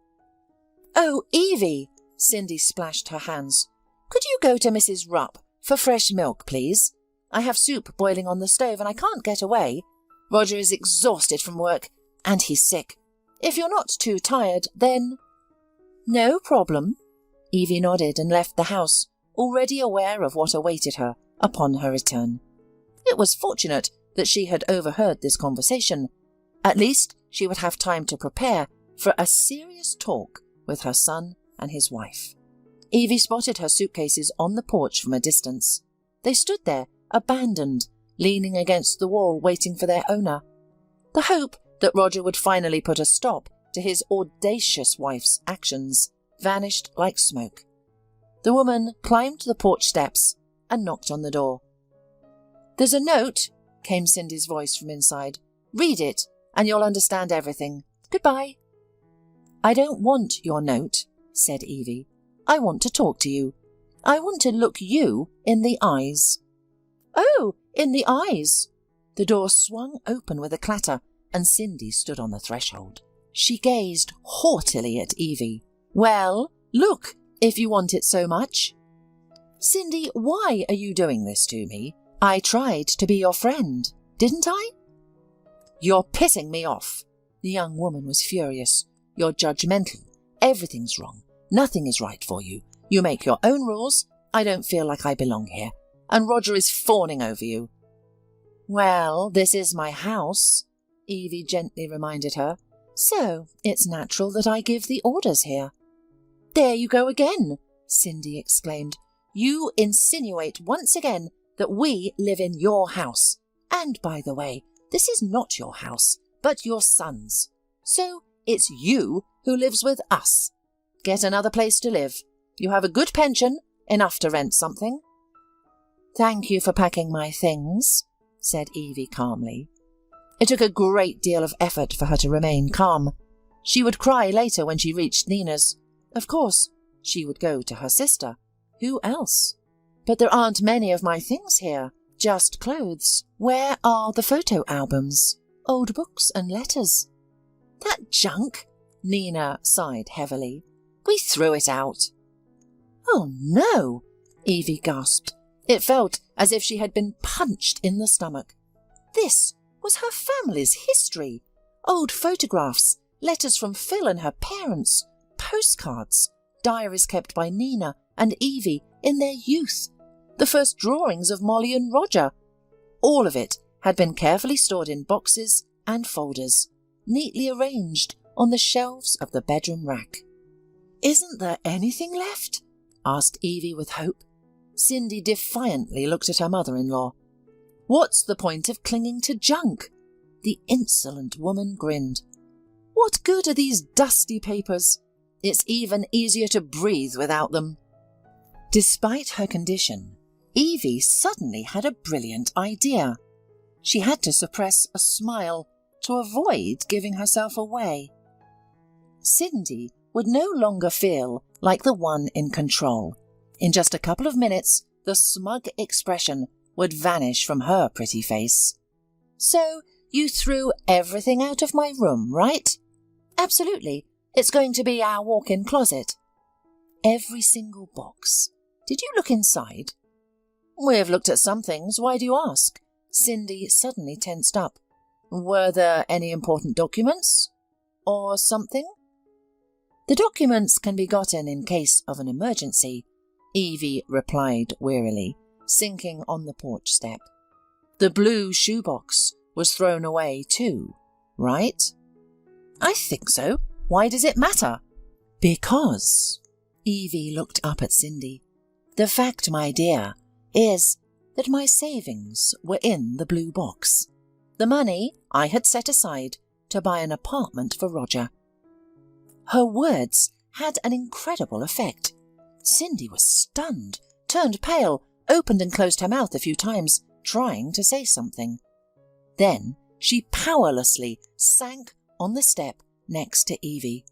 "Oh, Evie," Cindy splashed her hands. "Could you go to Mrs. Rupp for fresh milk, please? I have soup boiling on the stove and I can't get away. Roger is exhausted from work, and he's sick. If you're not too tired, then—" "No problem." Evie nodded and left the house, already aware of what awaited her upon her return. It was fortunate that she had overheard this conversation. At least she would have time to prepare for a serious talk with her son and his wife. Evie spotted her suitcases on the porch from a distance. They stood there, abandoned, leaning against the wall, waiting for their owner. The hope that Roger would finally put a stop to his audacious wife's actions vanished like smoke. The woman climbed the porch steps and knocked on the door. "There's a note," came Cindy's voice from inside. "Read it, and you'll understand everything. Goodbye." "I don't want your note," said Evie. "I want to talk to you. I want to look you in the eyes." "Oh, in the eyes." The door swung open with a clatter, and Cindy stood on the threshold. She gazed haughtily at Evie. "Well, look, if you want it so much." "Cindy, why are you doing this to me? I tried to be your friend, didn't I?" "You're pissing me off." The young woman was furious. "You're judgmental. Everything's wrong. Nothing is right for you. You make your own rules. I don't feel like I belong here. And Roger is fawning over you." "Well, this is my house," Evie gently reminded her. "So it's natural that I give the orders here." "There you go again," Cindy exclaimed. "You insinuate once again that we live in your house. And by the way, this is not your house, but your son's. So it's you who lives with us. Get another place to live. You have a good pension, enough to rent something." "Thank you for packing my things," said Evie calmly. It took a great deal of effort for her to remain calm. She would cry later when she reached Nina's. Of course, she would go to her sister. Who else? "But there aren't many of my things here, just clothes. Where are the photo albums? Old books and letters?" "That junk," Nina sighed heavily. "We threw it out." "Oh no," Evie gasped. It felt as if she had been punched in the stomach. This was her family's history. Old photographs, letters from Phil and her parents, postcards, diaries kept by Nina and Evie in their youth, the first drawings of Molly and Roger. All of it had been carefully stored in boxes and folders, neatly arranged on the shelves of the bedroom rack. "Isn't there anything left?" asked Evie with hope. Cindy defiantly looked at her mother-in-law. "What's the point of clinging to junk?" The insolent woman grinned. "What good are these dusty papers? It's even easier to breathe without them." Despite her condition, Evie suddenly had a brilliant idea. She had to suppress a smile to avoid giving herself away. Cindy would no longer feel like the one in control. In just a couple of minutes, the smug expression would vanish from her pretty face. "So you threw everything out of my room, right?" "Absolutely. It's going to be our walk-in closet." "Every single box. Did you look inside?" "We've looked at some things. Why do you ask?" Cindy suddenly tensed up. Were there any important documents? Or something? The documents can be gotten in case of an emergency, Evie replied wearily, sinking on the porch step. The blue shoebox was thrown away too, right? I think so. Why does it matter? Because, Evie looked up at Cindy, the fact, my dear, is that my savings were in the blue box. The money I had set aside to buy an apartment for Roger. Her words had an incredible effect. Cindy was stunned, turned pale, opened and closed her mouth a few times, trying to say something. Then she powerlessly sank on the step next to Evie.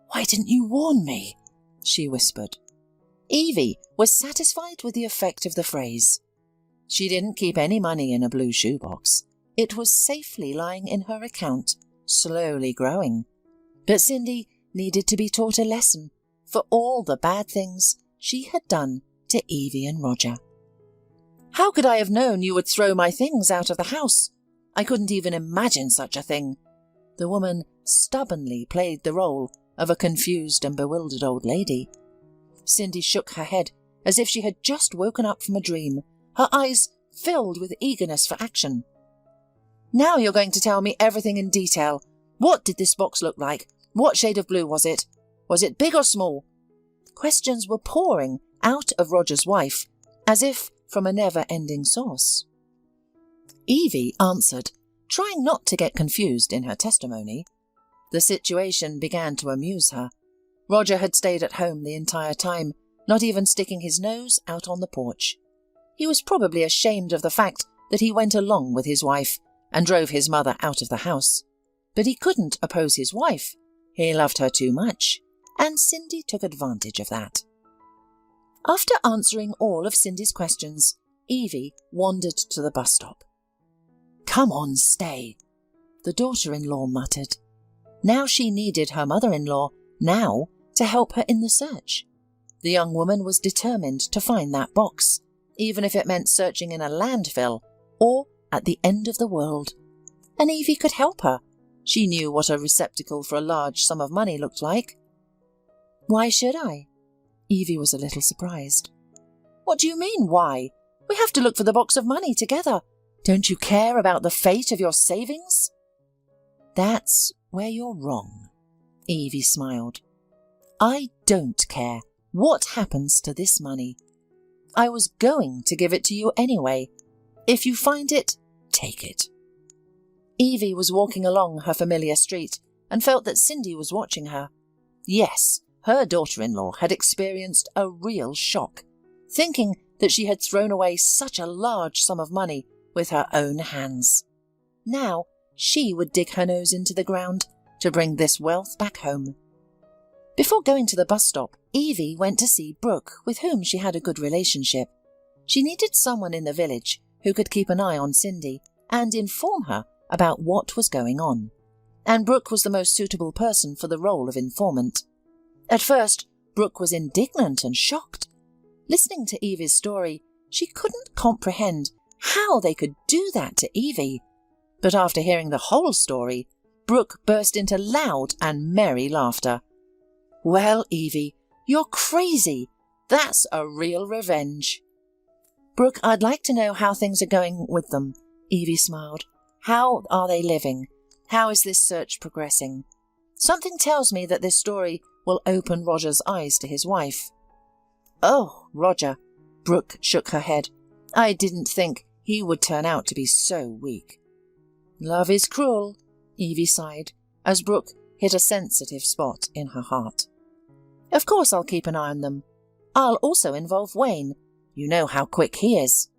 Why didn't you warn me? She whispered. Evie was satisfied with the effect of the phrase. She didn't keep any money in a blue shoebox. It was safely lying in her account, slowly growing. But Cindy needed to be taught a lesson for all the bad things she had done to Evie and Roger. How could I have known you would throw my things out of the house? I couldn't even imagine such a thing. The woman stubbornly played the role of a confused and bewildered old lady. Cindy shook her head as if she had just woken up from a dream, her eyes filled with eagerness for action. Now you're going to tell me everything in detail. What did this box look like? What shade of blue was it? Was it big or small? Questions were pouring out of Roger's wife, as if from a never-ending source. Evie answered, trying not to get confused in her testimony. The situation began to amuse her. Roger had stayed at home the entire time, not even sticking his nose out on the porch. He was probably ashamed of the fact that he went along with his wife and drove his mother out of the house. But he couldn't oppose his wife. He loved her too much, and Cindy took advantage of that. After answering all of Cindy's questions, Evie wandered to the bus stop. Come on, stay, the daughter-in-law muttered. Now she needed her mother-in-law, now, to help her in the search. The young woman was determined to find that box, even if it meant searching in a landfill or at the end of the world. And Evie could help her. She knew what a receptacle for a large sum of money looked like. Why should I? Evie was a little surprised. What do you mean, why? We have to look for the box of money together. Don't you care about the fate of your savings? That's where you're wrong, Evie smiled. I don't care what happens to this money. I was going to give it to you anyway. If you find it, take it. Evie was walking along her familiar street and felt that Cindy was watching her. Yes, her daughter-in-law had experienced a real shock, thinking that she had thrown away such a large sum of money with her own hands. Now she would dig her nose into the ground to bring this wealth back home. Before going to the bus stop, Evie went to see Brooke, with whom she had a good relationship. She needed someone in the village who could keep an eye on Cindy and inform her about what was going on, and Brooke was the most suitable person for the role of informant. At first, Brooke was indignant and shocked. Listening to Evie's story, she couldn't comprehend how they could do that to Evie. But after hearing the whole story, Brooke burst into loud and merry laughter. Well, Evie, you're crazy. That's a real revenge. Brooke, I'd like to know how things are going with them, Evie smiled. How are they living? How is this search progressing? Something tells me that this story will open Roger's eyes to his wife. Oh, Roger, Brooke shook her head. I didn't think he would turn out to be so weak. Love is cruel, Evie sighed, as Brooke hit a sensitive spot in her heart. Of course I'll keep an eye on them. I'll also involve Wayne. You know how quick he is.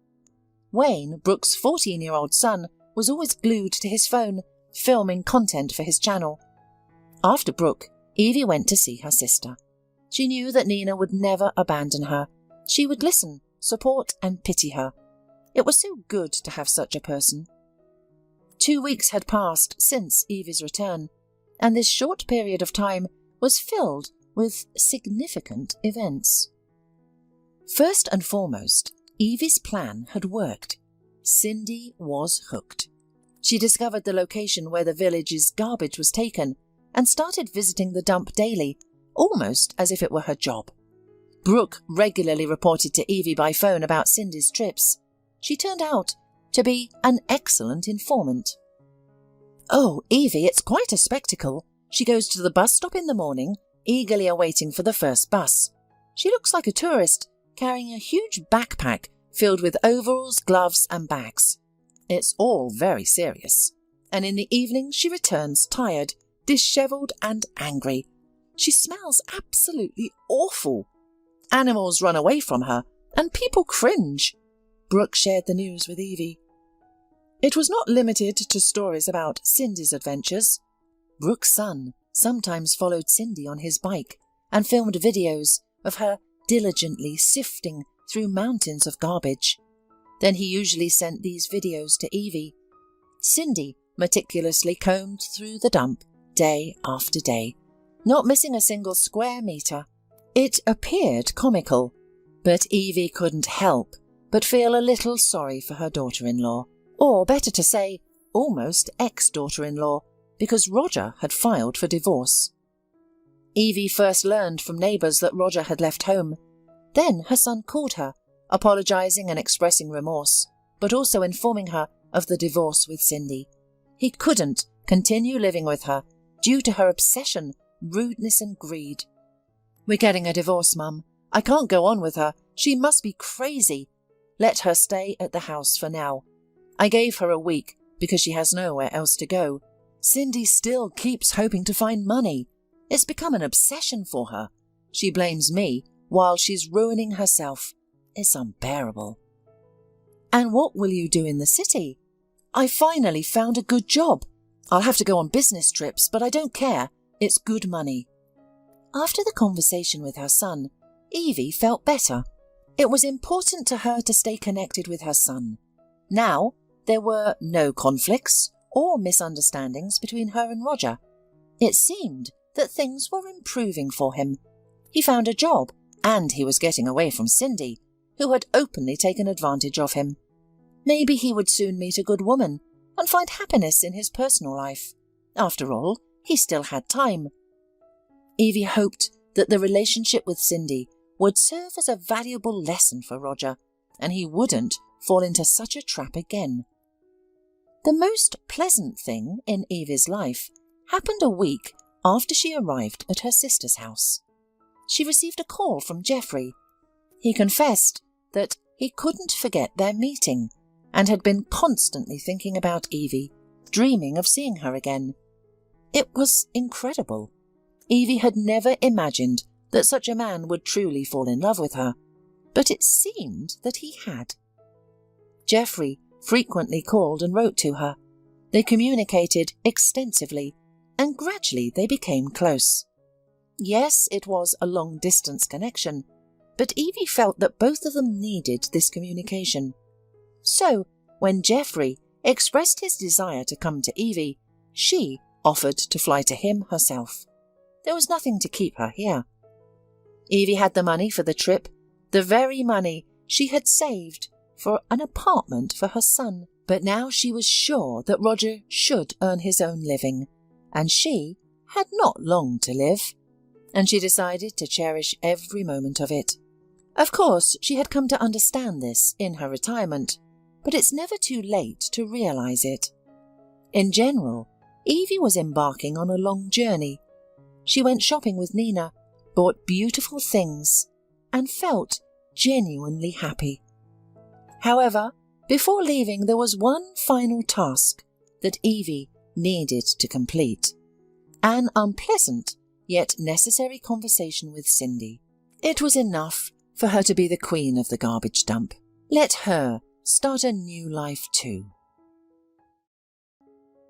Wayne, Brooke's 14-year-old son, was always glued to his phone, filming content for his channel. After Brooke, Evie went to see her sister. She knew that Nina would never abandon her. She would listen, support and pity her. It was so good to have such a person. 2 weeks had passed since Evie's return, and this short period of time was filled with significant events. First and foremost, Evie's plan had worked. Cindy was hooked. She discovered the location where the village's garbage was taken and started visiting the dump daily, almost as if it were her job. Brooke regularly reported to Evie by phone about Cindy's trips. She turned out to be an excellent informant. "Oh, Evie, it's quite a spectacle. She goes to the bus stop in the morning, eagerly awaiting for the first bus. She looks like a tourist, carrying a huge backpack filled with overalls, gloves and bags. It's all very serious. And in the evening she returns tired, dishevelled and angry. She smells absolutely awful. Animals run away from her, and people cringe." Brooke shared the news with Evie. It was not limited to stories about Cindy's adventures. Brooke's son sometimes followed Cindy on his bike and filmed videos of her diligently sifting through mountains of garbage. Then he usually sent these videos to Evie. Cindy meticulously combed through the dump day after day, not missing a single square metre. It appeared comical, but Evie couldn't help but feel a little sorry for her daughter-in-law, or better to say, almost ex-daughter-in-law, because Roger had filed for divorce. Evie first learned from neighbours that Roger had left home. Then her son called her, apologising and expressing remorse, but also informing her of the divorce with Cindy. He couldn't continue living with her due to her obsession, rudeness and greed. "We're getting a divorce, Mum. I can't go on with her. She must be crazy. Let her stay at the house for now. I gave her a week because she has nowhere else to go. Cindy still keeps hoping to find money. It's become an obsession for her. She blames me while she's ruining herself. It's unbearable." "And what will you do in the city?" "I finally found a good job. I'll have to go on business trips, but I don't care. It's good money." After the conversation with her son, Evie felt better. It was important to her to stay connected with her son. Now, there were no conflicts or misunderstandings between her and Roger. It seemed that things were improving for him. He found a job, and he was getting away from Cindy, who had openly taken advantage of him. Maybe he would soon meet a good woman and find happiness in his personal life. After all, he still had time. Evie hoped that the relationship with Cindy would serve as a valuable lesson for Roger, and he wouldn't fall into such a trap again. The most pleasant thing in Evie's life happened a week after she arrived at her sister's house. She received a call from Jeffrey. He confessed that he couldn't forget their meeting and had been constantly thinking about Evie, dreaming of seeing her again. It was incredible. Evie had never imagined that such a man would truly fall in love with her, but it seemed that he had. Jeffrey frequently called and wrote to her. They communicated extensively, and gradually they became close. Yes, it was a long-distance connection, but Evie felt that both of them needed this communication. So, when Jeffrey expressed his desire to come to Evie, she offered to fly to him herself. There was nothing to keep her here. Evie had the money for the trip, the very money she had saved for an apartment for her son, but now she was sure that Roger should earn his own living, and she had not long to live, and she decided to cherish every moment of it. Of course, she had come to understand this in her retirement, but it's never too late to realise it. In general, Evie was embarking on a long journey. She went shopping with Nina, bought beautiful things, and felt genuinely happy. However, before leaving there was one final task that Evie needed to complete. An unpleasant yet necessary conversation with Cindy. It was enough for her to be the queen of the garbage dump. Let her start a new life too.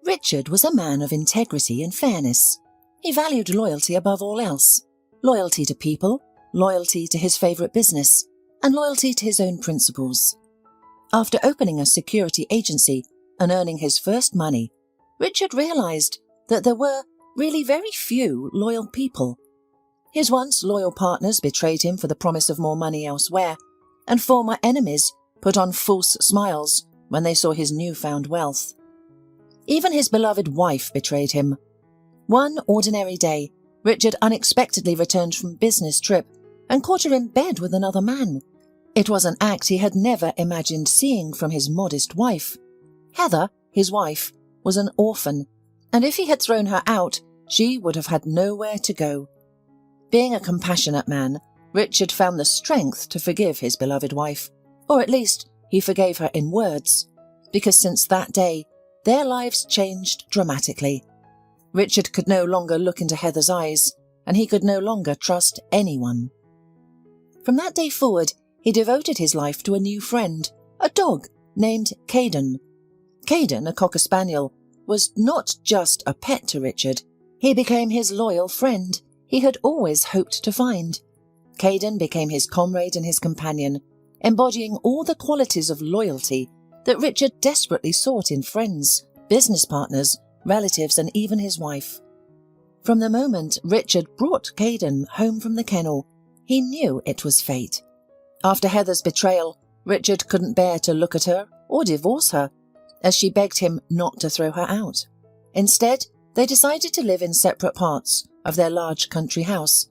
Richard was a man of integrity and fairness. He valued loyalty above all else. Loyalty to people, loyalty to his favourite business, and loyalty to his own principles. After opening a security agency and earning his first money, Richard realised that there were really very few loyal people. His once loyal partners betrayed him for the promise of more money elsewhere, and former enemies put on false smiles when they saw his newfound wealth. Even his beloved wife betrayed him. One ordinary day, Richard unexpectedly returned from business trip and caught her in bed with another man. It was an act he had never imagined seeing from his modest wife. Heather, his wife, was an orphan, and if he had thrown her out, she would have had nowhere to go. Being a compassionate man, Richard found the strength to forgive his beloved wife, or at least he forgave her in words, because since that day, their lives changed dramatically. Richard could no longer look into Heather's eyes, and he could no longer trust anyone. From that day forward, he devoted his life to a new friend, a dog named Caden. Caden, a cocker spaniel, was not just a pet to Richard. He became his loyal friend he had always hoped to find. Caden became his comrade and his companion, embodying all the qualities of loyalty that Richard desperately sought in friends, business partners, relatives, and even his wife. From the moment Richard brought Caden home from the kennel, he knew it was fate. After Heather's betrayal, Richard couldn't bear to look at her or divorce her, as she begged him not to throw her out. Instead, they decided to live in separate parts of their large country house.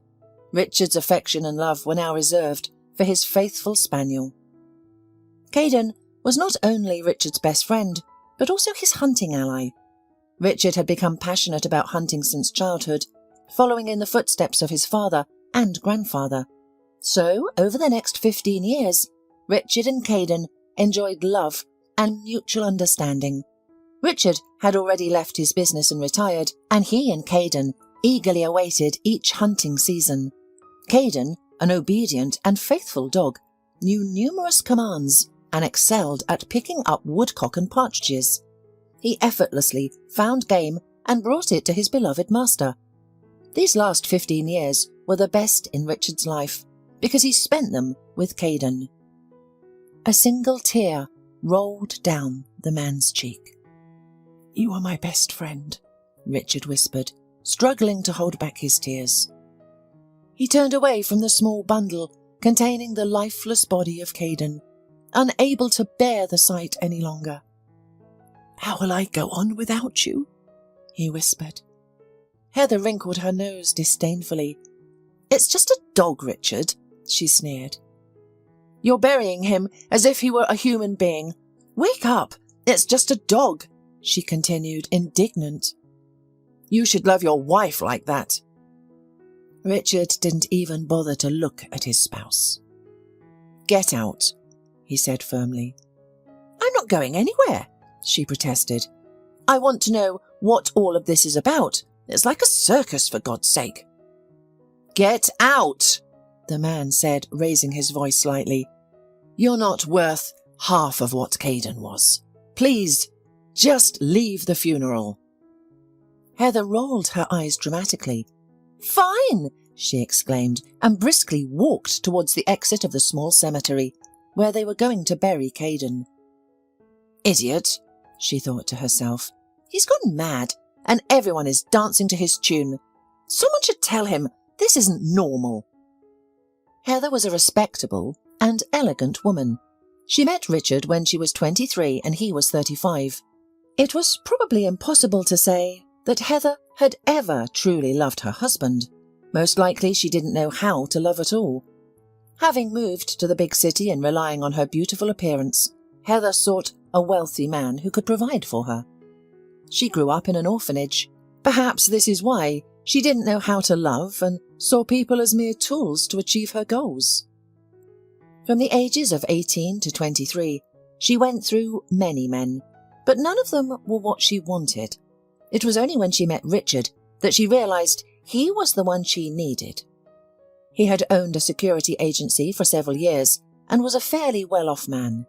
Richard's affection and love were now reserved for his faithful spaniel. Caden was not only Richard's best friend, but also his hunting ally. Richard had become passionate about hunting since childhood, following in the footsteps of his father and grandfather. So, over the next 15 years, Richard and Caden enjoyed love and mutual understanding. Richard had already left his business and retired, and he and Caden eagerly awaited each hunting season. Caden, an obedient and faithful dog, knew numerous commands and excelled at picking up woodcock and partridges. He effortlessly found game and brought it to his beloved master. These last 15 years were the best in Richard's life, because he spent them with Caden. A single tear rolled down the man's cheek. "You are my best friend," Richard whispered, struggling to hold back his tears. He turned away from the small bundle containing the lifeless body of Caden, unable to bear the sight any longer. "How will I go on without you?" he whispered. Heather wrinkled her nose disdainfully. "It's just a dog, Richard," she sneered. "You're burying him as if he were a human being. Wake up! It's just a dog," she continued, indignant. "You should love your wife like that." Richard didn't even bother to look at his spouse. "Get out," he said firmly. "I'm not going anywhere," she protested. "I want to know what all of this is about. It's like a circus, for God's sake." "Get out," the man said, raising his voice slightly. "You're not worth half of what Caden was. Please, just leave the funeral." Heather rolled her eyes dramatically. "Fine!" she exclaimed, and briskly walked towards the exit of the small cemetery, where they were going to bury Caden. "Idiot," she thought to herself. "He's gone mad, and everyone is dancing to his tune. Someone should tell him this isn't normal." Heather was a respectable and elegant woman. She met Richard when she was 23 and he was 35. It was probably impossible to say that Heather had ever truly loved her husband. Most likely she didn't know how to love at all. Having moved to the big city and relying on her beautiful appearance, Heather sought a wealthy man who could provide for her. She grew up in an orphanage. Perhaps this is why she didn't know how to love and saw people as mere tools to achieve her goals. From the ages of 18 to 23, she went through many men, but none of them were what she wanted. It was only when she met Richard that she realized he was the one she needed. He had owned a security agency for several years and was a fairly well-off man.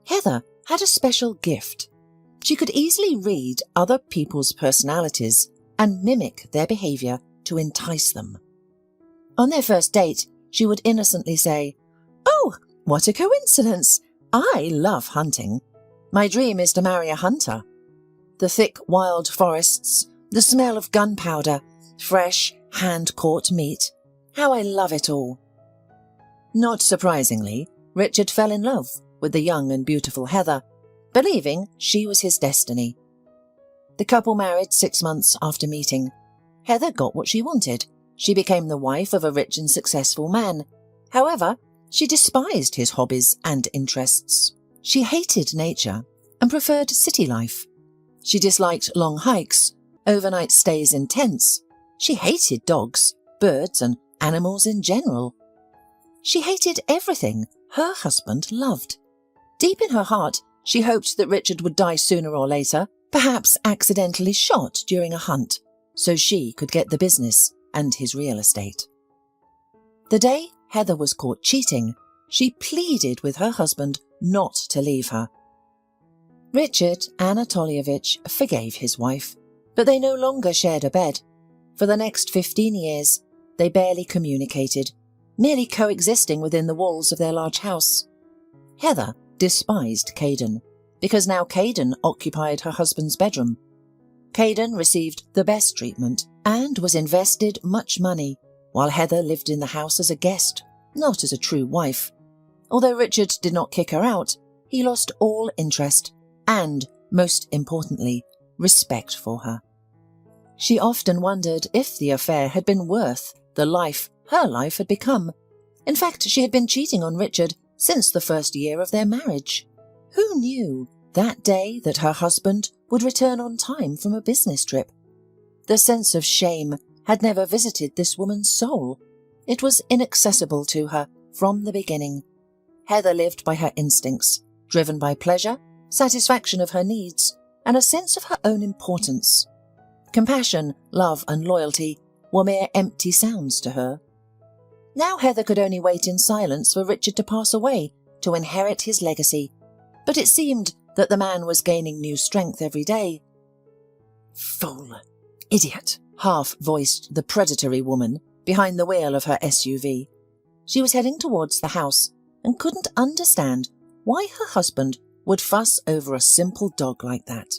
Heather had a special gift. She could easily read other people's personalities and mimic their behavior to entice them. On their first date, she would innocently say, "Oh, what a coincidence! I love hunting. My dream is to marry a hunter. The thick wild forests, the smell of gunpowder, fresh hand-caught meat. How I love it all." Not surprisingly, Richard fell in love with the young and beautiful Heather, believing she was his destiny. The couple married 6 months after meeting. Heather got what she wanted. She became the wife of a rich and successful man. However, she despised his hobbies and interests. She hated nature and preferred city life. She disliked long hikes, overnight stays in tents. She hated dogs, birds, and animals in general. She hated everything her husband loved. Deep in her heart, she hoped that Richard would die sooner or later, perhaps accidentally shot during a hunt, so she could get the business and his real estate. The day Heather was caught cheating, she pleaded with her husband not to leave her. Richard Anatolievich forgave his wife, but they no longer shared a bed. For the next 15 years, they barely communicated, merely coexisting within the walls of their large house. Heather despised Caden, because now Caden occupied her husband's bedroom. Caden received the best treatment and was invested much money, while Heather lived in the house as a guest, not as a true wife. Although Richard did not kick her out, he lost all interest and, most importantly, respect for her. She often wondered if the affair had been worth the life her life had become. In fact, she had been cheating on Richard since the first year of their marriage. Who knew that day that her husband would return on time from a business trip? The sense of shame had never visited this woman's soul. It was inaccessible to her from the beginning. Heather lived by her instincts, driven by pleasure, satisfaction of her needs, and a sense of her own importance. Compassion, love, and loyalty were mere empty sounds to her. Now Heather could only wait in silence for Richard to pass away to inherit his legacy, but it seemed that the man was gaining new strength every day. "Fool! Idiot!" half-voiced the predatory woman behind the wheel of her SUV. She was heading towards the house and couldn't understand why her husband would fuss over a simple dog like that.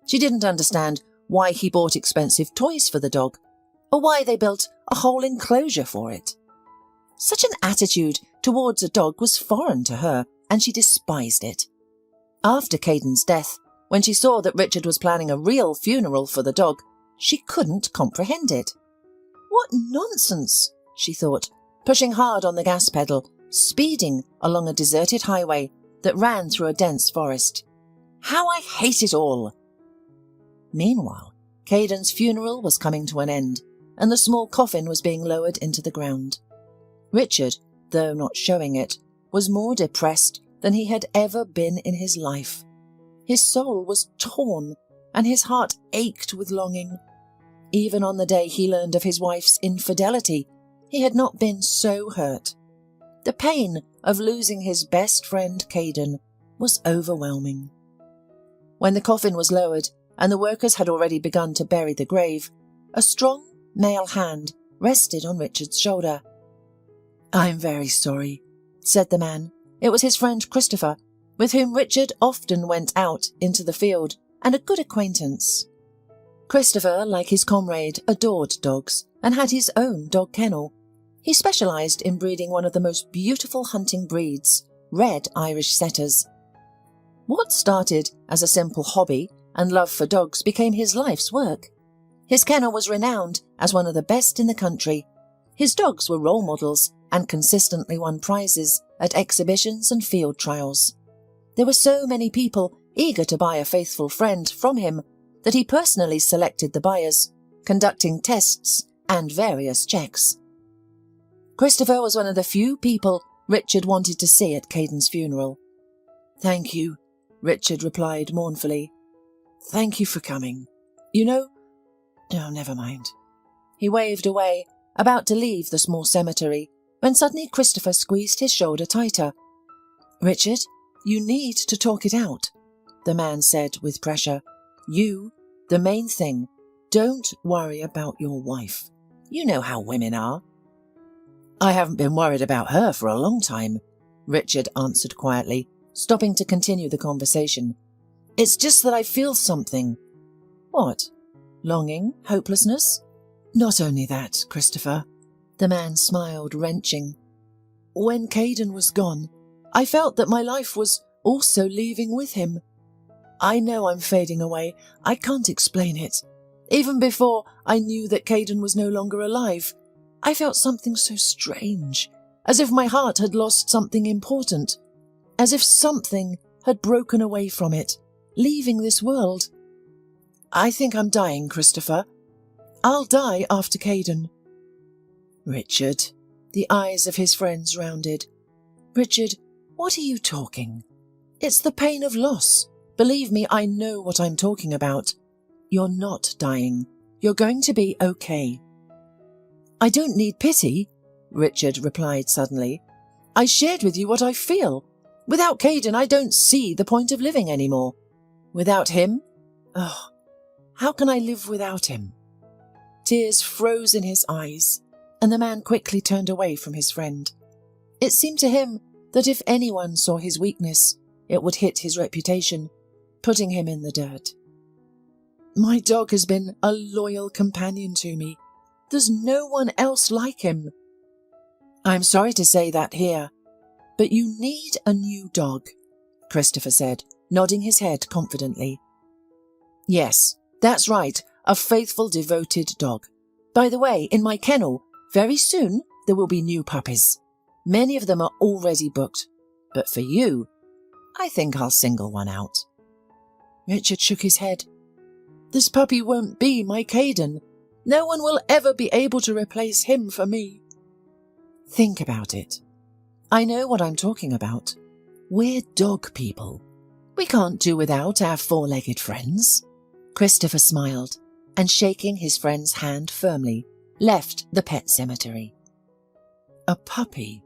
She didn't understand why he bought expensive toys for the dog, or why they built a whole enclosure for it. Such an attitude towards a dog was foreign to her, and she despised it. After Caden's death, when she saw that Richard was planning a real funeral for the dog, she couldn't comprehend it. What nonsense, she thought, pushing hard on the gas pedal, speeding along a deserted highway that ran through a dense forest. How I hate it all! Meanwhile, Caden's funeral was coming to an end, and the small coffin was being lowered into the ground. Richard, though not showing it, was more depressed than he had ever been in his life. His soul was torn, and his heart ached with longing. Even on the day he learned of his wife's infidelity, he had not been so hurt. The pain of losing his best friend Caden was overwhelming. When the coffin was lowered and the workers had already begun to bury the grave, a strong male hand rested on Richard's shoulder. "I'm very sorry," said the man. It was his friend Christopher, with whom Richard often went out into the field, and a good acquaintance. Christopher, like his comrade, adored dogs and had his own dog kennel. He specialised in breeding one of the most beautiful hunting breeds, red Irish setters. What started as a simple hobby and love for dogs became his life's work. His kennel was renowned as one of the best in the country. His dogs were role models and consistently won prizes at exhibitions and field trials. There were so many people eager to buy a faithful friend from him that he personally selected the buyers, conducting tests and various checks. Christopher was one of the few people Richard wanted to see at Caden's funeral. "Thank you," Richard replied mournfully. "Thank you for coming. You know... Oh, never mind." He waved away, about to leave the small cemetery, when suddenly Christopher squeezed his shoulder tighter. "Richard, you need to talk it out," the man said with pressure. "You, the main thing. Don't worry about your wife. You know how women are." "I haven't been worried about her for a long time," Richard answered quietly, stopping to continue the conversation. "It's just that I feel something." "What? Longing? Hopelessness?" "Not only that, Christopher." The man smiled, wrenching. "When Caden was gone, I felt that my life was also leaving with him. I know I'm fading away. I can't explain it. Even before I knew that Caden was no longer alive, I felt something so strange, as if my heart had lost something important, as if something had broken away from it, leaving this world. I think I'm dying, Christopher. I'll die after Caden. Richard. The eyes of his friends rounded. Richard, what are you talking? It's the pain of loss. Believe me, I know what I'm talking about. You're not dying. You're going to be okay. I don't need pity, Richard replied suddenly. I shared with you what I feel. Without Caden, I don't see the point of living anymore. Without him? Oh, how can I live without him? Tears froze in his eyes, and the man quickly turned away from his friend. It seemed to him that if anyone saw his weakness, it would hit his reputation, putting him in the dirt. My dog has been a loyal companion to me. There's no one else like him. I'm sorry to say that here, but you need a new dog, Christopher said, nodding his head confidently. Yes, that's right, a faithful, devoted dog. By the way, in my kennel, very soon there will be new puppies. Many of them are already booked, but for you, I think I'll single one out. Richard shook his head. This puppy won't be my Caden. No one will ever be able to replace him for me. Think about it. I know what I'm talking about. We're dog people. We can't do without our four-legged friends. Christopher smiled and, shaking his friend's hand firmly, left the pet cemetery. A puppy.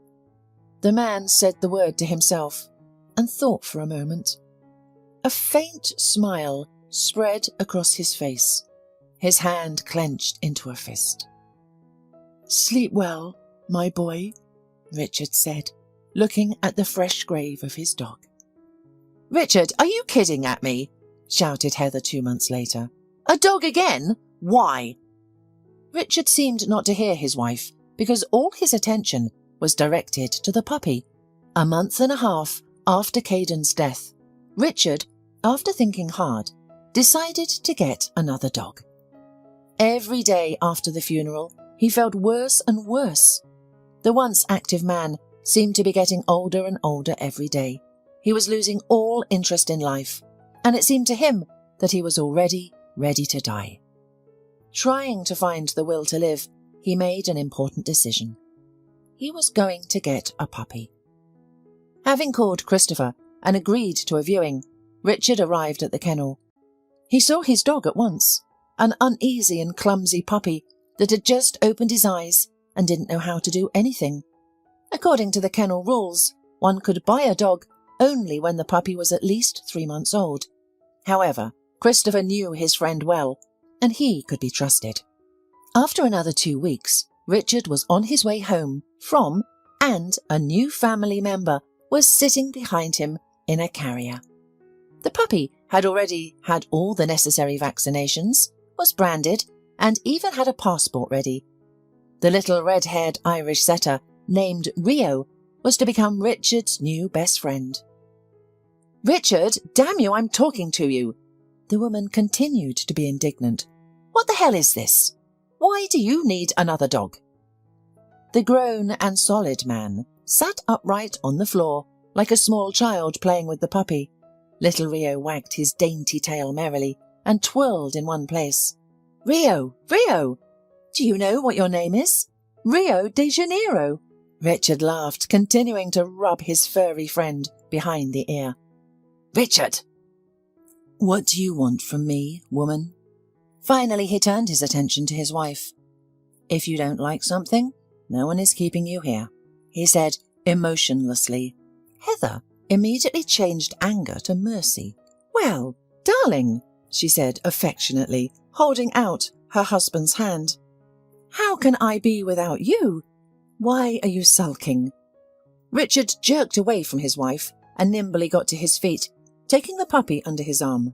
The man said the word to himself and thought for a moment. A faint smile spread across his face. His hand clenched into a fist. Sleep well, my boy, Richard said, looking at the fresh grave of his dog. Richard, are you kidding at me? Shouted Heather 2 months later. A dog again? Why? Richard seemed not to hear his wife, because all his attention was directed to the puppy. A month and a half after Caden's death, Richard, after thinking hard, decided to get another dog. Every day after the funeral, he felt worse and worse. The once active man seemed to be getting older and older every day. He was losing all interest in life, and it seemed to him that he was already ready to die. Trying to find the will to live, he made an important decision. He was going to get a puppy. Having called Christopher and agreed to a viewing, Richard arrived at the kennel. He saw his dog at once, an uneasy and clumsy puppy that had just opened his eyes and didn't know how to do anything. According to the kennel rules, one could buy a dog only when the puppy was at least 3 months old. However, Christopher knew his friend well, and he could be trusted. After another 2 weeks, Richard was on his way home from, and a new family member was sitting behind him in a carrier. The puppy had already had all the necessary vaccinations, was branded, and even had a passport ready. The little red-haired Irish setter, named Rio, was to become Richard's new best friend. Richard, damn you, I'm talking to you. The woman continued to be indignant. What the hell is this? Why do you need another dog? The grown and solid man sat upright on the floor, like a small child playing with the puppy. Little Rio wagged his dainty tail merrily and twirled in one place. Rio, Rio, do you know what your name is? Rio de Janeiro. Richard laughed, continuing to rub his furry friend behind the ear. Richard! What do you want from me, woman? Finally, he turned his attention to his wife. If you don't like something, no one is keeping you here, he said emotionlessly. Heather immediately changed anger to mercy. Well, darling, she said affectionately, holding out her husband's hand. How can I be without you? Why are you sulking? Richard jerked away from his wife and nimbly got to his feet, taking the puppy under his arm.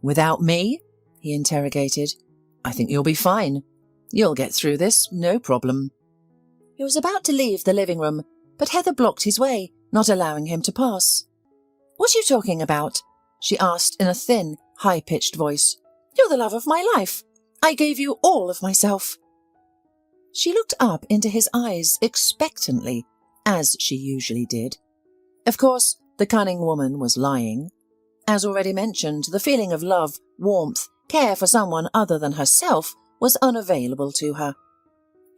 Without me? He interrogated. I think you'll be fine. You'll get through this, no problem. He was about to leave the living room, but Heather blocked his way, not allowing him to pass. What are you talking about? she asked in a thin, high-pitched voice. "You're the love of my life. I gave you all of myself." She looked up into his eyes expectantly, as she usually did. Of course, the cunning woman was lying. As already mentioned, the feeling of love, warmth, care for someone other than herself was unavailable to her.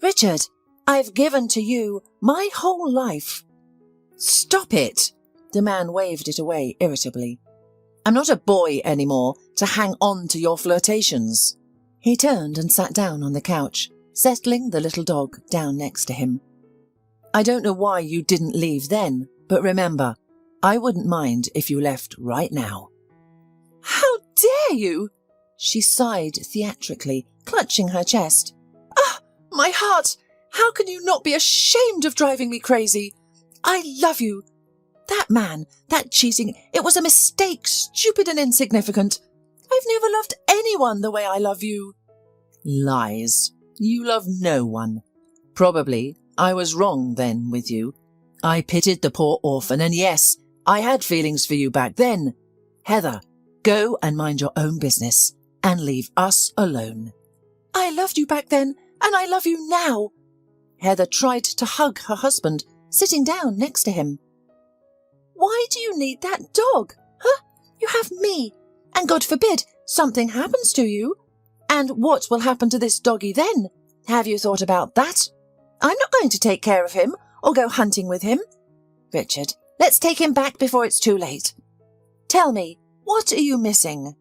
"Richard, I've given to you my whole life." "Stop it!" The man waved it away irritably. "I'm not a boy anymore to hang on to your flirtations." He turned and sat down on the couch, settling the little dog down next to him. "I don't know why you didn't leave then, but remember, I wouldn't mind if you left right now." "How dare you!" She sighed theatrically, clutching her chest. "Ah, my heart! How can you not be ashamed of driving me crazy? I love you. That man, that cheating, it was a mistake, stupid and insignificant. I've never loved anyone the way I love you." "Lies. You love no one. Probably I was wrong then with you. I pitied the poor orphan, and yes, I had feelings for you back then. Heather, go and mind your own business and leave us alone." "I loved you back then, and I love you now." Heather tried to hug her husband, sitting down next to him. "Why do you need that dog? Huh? You have me, and God forbid something happens to you. And what will happen to this doggy then? Have you thought about that? I'm not going to take care of him or go hunting with him. Richard, let's take him back before it's too late. Tell me, what are you missing?"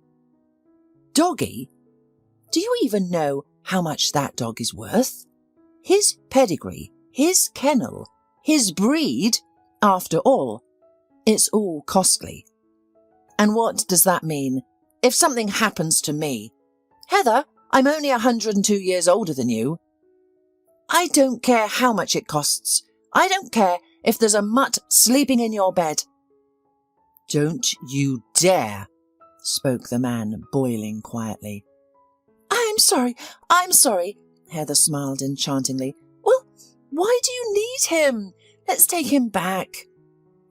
"Doggy? Do you even know how much that dog is worth? His pedigree, his kennel, his breed, after all, it's all costly. And what does that mean if something happens to me? Heather, I'm only 102 years older than you. I don't care how much it costs. I don't care if there's a mutt sleeping in your bed." "Don't you dare," spoke the man, boiling quietly. I'm sorry, Heather smiled enchantingly. "Well, why do you need him? Let's take him back."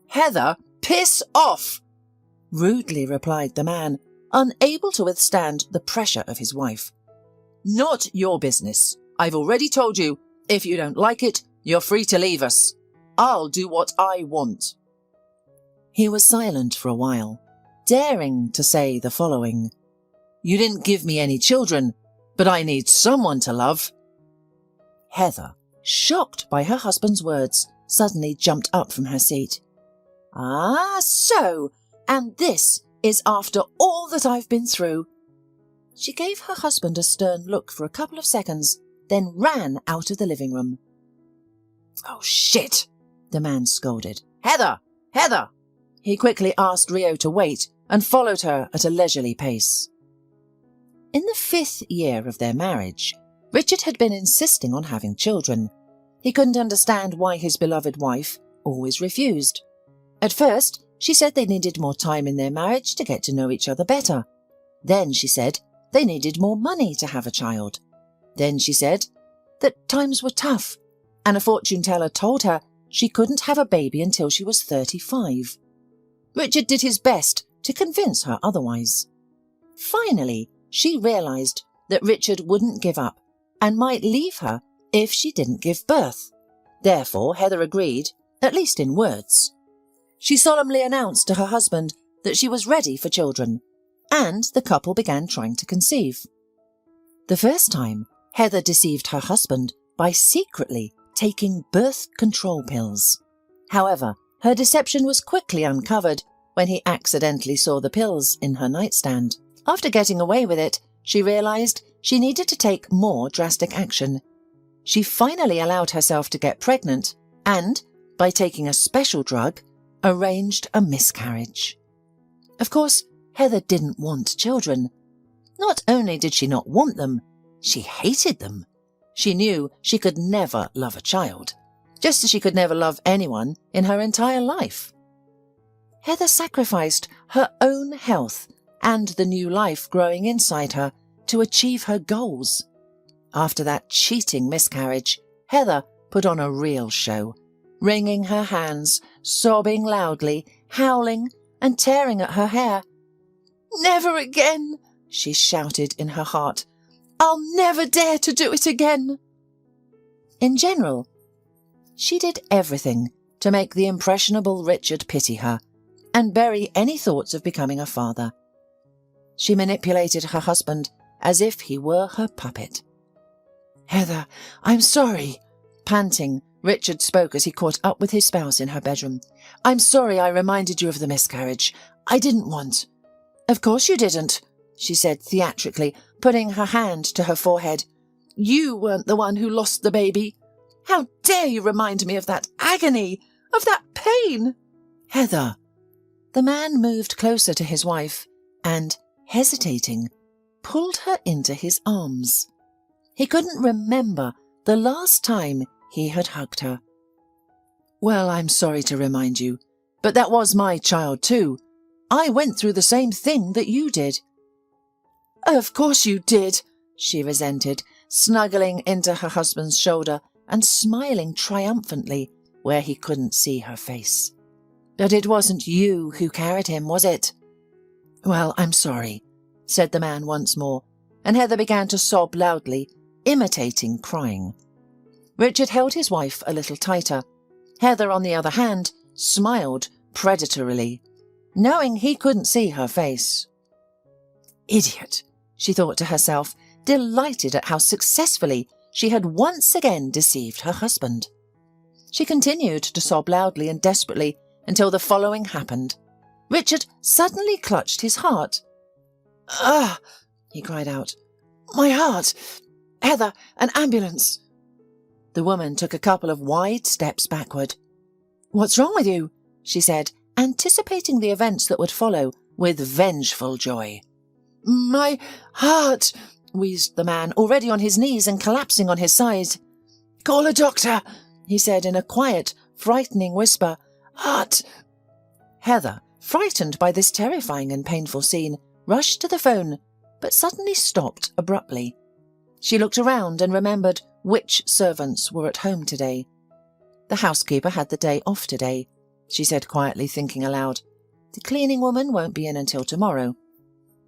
"Heather, piss off!" rudely replied the man, unable to withstand the pressure of his wife. "Not your business. I've already told you, if you don't like it, you're free to leave us. I'll do what I want." He was silent for a while, daring to say the following. "You didn't give me any children, but I need someone to love." Heather, shocked by her husband's words, suddenly jumped up from her seat. "Ah, so, and this is after all that I've been through." She gave her husband a stern look for a couple of seconds, then ran out of the living room. "Oh, shit!" the man scolded. "Heather! Heather!" He quickly asked Rio to wait and followed her at a leisurely pace. In the 5th year of their marriage, Richard had been insisting on having children. He couldn't understand why his beloved wife always refused. At first, she said they needed more time in their marriage to get to know each other better. Then she said they needed more money to have a child. Then she said that times were tough, and a fortune teller told her she couldn't have a baby until she was 35. Richard did his best to convince her otherwise. Finally, she realised that Richard wouldn't give up and might leave her if she didn't give birth. Therefore, Heather agreed, at least in words. She solemnly announced to her husband that she was ready for children, and the couple began trying to conceive. The first time, Heather deceived her husband by secretly taking birth control pills. However, her deception was quickly uncovered when he accidentally saw the pills in her nightstand. After getting away with it, she realised she needed to take more drastic action. She finally allowed herself to get pregnant and, by taking a special drug, arranged a miscarriage. Of course, Heather didn't want children. Not only did she not want them, she hated them. She knew she could never love a child, just as she could never love anyone in her entire life. Heather sacrificed her own health and the new life growing inside her to achieve her goals. After that cheating miscarriage, Heather put on a real show, wringing her hands, sobbing loudly, howling and tearing at her hair. Never again, she shouted in her heart. I'll never dare to do it again. In general, she did everything to make the impressionable Richard pity her and bury any thoughts of becoming a father. She manipulated her husband as if he were her puppet. Heather, I'm sorry. Panting, Richard spoke as he caught up with his spouse in her bedroom. I'm sorry I reminded you of the miscarriage. I didn't want. Of course you didn't, she said theatrically, putting her hand to her forehead. You weren't the one who lost the baby. How dare you remind me of that agony, of that pain? Heather. The man moved closer to his wife and, hesitating, pulled her into his arms. He couldn't remember the last time he had hugged her. Well, I'm sorry to remind you, but that was my child too. I went through the same thing that you did. Of course you did, she resented, snuggling into her husband's shoulder and smiling triumphantly where he couldn't see her face. But it wasn't you who carried him, was it? Well, I'm sorry, said the man once more, and Heather began to sob loudly, imitating crying. Richard held his wife a little tighter. Heather, on the other hand, smiled predatorily, knowing he couldn't see her face. Idiot, she thought to herself, delighted at how successfully she had once again deceived her husband. She continued to sob loudly and desperately until the following happened. Richard suddenly clutched his heart. "Ah!" he cried out. "My heart! Heather, an ambulance!" The woman took a couple of wide steps backward. "What's wrong with you?" she said, anticipating the events that would follow with vengeful joy. "My heart!" wheezed the man, already on his knees and collapsing on his side. "Call a doctor," he said in a quiet, frightening whisper. "Heart!" Heather, frightened by this terrifying and painful scene, rushed to the phone, but suddenly stopped abruptly. She looked around and remembered which servants were at home today. The housekeeper had the day off today, she said quietly, thinking aloud. The cleaning woman won't be in until tomorrow.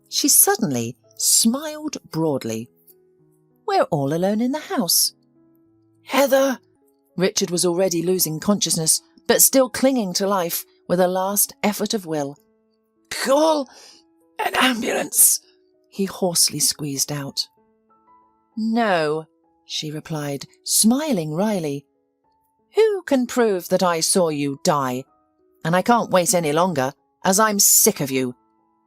She suddenly smiled broadly. We're all alone in the house. "Heather!" Richard was already losing consciousness, but still clinging to life with a last effort of will. "Call an ambulance," he hoarsely squeezed out. "No," she replied, smiling wryly. "Who can prove that I saw you die? And I can't wait any longer, as I'm sick of you.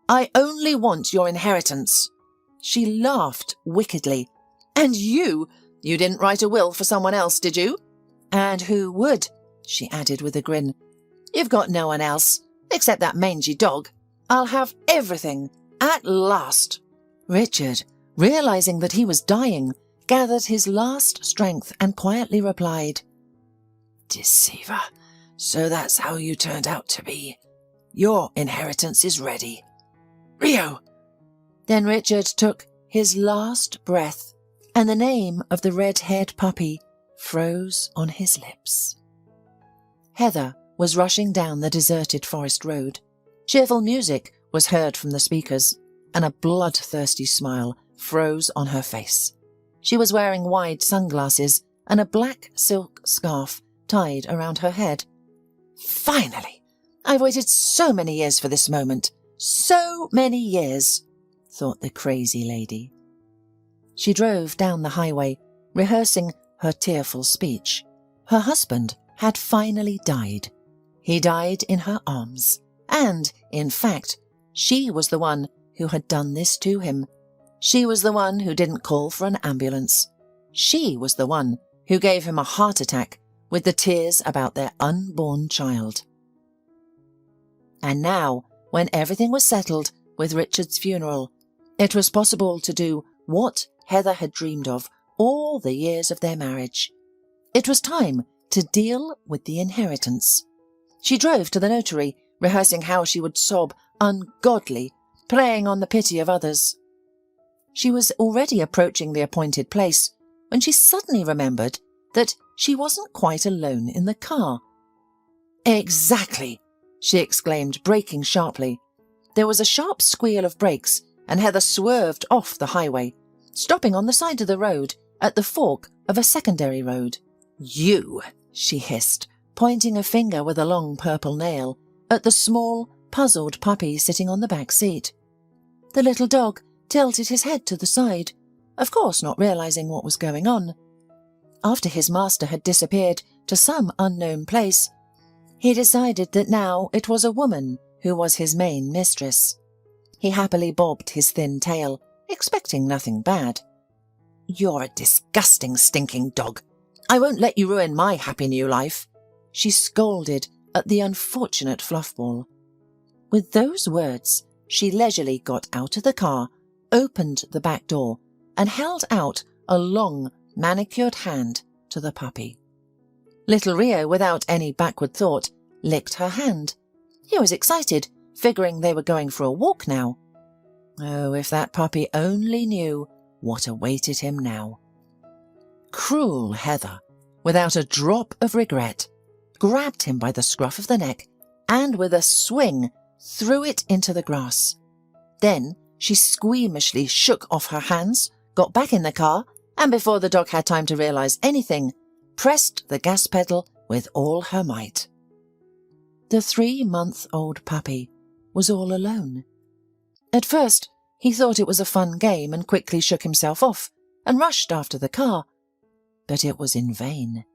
I only want your inheritance." She laughed wickedly. "And you didn't write a will for someone else, did you?" "And who would?" she added with a grin. "You've got no one else, except that mangy dog. I'll have everything, at last." Richard, realizing that he was dying, gathered his last strength and quietly replied, "Deceiver, so that's how you turned out to be. Your inheritance is ready. Rio!" Then Richard took his last breath, and the name of the red-haired puppy froze on his lips. Heather was rushing down the deserted forest road. Cheerful music was heard from the speakers, and a bloodthirsty smile froze on her face. She was wearing wide sunglasses and a black silk scarf tied around her head. "Finally! I've waited so many years for this moment. So many years," thought the crazy lady. She drove down the highway, rehearsing her tearful speech. Her husband had finally died. He died in her arms, and, in fact, she was the one who had done this to him. She was the one who didn't call for an ambulance. She was the one who gave him a heart attack with the tears about their unborn child. And now, when everything was settled with Richard's funeral, it was possible to do what Heather had dreamed of all the years of their marriage. It was time to deal with the inheritance. She drove to the notary, rehearsing how she would sob ungodly, preying on the pity of others. She was already approaching the appointed place when she suddenly remembered that she wasn't quite alone in the car. "Exactly!" she exclaimed, braking sharply. There was a sharp squeal of brakes, and Heather swerved off the highway, stopping on the side of the road at the fork of a secondary road. "You," she hissed, pointing a finger with a long purple nail at the small, puzzled puppy sitting on the back seat. The little dog tilted his head to the side, of course not realizing what was going on. After his master had disappeared to some unknown place, he decided that now it was a woman who was his main mistress. He happily bobbed his thin tail, expecting nothing bad. "You're a disgusting, stinking dog. I won't let you ruin my happy new life," she scolded at the unfortunate fluffball. With those words, she leisurely got out of the car, opened the back door, and held out a long, manicured hand to the puppy. Little Rio, without any backward thought, licked her hand. He was excited, figuring they were going for a walk now. Oh, if that puppy only knew what awaited him now. Cruel Heather, without a drop of regret, grabbed him by the scruff of the neck and with a swing threw it into the grass. Then she squeamishly shook off her hands, got back in the car, and before the dog had time to realize anything, pressed the gas pedal with all her might. The 3-month-old puppy was all alone. At first, he thought it was a fun game and quickly shook himself off and rushed after the car. But it was in vain.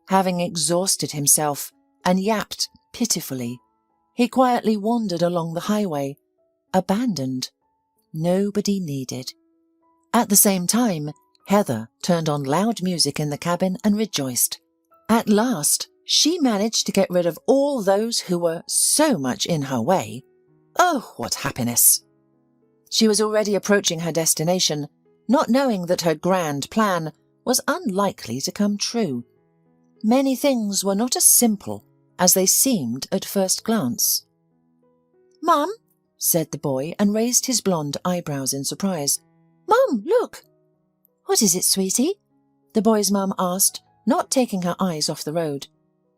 Having exhausted himself and yapped pitifully, he quietly wandered along the highway, abandoned, nobody needed. At the same time, Heather turned on loud music in the cabin and rejoiced. At last, she managed to get rid of all those who were so much in her way. Oh, what happiness! She was already approaching her destination, not knowing that her grand plan was unlikely to come true. Many things were not as simple as they seemed at first glance. "Mum," said the boy, and raised his blonde eyebrows in surprise. "Mum, look!" "What is it, sweetie?" the boy's mum asked, not taking her eyes off the road.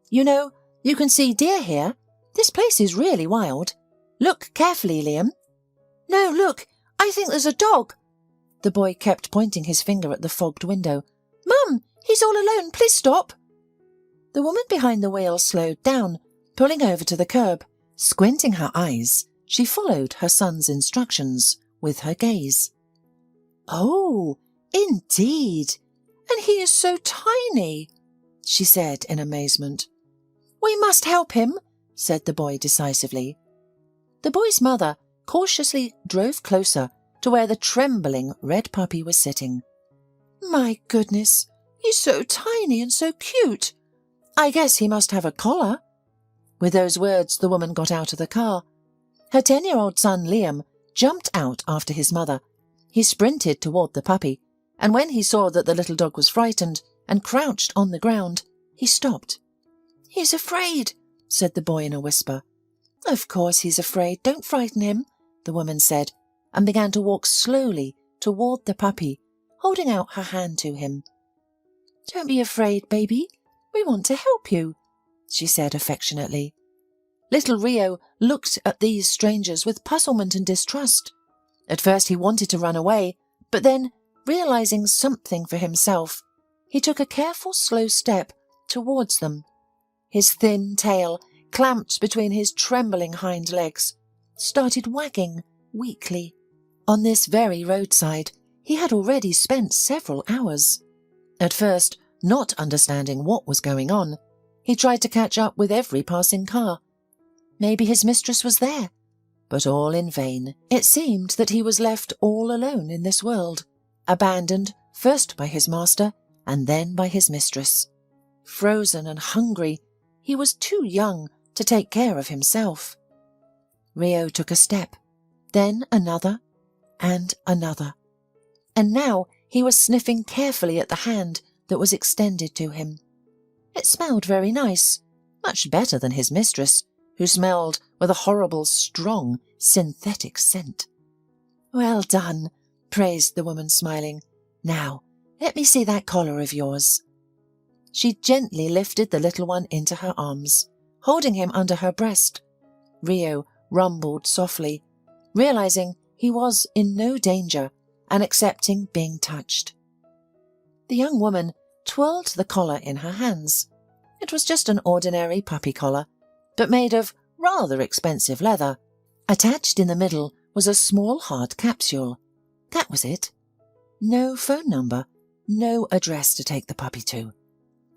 "You know, you can see deer here. This place is really wild. Look carefully, Liam." "No, look, I think there's a dog." The boy kept pointing his finger at the fogged window. "Mum, he's all alone, please stop." The woman behind the wheel slowed down, pulling over to the curb. Squinting her eyes, she followed her son's instructions with her gaze. "Oh, indeed, and he is so tiny," she said in amazement. "We must help him," said the boy decisively. The boy's mother cautiously drove closer to where the trembling red puppy was sitting. "My goodness, he's so tiny and so cute. I guess he must have a collar." With those words, the woman got out of the car. Her 10-year-old son, Liam, jumped out after his mother. He sprinted toward the puppy, and when he saw that the little dog was frightened and crouched on the ground, he stopped. "He's afraid," said the boy in a whisper. "Of course he's afraid. Don't frighten him," the woman said, and began to walk slowly toward the puppy, holding out her hand to him. "Don't be afraid, baby. We want to help you," she said affectionately. Little Rio looked at these strangers with puzzlement and distrust. At first he wanted to run away, but then, realizing something for himself, he took a careful, slow step towards them. His thin tail, clamped between his trembling hind legs, started wagging weakly. On this very roadside, he had already spent several hours. At first, not understanding what was going on, he tried to catch up with every passing car. Maybe his mistress was there, but all in vain. It seemed that he was left all alone in this world, abandoned first by his master and then by his mistress. Frozen and hungry, he was too young to take care of himself. Rio took a step, then another, and another. And now he was sniffing carefully at the hand that was extended to him. It smelled very nice, much better than his mistress, who smelled with a horrible, strong, synthetic scent. "Well done," praised the woman, smiling. "Now, let me see that collar of yours." She gently lifted the little one into her arms, holding him under her breast. Rio rumbled softly, realizing he was in no danger and accepting being touched. The young woman twirled the collar in her hands. It was just an ordinary puppy collar, but made of rather expensive leather. Attached in the middle was a small hard capsule. That was it. No phone number, no address to take the puppy to.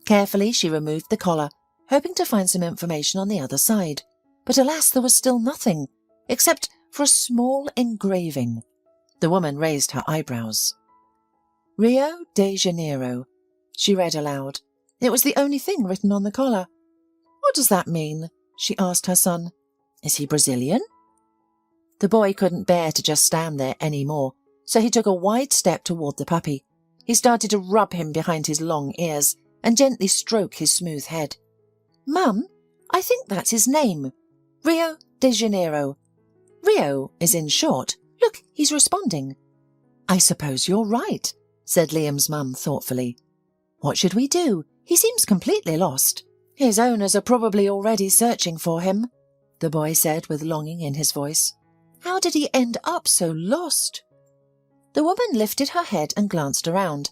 Carefully she removed the collar, hoping to find some information on the other side. But alas, there was still nothing, except for a small engraving. The woman raised her eyebrows. Rio de Janeiro, she read aloud. It was the only thing written on the collar. What does that mean? She asked her son. Is he Brazilian? The boy couldn't bear to just stand there any more, so he took a wide step toward the puppy. He started to rub him behind his long ears and gently stroke his smooth head. Mum, I think that's his name. Rio de Janeiro. Rio is in short. Look, he's responding. I suppose you're right, said Liam's mum thoughtfully. What should we do? He seems completely lost. His owners are probably already searching for him, the boy said with longing in his voice. How did he end up so lost? The woman lifted her head and glanced around.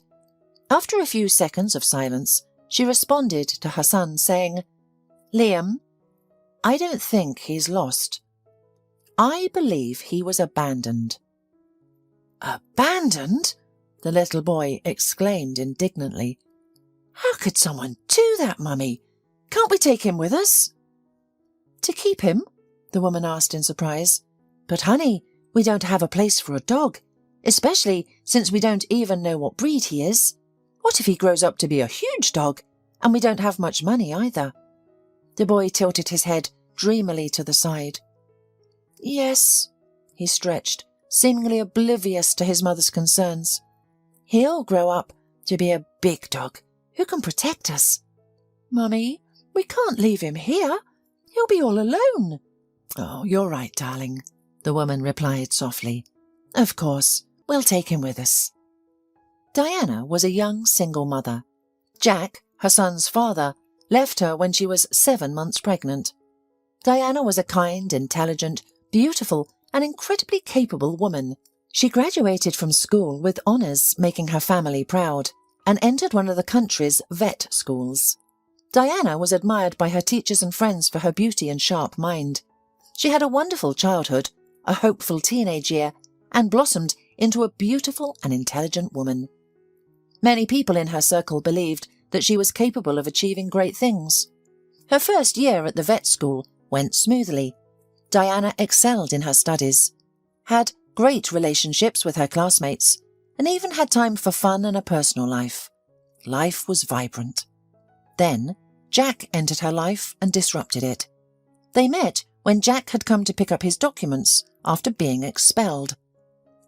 After a few seconds of silence, she responded to her son, saying, Liam, I don't think he's lost. I believe he was abandoned. Abandoned? The little boy exclaimed indignantly. How could someone do that, Mummy? Can't we take him with us? To keep him? The woman asked in surprise. But honey, we don't have a place for a dog, especially since we don't even know what breed he is. What if he grows up to be a huge dog, and we don't have much money either? The boy tilted his head dreamily to the side. Yes, he stretched, seemingly oblivious to his mother's concerns. He'll grow up to be a big dog who can protect us. Mummy, we can't leave him here. He'll be all alone. Oh, you're right, darling, the woman replied softly. Of course, we'll take him with us. Diana was a young single mother. Jack, her son's father, left her when she was 7 months pregnant. Diana was a kind, intelligent, beautiful, and incredibly capable woman. She graduated from school with honours, making her family proud, and entered one of the country's vet schools. Diana was admired by her teachers and friends for her beauty and sharp mind. She had a wonderful childhood, a hopeful teenage year, and blossomed into a beautiful and intelligent woman. Many people in her circle believed that she was capable of achieving great things. Her first year at the vet school went smoothly. Diana excelled in her studies, had great relationships with her classmates, and even had time for fun and a personal life. Life was vibrant. Then Jack entered her life and disrupted it. They met when Jack had come to pick up his documents after being expelled.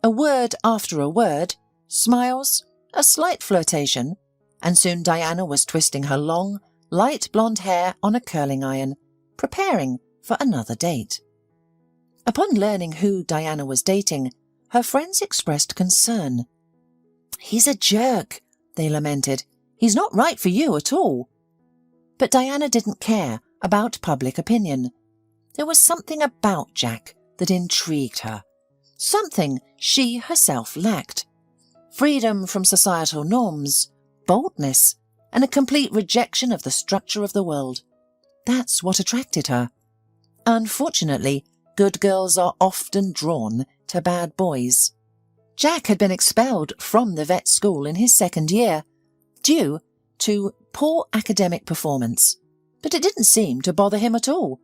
A word after a word, smiles, a slight flirtation, and soon Diana was twisting her long, light blonde hair on a curling iron, preparing for another date. Upon learning who Diana was dating, her friends expressed concern. He's a jerk, they lamented. He's not right for you at all. But Diana didn't care about public opinion. There was something about Jack that intrigued her, something she herself lacked. Freedom from societal norms, boldness, and a complete rejection of the structure of the world. That's what attracted her. Unfortunately, good girls are often drawn to bad boys. Jack had been expelled from the vet school in his second year, due to poor academic performance, but it didn't seem to bother him at all.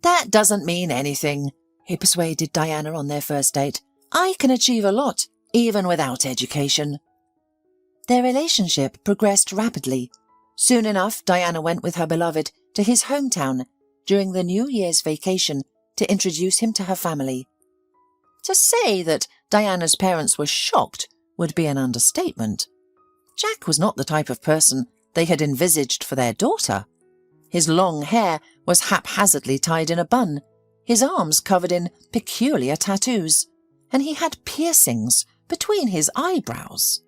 That doesn't mean anything, he persuaded Diana on their first date. I can achieve a lot, even without education. Their relationship progressed rapidly. Soon enough, Diana went with her beloved to his hometown during the New Year's vacation to introduce him to her family. To say that Diana's parents were shocked would be an understatement. Jack was not the type of person they had envisaged for their daughter. His long hair was haphazardly tied in a bun, his arms covered in peculiar tattoos, and he had piercings between his eyebrows.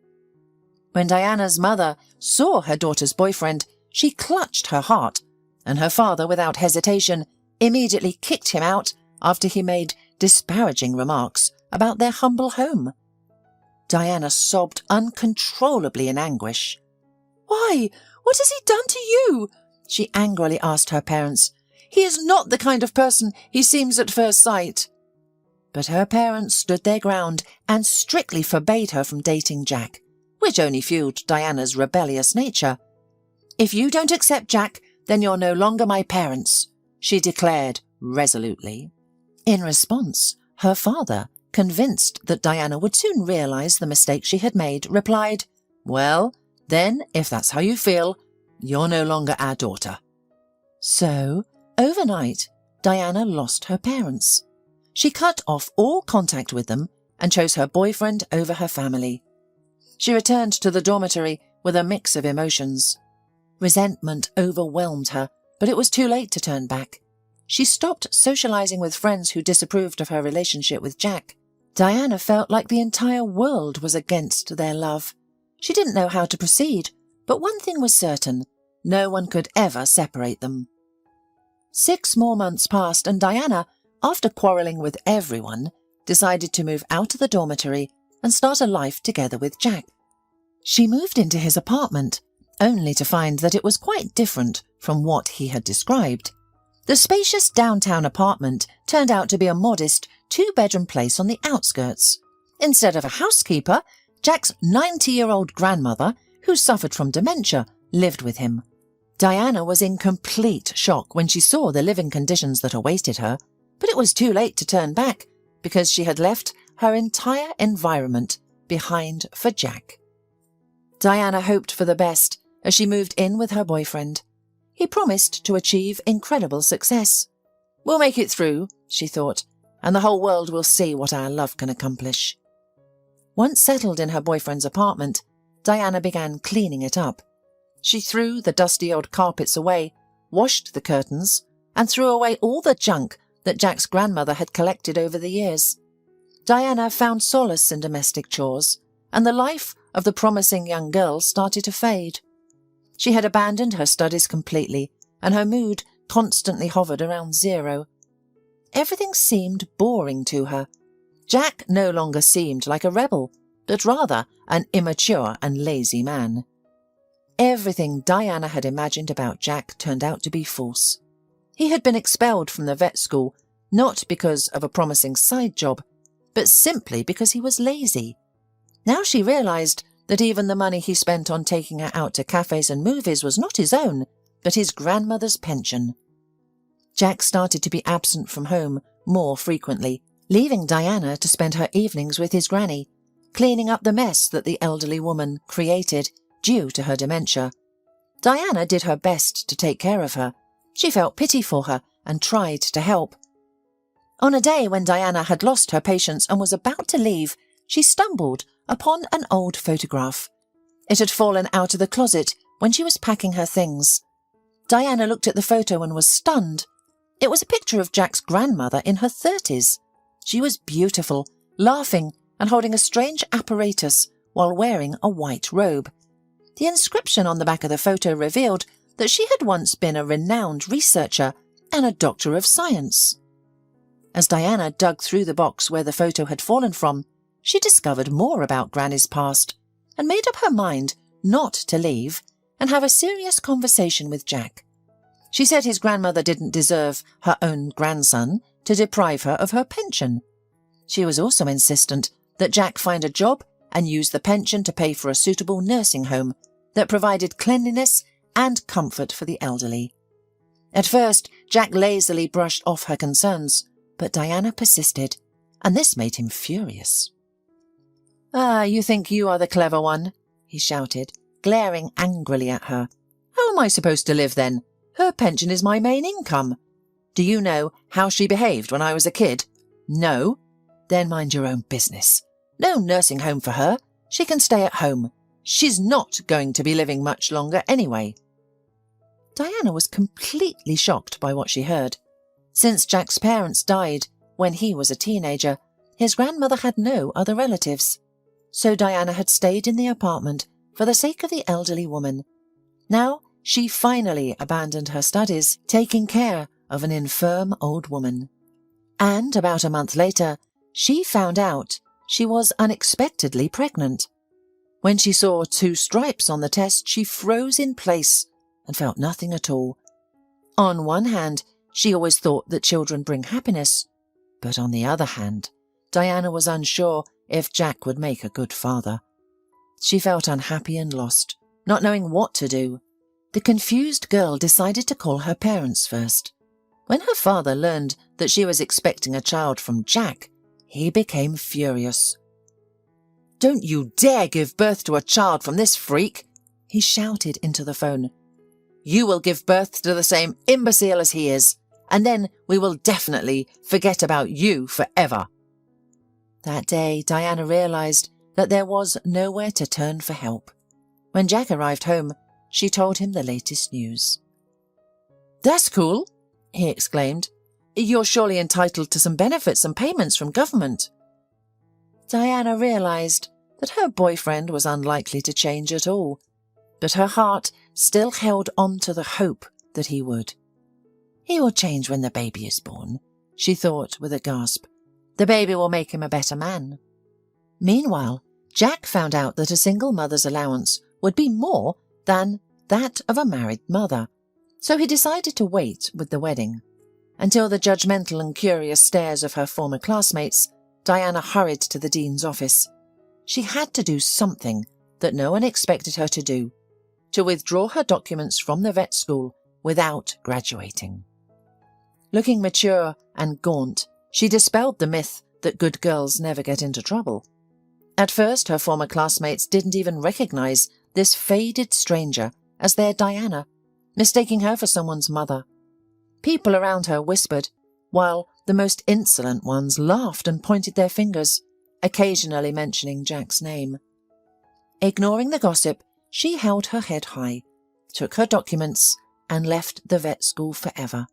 When Diana's mother saw her daughter's boyfriend, she clutched her heart, and her father, without hesitation, immediately kicked him out after he made disparaging remarks about their humble home. Diana sobbed uncontrollably in anguish. "Why? What has he done to you?" she angrily asked her parents. "He is not the kind of person he seems at first sight." But her parents stood their ground and strictly forbade her from dating Jack, which only fueled Diana's rebellious nature. "If you don't accept Jack, then you're no longer my parents," she declared resolutely. In response, her father, convinced that Diana would soon realise the mistake she had made, replied, "Well, then, if that's how you feel, you're no longer our daughter." So, overnight, Diana lost her parents. She cut off all contact with them and chose her boyfriend over her family. She returned to the dormitory with a mix of emotions. Resentment overwhelmed her, but it was too late to turn back. She stopped socialising with friends who disapproved of her relationship with Jack. Diana felt like the entire world was against their love. She didn't know how to proceed, but one thing was certain: no one could ever separate them. 6 more months passed, and Diana, after quarrelling with everyone, decided to move out of the dormitory and start a life together with Jack. She moved into his apartment, only to find that it was quite different from what he had described. The spacious downtown apartment turned out to be a modest 2-bedroom place on the outskirts. Instead of a housekeeper, Jack's 90-year-old grandmother, who suffered from dementia, lived with him. Diana was in complete shock when she saw the living conditions that awaited her, but it was too late to turn back because she had left her entire environment behind for Jack. Diana hoped for the best as she moved in with her boyfriend. He promised to achieve incredible success. "We'll make it through," she thought, "and the whole world will see what our love can accomplish." Once settled in her boyfriend's apartment, Diana began cleaning it up. She threw the dusty old carpets away, washed the curtains, and threw away all the junk that Jack's grandmother had collected over the years. Diana found solace in domestic chores, and the life of the promising young girl started to fade. She had abandoned her studies completely, and her mood constantly hovered around 0. Everything seemed boring to her. Jack no longer seemed like a rebel, but rather an immature and lazy man. Everything Diana had imagined about Jack turned out to be false. He had been expelled from the vet school, not because of a promising side job, but simply because he was lazy. Now she realised that even the money he spent on taking her out to cafes and movies was not his own, but his grandmother's pension. Jack started to be absent from home more frequently, leaving Diana to spend her evenings with his granny, cleaning up the mess that the elderly woman created due to her dementia. Diana did her best to take care of her. She felt pity for her and tried to help. On a day when Diana had lost her patience and was about to leave, she stumbled upon an old photograph. It had fallen out of the closet when she was packing her things. Diana looked at the photo and was stunned. It was a picture of Jack's grandmother in her 30s. She was beautiful, laughing and holding a strange apparatus while wearing a white robe. The inscription on the back of the photo revealed that she had once been a renowned researcher and a doctor of science. As Diana dug through the box where the photo had fallen from, she discovered more about Granny's past and made up her mind not to leave and have a serious conversation with Jack. She said his grandmother didn't deserve her own grandson to deprive her of her pension. She was also insistent that Jack find a job and use the pension to pay for a suitable nursing home that provided cleanliness and comfort for the elderly. At first, Jack lazily brushed off her concerns, but Diana persisted, and this made him furious. "Ah, you think you are the clever one," he shouted, glaring angrily at her. "How am I supposed to live then? Her pension is my main income. Do you know how she behaved when I was a kid? No? Then mind your own business. No nursing home for her. She can stay at home. She's not going to be living much longer anyway." Diana was completely shocked by what she heard. Since Jack's parents died when he was a teenager, his grandmother had no other relatives. So Diana had stayed in the apartment for the sake of the elderly woman. Now she finally abandoned her studies, taking care of an infirm old woman. And about a month later, she found out she was unexpectedly pregnant. When she saw 2 stripes on the test, she froze in place and felt nothing at all. On one hand, she always thought that children bring happiness, but on the other hand, Diana was unsure if Jack would make a good father. She felt unhappy and lost, not knowing what to do. The confused girl decided to call her parents first. When her father learned that she was expecting a child from Jack, he became furious. "Don't you dare give birth to a child from this freak!" he shouted into the phone. "You will give birth to the same imbecile as he is, and then we will definitely forget about you forever." That day, Diana realized that there was nowhere to turn for help. When Jack arrived home, she told him the latest news. "That's cool," he exclaimed. "You're surely entitled to some benefits and payments from government." Diana realized that her boyfriend was unlikely to change at all, but her heart still held on to the hope that he would. "He will change when the baby is born," she thought with a gasp. "The baby will make him a better man." Meanwhile, Jack found out that a single mother's allowance would be more than that of a married mother, so he decided to wait with the wedding. Until the judgmental and curious stares of her former classmates, Diana hurried to the dean's office. She had to do something that no one expected her to do, to withdraw her documents from the vet school without graduating. Looking mature and gaunt, she dispelled the myth that good girls never get into trouble. At first, her former classmates didn't even recognize this faded stranger as their Diana, mistaking her for someone's mother. People around her whispered, while the most insolent ones laughed and pointed their fingers, occasionally mentioning Jack's name. Ignoring the gossip, she held her head high, took her documents, and left the vet school forever.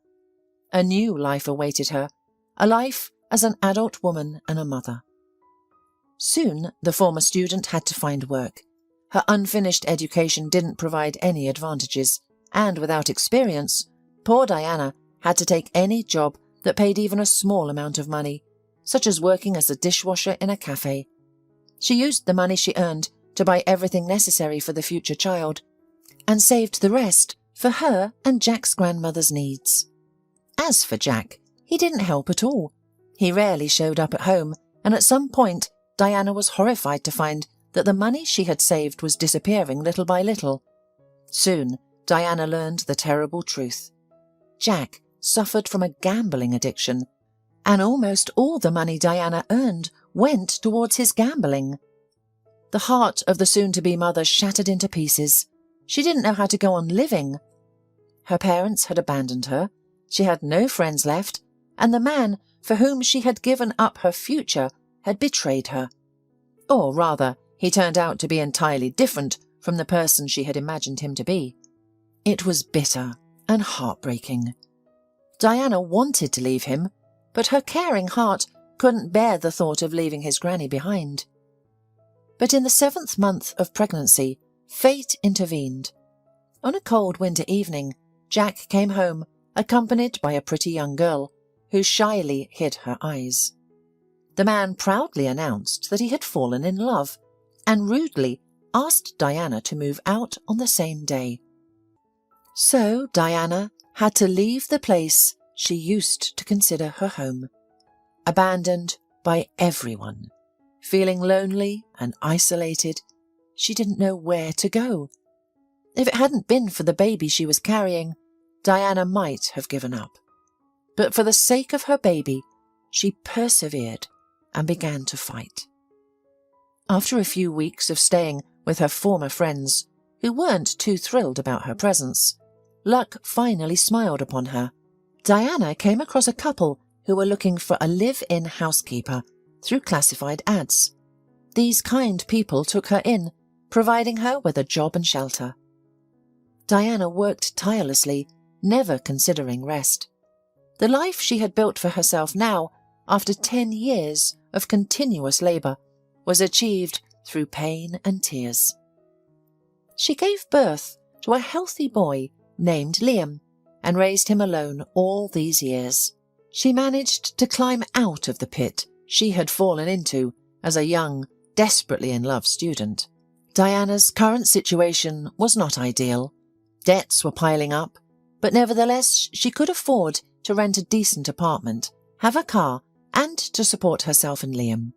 A new life awaited her, a life as an adult woman and a mother. Soon, the former student had to find work. Her unfinished education didn't provide any advantages, and without experience, poor Diana had to take any job that paid even a small amount of money, such as working as a dishwasher in a cafe. She used the money she earned to buy everything necessary for the future child, and saved the rest for her and Jack's grandmother's needs. As for Jack, he didn't help at all. He rarely showed up at home, and at some point Diana was horrified to find that the money she had saved was disappearing little by little. Soon, Diana learned the terrible truth. Jack suffered from a gambling addiction, and almost all the money Diana earned went towards his gambling. The heart of the soon-to-be mother shattered into pieces. She didn't know how to go on living. Her parents had abandoned her, she had no friends left, and the man for whom she had given up her future had betrayed her. Or rather, he turned out to be entirely different from the person she had imagined him to be. It was bitter and heartbreaking. Diana wanted to leave him, but her caring heart couldn't bear the thought of leaving his granny behind. But in the 7th month of pregnancy, fate intervened. On a cold winter evening, Jack came home, accompanied by a pretty young girl, who shyly hid her eyes. The man proudly announced that he had fallen in love, and rudely asked Diana to move out on the same day. So Diana had to leave the place she used to consider her home, abandoned by everyone. Feeling lonely and isolated, she didn't know where to go. If it hadn't been for the baby she was carrying, Diana might have given up. But for the sake of her baby, she persevered and began to fight. After a few weeks of staying with her former friends, who weren't too thrilled about her presence, luck finally smiled upon her. Diana came across a couple who were looking for a live-in housekeeper through classified ads. These kind people took her in, providing her with a job and shelter. Diana worked tirelessly, never considering rest. The life she had built for herself now, after 10 years of continuous labour, was achieved through pain and tears. She gave birth to a healthy boy named Liam and raised him alone all these years. She managed to climb out of the pit she had fallen into as a young, desperately in love student. Diana's current situation was not ideal. Debts were piling up, but nevertheless she could afford to rent a decent apartment, have a car, and to support herself and Liam.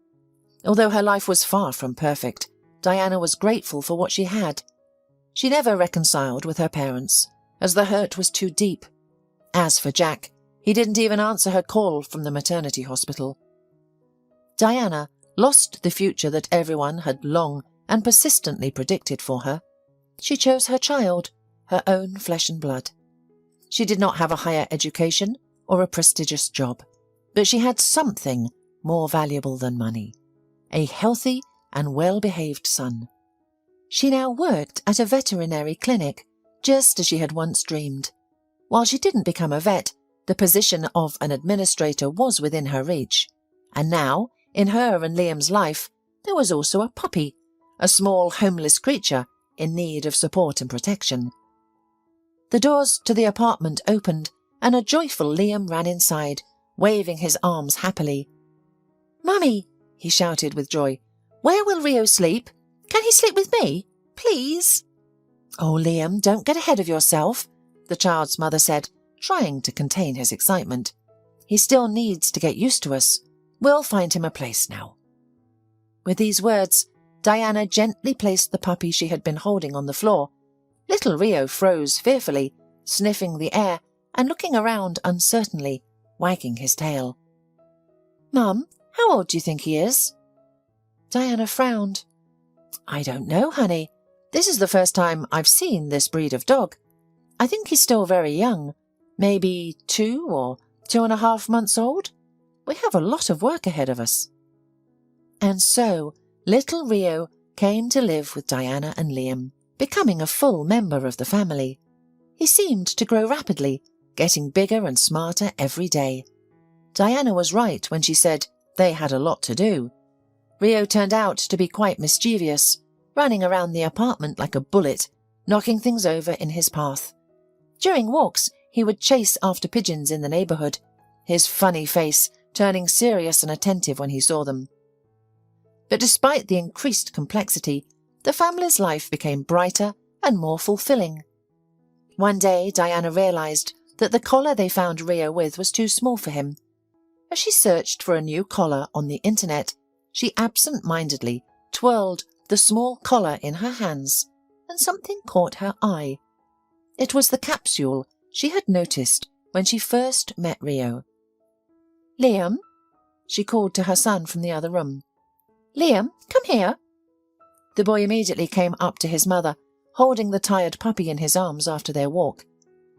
Although her life was far from perfect, Diana was grateful for what she had. She never reconciled with her parents, as the hurt was too deep. As for Jack, he didn't even answer her call from the maternity hospital. Diana lost the future that everyone had long and persistently predicted for her. She chose her child, her own flesh and blood. She did not have a higher education or a prestigious job, but she had something more valuable than money: a healthy and well-behaved son. She now worked at a veterinary clinic, just as she had once dreamed. While she didn't become a vet, the position of an administrator was within her reach. And now, in her and Liam's life, there was also a puppy, a small homeless creature in need of support and protection. The doors to the apartment opened, and a joyful Liam ran inside, waving his arms happily. "Mummy," he shouted with joy, "where will Rio sleep? Can he sleep with me? Please?" "Oh, Liam, don't get ahead of yourself," the child's mother said, trying to contain his excitement. "He still needs to get used to us. We'll find him a place now." With these words, Diana gently placed the puppy she had been holding on the floor. Little Rio froze fearfully, sniffing the air and looking around uncertainly, wagging his tail. "Mum, how old do you think he is?" Diana frowned. "I don't know, honey. This is the first time I've seen this breed of dog. I think he's still very young, maybe 2 or 2.5 months old. We have a lot of work ahead of us." And so, little Rio came to live with Diana and Liam, becoming a full member of the family. He seemed to grow rapidly, getting bigger and smarter every day. Diana was right when she said they had a lot to do. Rio turned out to be quite mischievous, running around the apartment like a bullet, knocking things over in his path. During walks, he would chase after pigeons in the neighbourhood, his funny face turning serious and attentive when he saw them. But despite the increased complexity, the family's life became brighter and more fulfilling. One day, Diana realised that the collar they found Rio with was too small for him. As she searched for a new collar on the internet, she absent-mindedly twirled the small collar in her hands, and something caught her eye. It was the capsule she had noticed when she first met Rio. "Liam?" she called to her son from the other room. "Liam, come here." The boy immediately came up to his mother, holding the tired puppy in his arms after their walk.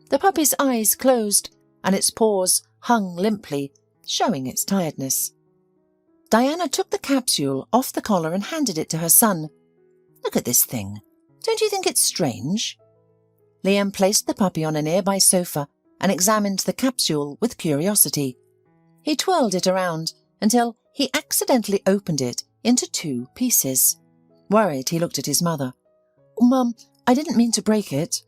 The puppy's eyes closed, and its paws hung limply, showing its tiredness. Diana took the capsule off the collar and handed it to her son. "Look at this thing. Don't you think it's strange?" Liam placed the puppy on a nearby sofa and examined the capsule with curiosity. He twirled it around until he accidentally opened it into 2 pieces. Worried, he looked at his mother. "Mum, I didn't mean to break it."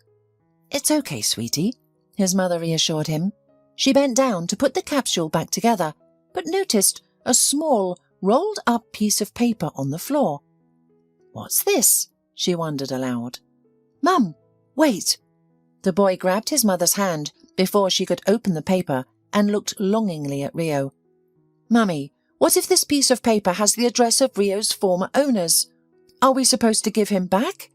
"It's okay, sweetie," his mother reassured him. She bent down to put the capsule back together, but noticed a small, rolled-up piece of paper on the floor. "What's this?" she wondered aloud. "Mum, wait." The boy grabbed his mother's hand before she could open the paper and looked longingly at Rio. "Mummy, what if this piece of paper has the address of Rio's former owners? Are we supposed to give him back?"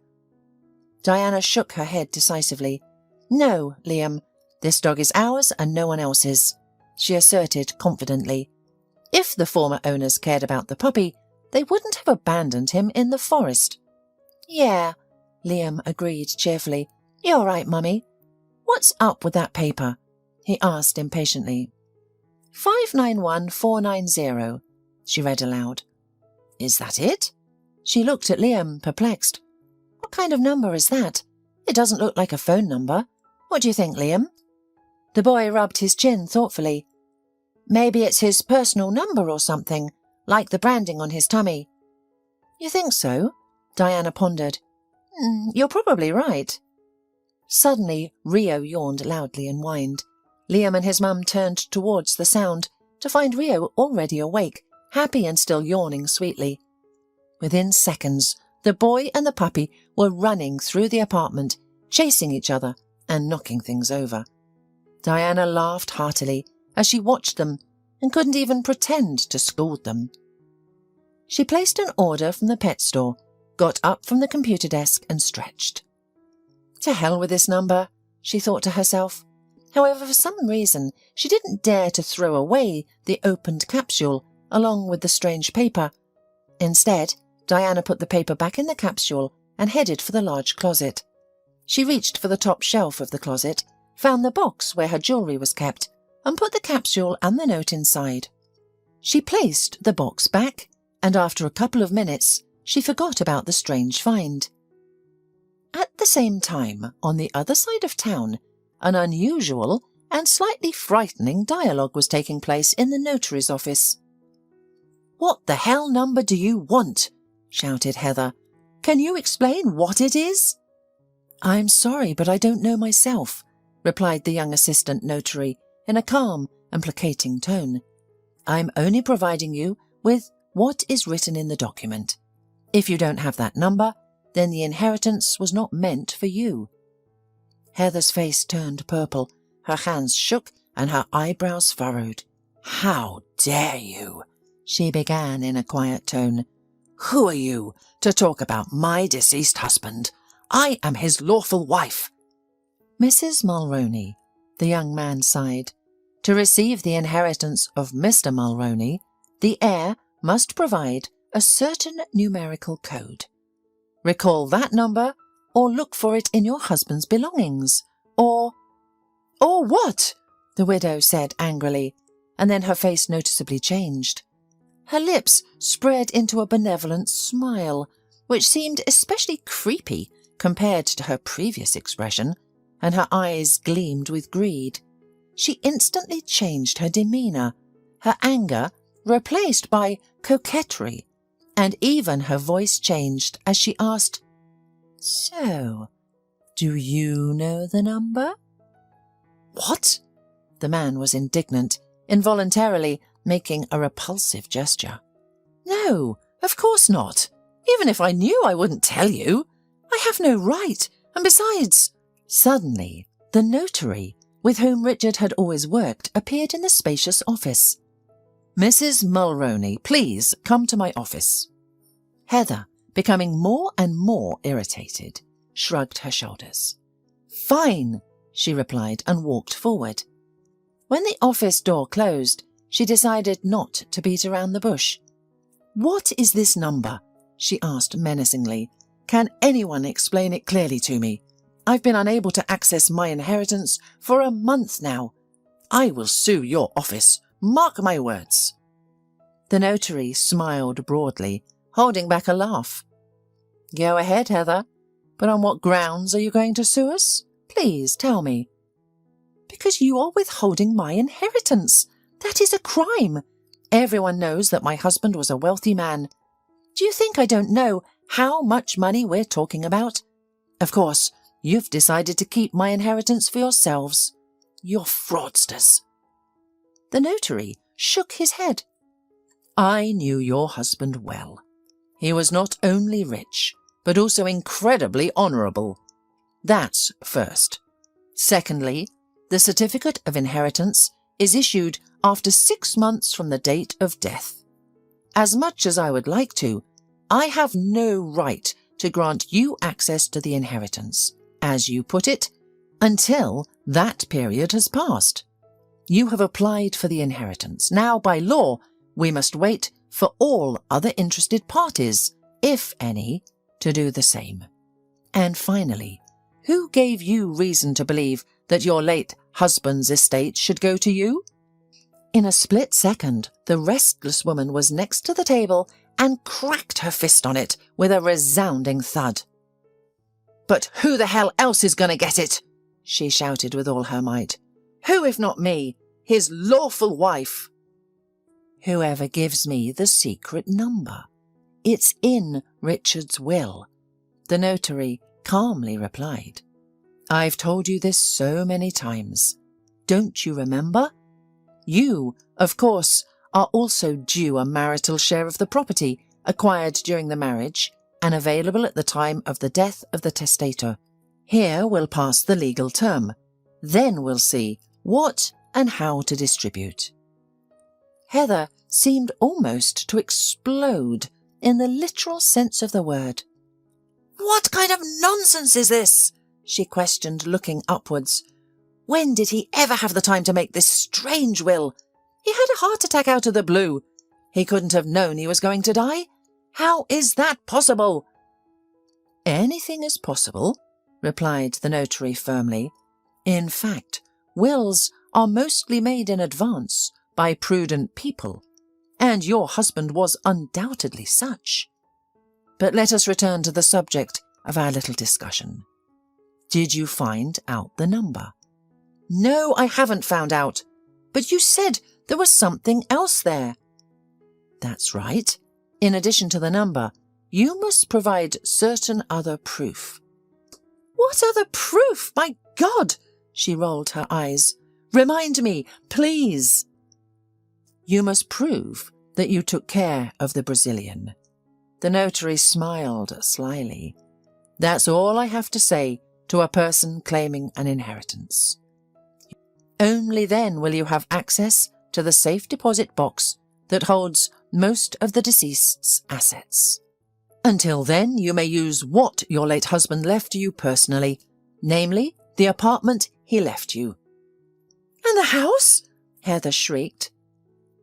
Diana shook her head decisively. "No, Liam, this dog is ours and no one else's," she asserted confidently. "If the former owners cared about the puppy, they wouldn't have abandoned him in the forest." "Yeah," Liam agreed cheerfully. "You're right, Mummy. What's up with that paper?" he asked impatiently. 591490, she read aloud. "Is that it?" She looked at Liam, perplexed. "What kind of number is that? It doesn't look like a phone number. What do you think, Liam?" The boy rubbed his chin thoughtfully. "Maybe it's his personal number or something, like the branding on his tummy." "You think so?" Diana pondered. "You're probably right." Suddenly, Rio yawned loudly and whined. Liam and his mum turned towards the sound to find Rio already awake, happy and still yawning sweetly. Within seconds, the boy and the puppy were running through the apartment, chasing each other and knocking things over. Diana laughed heartily as she watched them and couldn't even pretend to scold them. She placed an order from the pet store, got up from the computer desk and stretched. To hell with this number, she thought to herself. However, for some reason, she didn't dare to throw away the opened capsule along with the strange paper. Instead, Diana put the paper back in the capsule and headed for the large closet. She reached for the top shelf of the closet, found the box where her jewellery was kept, and put the capsule and the note inside. She placed the box back, and after a couple of minutes, she forgot about the strange find. At the same time, on the other side of town, an unusual and slightly frightening dialogue was taking place in the notary's office. "What the hell number do you want?" shouted Heather. "Can you explain what it is?" "I'm sorry, but I don't know myself," replied the young assistant notary in a calm and placating tone. "I'm only providing you with what is written in the document. If you don't have that number, then the inheritance was not meant for you." Heather's face turned purple, her hands shook and her eyebrows furrowed. "How dare you?" she began in a quiet tone. "Who are you to talk about my deceased husband? I am his lawful wife." "Mrs. Mulroney," the young man sighed. "To receive the inheritance of Mr. Mulroney, the heir must provide a certain numerical code. Recall that number, or look for it in your husband's belongings, or—" "Or what?" the widow said angrily, and then her face noticeably changed. Her lips spread into a benevolent smile, which seemed especially creepy compared to her previous expression, and her eyes gleamed with greed. She instantly changed her demeanour, her anger replaced by coquetry, and even her voice changed as she asked, "So, do you know the number?" "What?" The man was indignant, involuntarily making a repulsive gesture. "No, of course not. Even if I knew, I wouldn't tell you. I have no right, and besides—" Suddenly, the notary, with whom Richard had always worked, appeared in the spacious office. "Mrs. Mulroney, please come to my office." Heather, becoming more and more irritated, shrugged her shoulders. "Fine," she replied and walked forward. When the office door closed, she decided not to beat around the bush. "What is this number?" she asked menacingly. "Can anyone explain it clearly to me? I've been unable to access my inheritance for a month now. I will sue your office. Mark my words." The notary smiled broadly, holding back a laugh. "Go ahead, Heather. But on what grounds are you going to sue us? Please tell me." "Because you are withholding my inheritance. That is a crime. Everyone knows that my husband was a wealthy man. Do you think I don't know how much money we're talking about? Of course, you've decided to keep my inheritance for yourselves. You're fraudsters." The notary shook his head. "I knew your husband well. He was not only rich, but also incredibly honourable. That's first. Secondly, the certificate of inheritance is issued after 6 months from the date of death. As much as I would like to, I have no right to grant you access to the inheritance, as you put it, until that period has passed. You have applied for the inheritance. Now, by law, we must wait for all other interested parties, if any, to do the same. And finally, who gave you reason to believe that your late husband's estate should go to you?" In a split second, the restless woman was next to the table and cracked her fist on it with a resounding thud. "But who the hell else is going to get it?" she shouted with all her might. "Who if not me, his lawful wife?" "Whoever gives me the secret number. It's in Richard's will," the notary calmly replied. "I've told you this so many times. Don't you remember? You, of course, are also due a marital share of the property acquired during the marriage and available at the time of the death of the testator. Here we'll pass the legal term. Then we'll see what and how to distribute. Heather seemed almost to explode in the literal sense of the word. "What kind of nonsense is this?" she questioned, looking upwards. "When did he ever have the time to make this strange will? He had a heart attack out of the blue. He couldn't have known he was going to die. How is that possible?" "Anything is possible," replied the notary firmly. "In fact, wills are mostly made in advance by prudent people, and your husband was undoubtedly such. But let us return to the subject of our little discussion. Did you find out the number?" "No, I haven't found out. But you said there was something else there." "That's right. In addition to the number, you must provide certain other proof." "What other proof? My God!" She rolled her eyes. "Remind me, please." "You must prove that you took care of the Brazilian." The notary smiled slyly. "That's all I have to say to a person claiming an inheritance. Only then will you have access to the safe deposit box that holds most of the deceased's assets. Until then, you may use what your late husband left you personally, namely, the apartment he left you." "And the house?" Heather shrieked.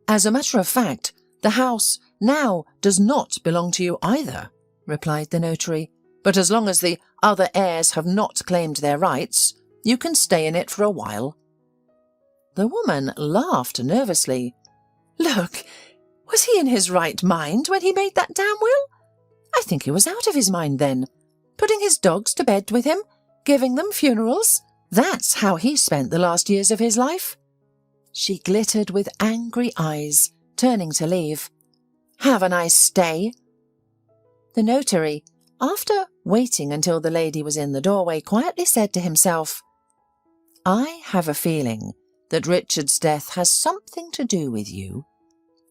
"As a matter of fact, the house now does not belong to you either," replied the notary, "but as long as the other heirs have not claimed their rights, you can stay in it for a while." The woman laughed nervously. "Look, was he in his right mind when he made that damn will? I think he was out of his mind then, putting his dogs to bed with him, giving them funerals. That's how he spent the last years of his life." She glittered with angry eyes, turning to leave. "Have a nice stay." The notary, after waiting until the lady was in the doorway, quietly said to himself, "I have a feeling that Richard's death has something to do with you.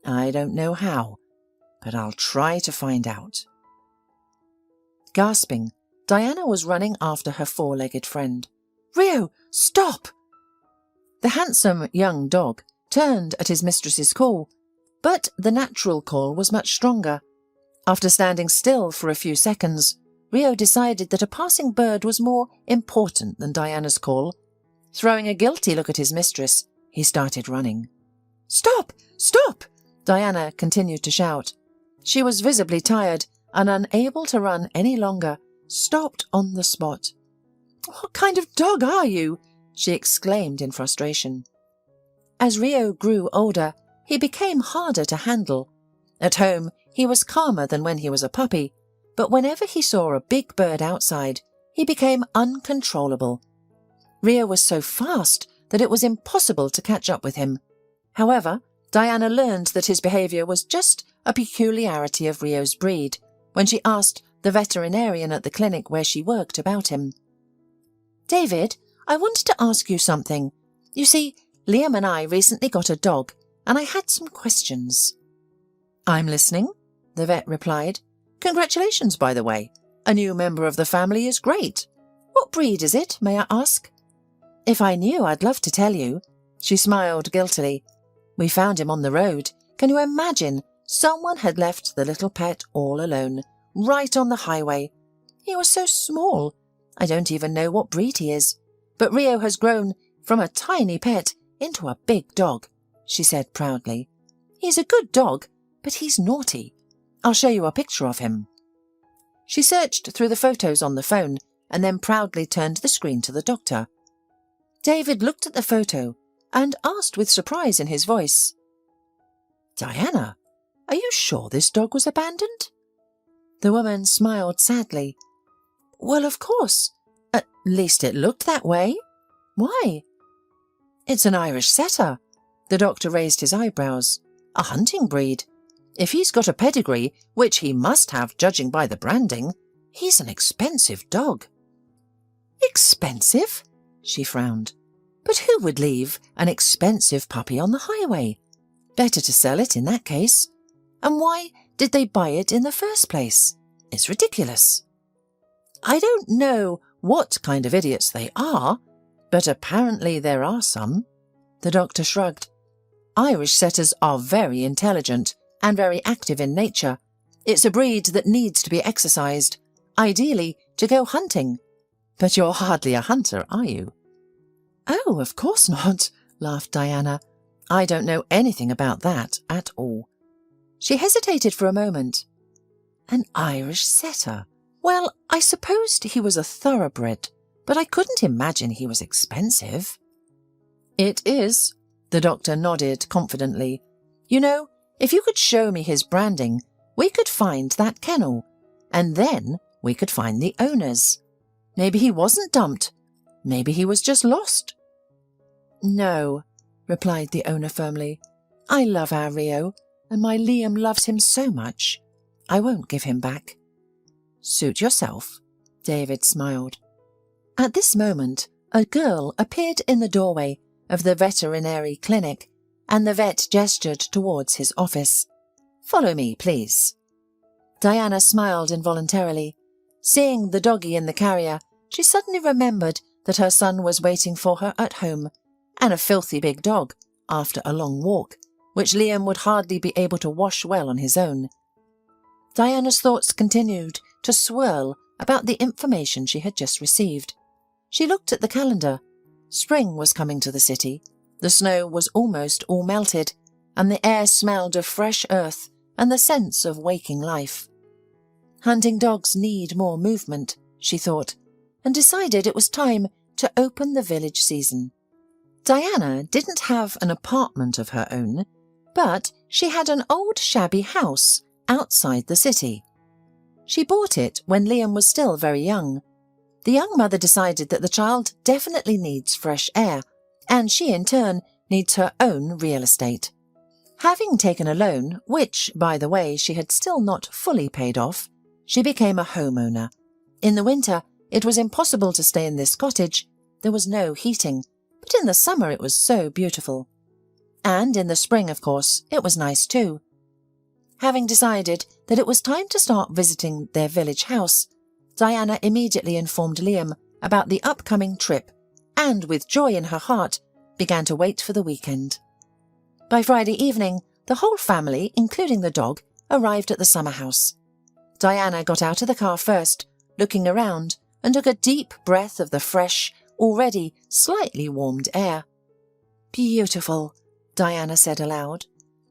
I don't know how, but I'll try to find out." Gasping, Diana was running after her four-legged friend. "Rio, stop!" The handsome young dog turned at his mistress's call, but the natural call was much stronger. After standing still for a few seconds, Rio decided that a passing bird was more important than Diana's call. Throwing a guilty look at his mistress, he started running. "Stop! Stop!" Diana continued to shout. She was visibly tired and unable to run any longer, stopped on the spot. "What kind of dog are you?" she exclaimed in frustration. As Rio grew older, he became harder to handle. At home, he was calmer than when he was a puppy, but whenever he saw a big bird outside, he became uncontrollable. Rio was so fast that it was impossible to catch up with him. However, Diana learned that his behaviour was just a peculiarity of Rio's breed when she asked the veterinarian at the clinic where she worked about him. "David, I wanted to ask you something. You see, Liam and I recently got a dog, and I had some questions." "I'm listening," the vet replied. "Congratulations, by the way. A new member of the family is great. What breed is it, may I ask?" "If I knew, I'd love to tell you." She smiled guiltily. "We found him on the road. Can you imagine? Someone had left the little pet all alone, right on the highway. He was so small. I don't even know what breed he is. But Rio has grown from a tiny pet into a big dog," she said proudly. "He's a good dog, but he's naughty. I'll show you a picture of him." She searched through the photos on the phone and then proudly turned the screen to the doctor. David looked at the photo and asked with surprise in his voice, "Diana, are you sure this dog was abandoned?" The woman smiled sadly. "Well, of course. At least it looked that way. Why?" "It's an Irish setter." The doctor raised his eyebrows. "A hunting breed. If he's got a pedigree, which he must have judging by the branding, he's an expensive dog." "Expensive?" She frowned. "But But who would leave an expensive puppy on the highway? Better to sell it in that case. And why did they buy it in the first place? It's ridiculous. I don't know what kind of idiots they are, but apparently there are some. The doctor shrugged. Irish setters are very intelligent and very active in nature. It's a breed that needs to be exercised, ideally to go hunting. But you're hardly a hunter, are you? Oh, of course not, laughed Diana. I don't know anything about that at all. She hesitated for a moment. An Irish setter? Well, I supposed he was a thoroughbred, but I couldn't imagine he was expensive. It is, the doctor nodded confidently. You know, if you could show me his branding, we could find that kennel, and then we could find the owners. Maybe he wasn't dumped. Maybe he was just lost. No, replied the owner firmly. I love our Rio, and my Liam loves him so much. I won't give him back. Suit yourself, David smiled. At this moment, a girl appeared in the doorway of the veterinary clinic, and the vet gestured towards his office. Follow me, please. Diana smiled involuntarily. Seeing the doggy in the carrier, she suddenly remembered that her son was waiting for her at home, and a filthy big dog, after a long walk, which Liam would hardly be able to wash well on his own. Diana's thoughts continued to swirl about the information she had just received. She looked at the calendar. Spring was coming to the city. The snow was almost all melted, and the air smelled of fresh earth and the sense of waking life. Hunting dogs need more movement, she thought, and decided it was time to open the village season. Diana didn't have an apartment of her own, but she had an old shabby house outside the city. She bought it when Liam was still very young. The young mother decided that the child definitely needs fresh air, and she in turn needs her own real estate. Having taken a loan, which, by the way, she had still not fully paid off, she became a homeowner. In the winter, it was impossible to stay in this cottage. There was no heating, but in the summer it was so beautiful. And in the spring, of course, it was nice too. Having decided that it was time to start visiting their village house, Diana immediately informed Liam about the upcoming trip and, with joy in her heart, began to wait for the weekend. By Friday evening, the whole family, including the dog, arrived at the summer house. Diana got out of the car first, looking around, and took a deep breath of the fresh, already slightly warmed air. Beautiful, Diana said aloud.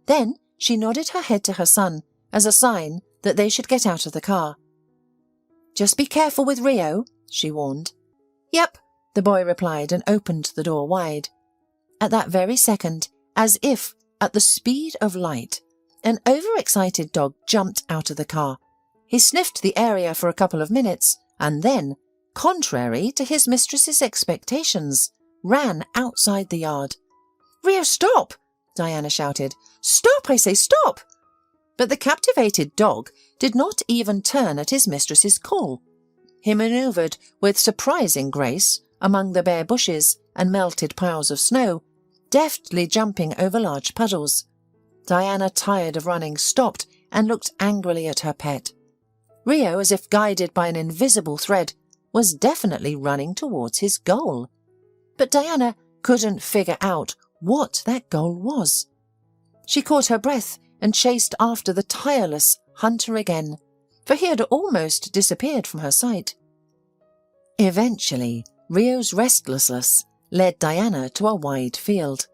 Then she nodded her head to her son as a sign that they should get out of the car. Just be careful with Rio, she warned. Yep, the boy replied and opened the door wide. At that very second, as if at the speed of light, an overexcited dog jumped out of the car. He sniffed the area for a couple of minutes and then, contrary to his mistress's expectations, ran outside the yard. Rio, stop! Diana shouted. Stop, I say, stop! But the captivated dog did not even turn at his mistress's call. He manoeuvred with surprising grace among the bare bushes and melted piles of snow, deftly jumping over large puddles. Diana, tired of running, stopped and looked angrily at her pet. Rio, as if guided by an invisible thread, was definitely running towards his goal. But Diana couldn't figure out what that goal was. She caught her breath and chased after the tireless hunter again, for he had almost disappeared from her sight. Eventually, Rio's restlessness led Diana to a wide field.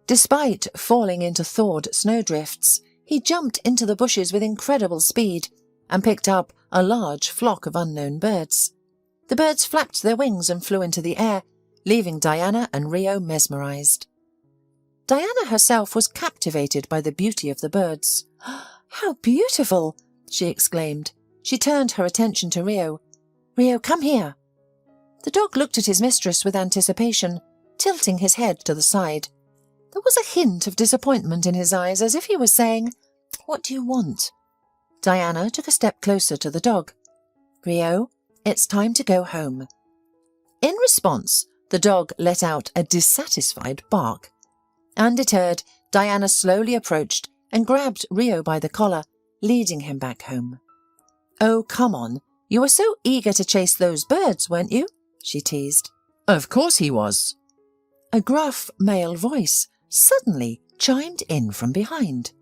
Despite falling into thawed snowdrifts, he jumped into the bushes with incredible speed and picked up a large flock of unknown birds. The birds flapped their wings and flew into the air, leaving Diana and Rio mesmerized. Diana herself was captivated by the beauty of the birds. How beautiful! She exclaimed. She turned her attention to Rio. Rio, come here. The dog looked at his mistress with anticipation, tilting his head to the side. There was a hint of disappointment in his eyes, as if he was saying, What do you want? Diana took a step closer to the dog. Rio, it's time to go home. In response, The dog let out a dissatisfied bark. Undeterred, Diana slowly approached and grabbed Rio by the collar, leading him back home. "Oh, come on. You were so eager to chase those birds, weren't you?" she teased. "Of course he was." A gruff male voice suddenly chimed in from behind.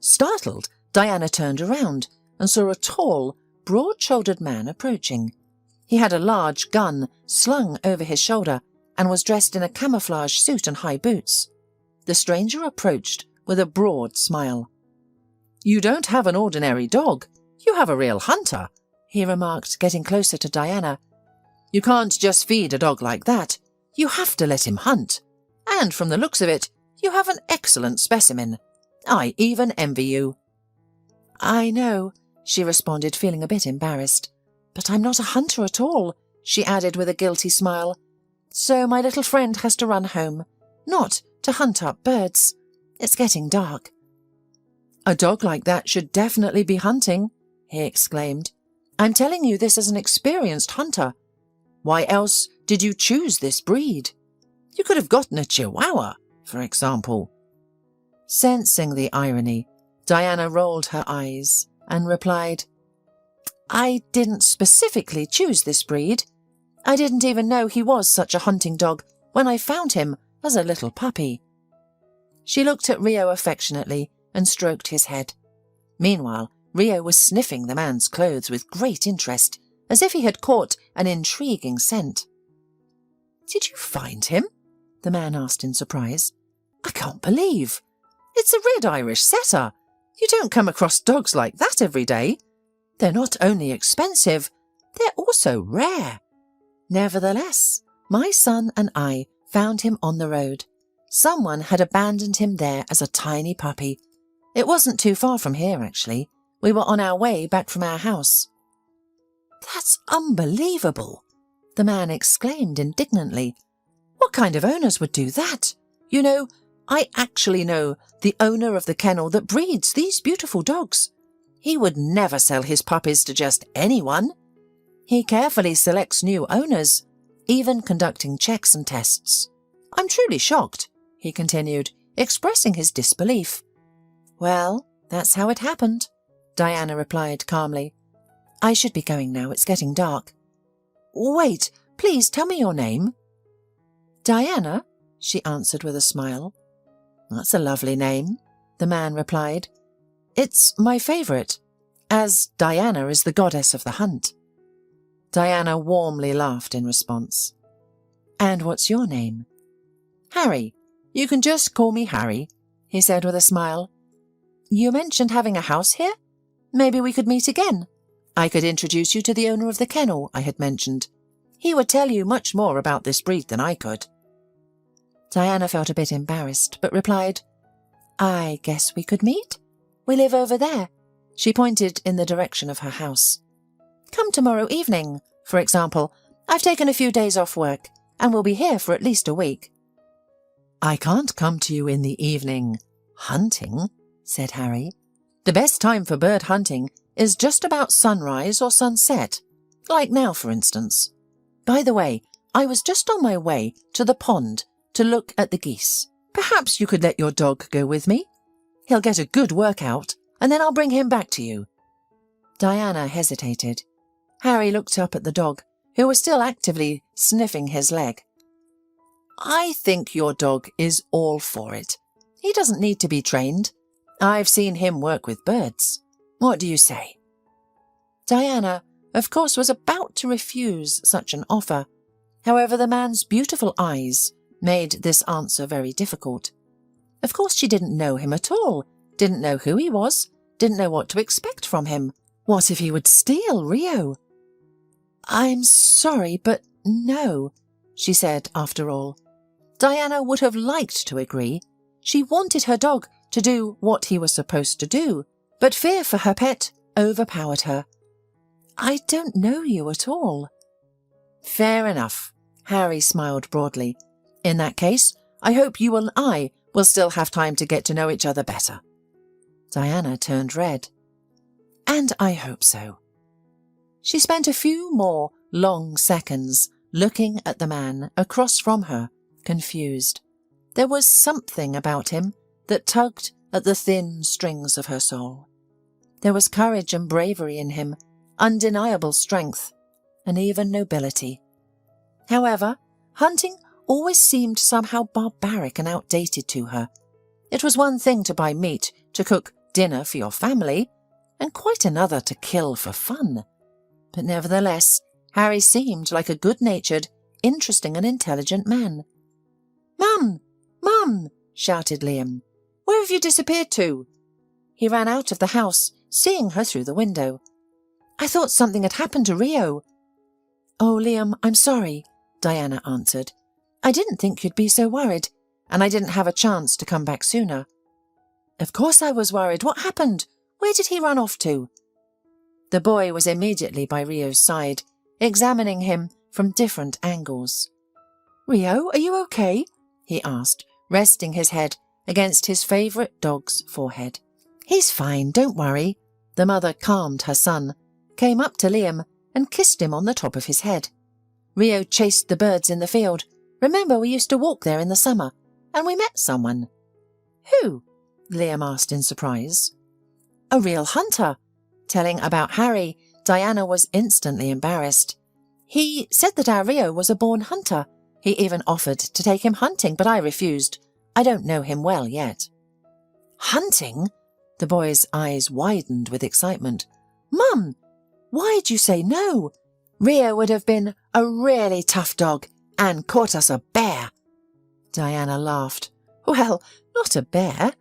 Startled, Diana turned around and saw a tall, broad-shouldered man approaching. He had a large gun slung over his shoulder and was dressed in a camouflage suit and high boots. The stranger approached with a broad smile. "You don't have an ordinary dog. You have a real hunter," he remarked, getting closer to Diana. "You can't just feed a dog like that. You have to let him hunt. And from the looks of it, you have an excellent specimen. I even envy you." "I know," she responded, feeling a bit embarrassed. "But I'm not a hunter at all," she added with a guilty smile. "So my little friend has to run home, not to hunt up birds. It's getting dark." "A dog like that should definitely be hunting," he exclaimed. "I'm telling you this as an experienced hunter. Why else did you choose this breed? You could have gotten a Chihuahua, for example." Sensing the irony, Diana rolled her eyes and replied, "I didn't specifically choose this breed. I didn't even know he was such a hunting dog when I found him as a little puppy." She looked at Rio affectionately and stroked his head. Meanwhile, Rio was sniffing the man's clothes with great interest, as if he had caught an intriguing scent. "Did you find him?" the man asked in surprise. "I can't believe. It's a red Irish setter. You don't come across dogs like that every day. They're not only expensive, they're also rare." "Nevertheless, my son and I found him on the road. Someone had abandoned him there as a tiny puppy. It wasn't too far from here, actually. We were on our way back from our house." "That's unbelievable," the man exclaimed indignantly. "What kind of owners would do that? You know, I actually know the owner of the kennel that breeds these beautiful dogs. He would never sell his puppies to just anyone. He carefully selects new owners, even conducting checks and tests. I'm truly shocked," he continued, expressing his disbelief. "Well, that's how it happened," Diana replied calmly. "I should be going now, it's getting dark." "Wait, please tell me your name." "Diana," she answered with a smile. "That's a lovely name," the man replied. "It's my favourite, as Diana is the goddess of the hunt." Diana warmly laughed in response. "And what's your name?" "Harry. You can just call me Harry," he said with a smile. "You mentioned having a house here? Maybe we could meet again. I could introduce you to the owner of the kennel I had mentioned. He would tell you much more about this breed than I could." Diana felt a bit embarrassed, but replied, "I guess we could meet. We live over there." She pointed in the direction of her house. "Come tomorrow evening, for example. I've taken a few days off work, and will be here for at least a week." "I can't come to you in the evening, hunting," said Harry. "The best time for bird hunting is just about sunrise or sunset, like now, for instance. By the way, I was just on my way to the pond to look at the geese. Perhaps you could let your dog go with me. He'll get a good workout, and then I'll bring him back to you." Diana hesitated. Harry looked up at the dog, who was still actively sniffing his leg. "I think your dog is all for it. He doesn't need to be trained. I've seen him work with birds. What do you say?" Diana, of course, was about to refuse such an offer. However, the man's beautiful eyes made this answer very difficult. Of course she didn't know him at all, didn't know who he was, didn't know what to expect from him. What if he would steal Rio? "I'm sorry, but no," she said after all. Diana would have liked to agree. She wanted her dog to do what he was supposed to do, but fear for her pet overpowered her. "I don't know you at all." "Fair enough," Harry smiled broadly. "In that case, I hope you and I will still have time to get to know each other better." Diana turned red. "And I hope so." She spent a few more long seconds looking at the man across from her, confused. There was something about him that tugged at the thin strings of her soul. There was courage and bravery in him, undeniable strength, and even nobility. However, hunting always seemed somehow barbaric and outdated to her. It was one thing to buy meat to cook dinner for your family, and quite another to kill for fun. But nevertheless, Harry seemed like a good-natured, interesting and intelligent man. "Mum! Mum!" shouted Liam. "Where have you disappeared to?" He ran out of the house, seeing her through the window. "I thought something had happened to Rio." "Oh, Liam, I'm sorry," Diana answered. "I didn't think you'd be so worried, and I didn't have a chance to come back sooner." "Of course I was worried. What happened? Where did he run off to?" The boy was immediately by Rio's side, examining him from different angles. "Rio, are you okay?" he asked, resting his head against his favourite dog's forehead. "He's fine, don't worry." The mother calmed her son, came up to Liam and kissed him on the top of his head. "Rio chased the birds in the field. Remember we used to walk there in the summer, and we met someone." "Who?" Liam asked in surprise. "A real hunter." Telling about Harry, Diana was instantly embarrassed. "He said that our Rio was a born hunter. He even offered to take him hunting, but I refused. I don't know him well yet." "Hunting?" The boy's eyes widened with excitement. "Mum, why'd you say no? Rio would have been a really tough dog and caught us a bear." Diana laughed. "Well, not a bear,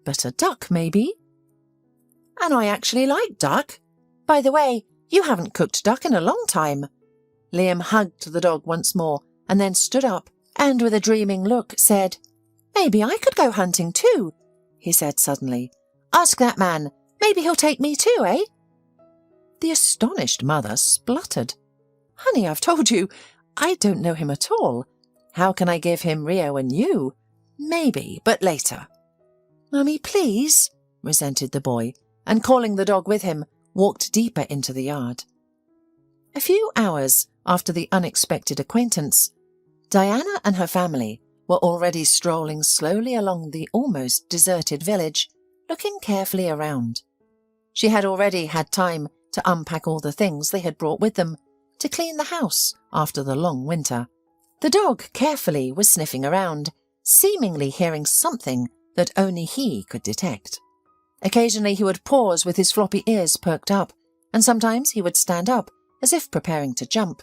but a duck maybe." "And I actually like duck. By the way, you haven't cooked duck in a long time." Liam hugged the dog once more and then stood up and with a dreaming look said, "Maybe I could go hunting too," he said suddenly. "Ask that man. Maybe he'll take me too, eh?" The astonished mother spluttered. "Honey, I've told you, I don't know him at all. How can I give him Rio and you? Maybe, but later." "Mummy, please," resented the boy, and calling the dog with him, walked deeper into the yard. A few hours after the unexpected acquaintance, Diana and her family were already strolling slowly along the almost deserted village, looking carefully around. She had already had time to unpack all the things they had brought with them, to clean the house after the long winter. The dog carefully was sniffing around, seemingly hearing something that only he could detect. Occasionally he would pause with his floppy ears perked up, and sometimes he would stand up as if preparing to jump.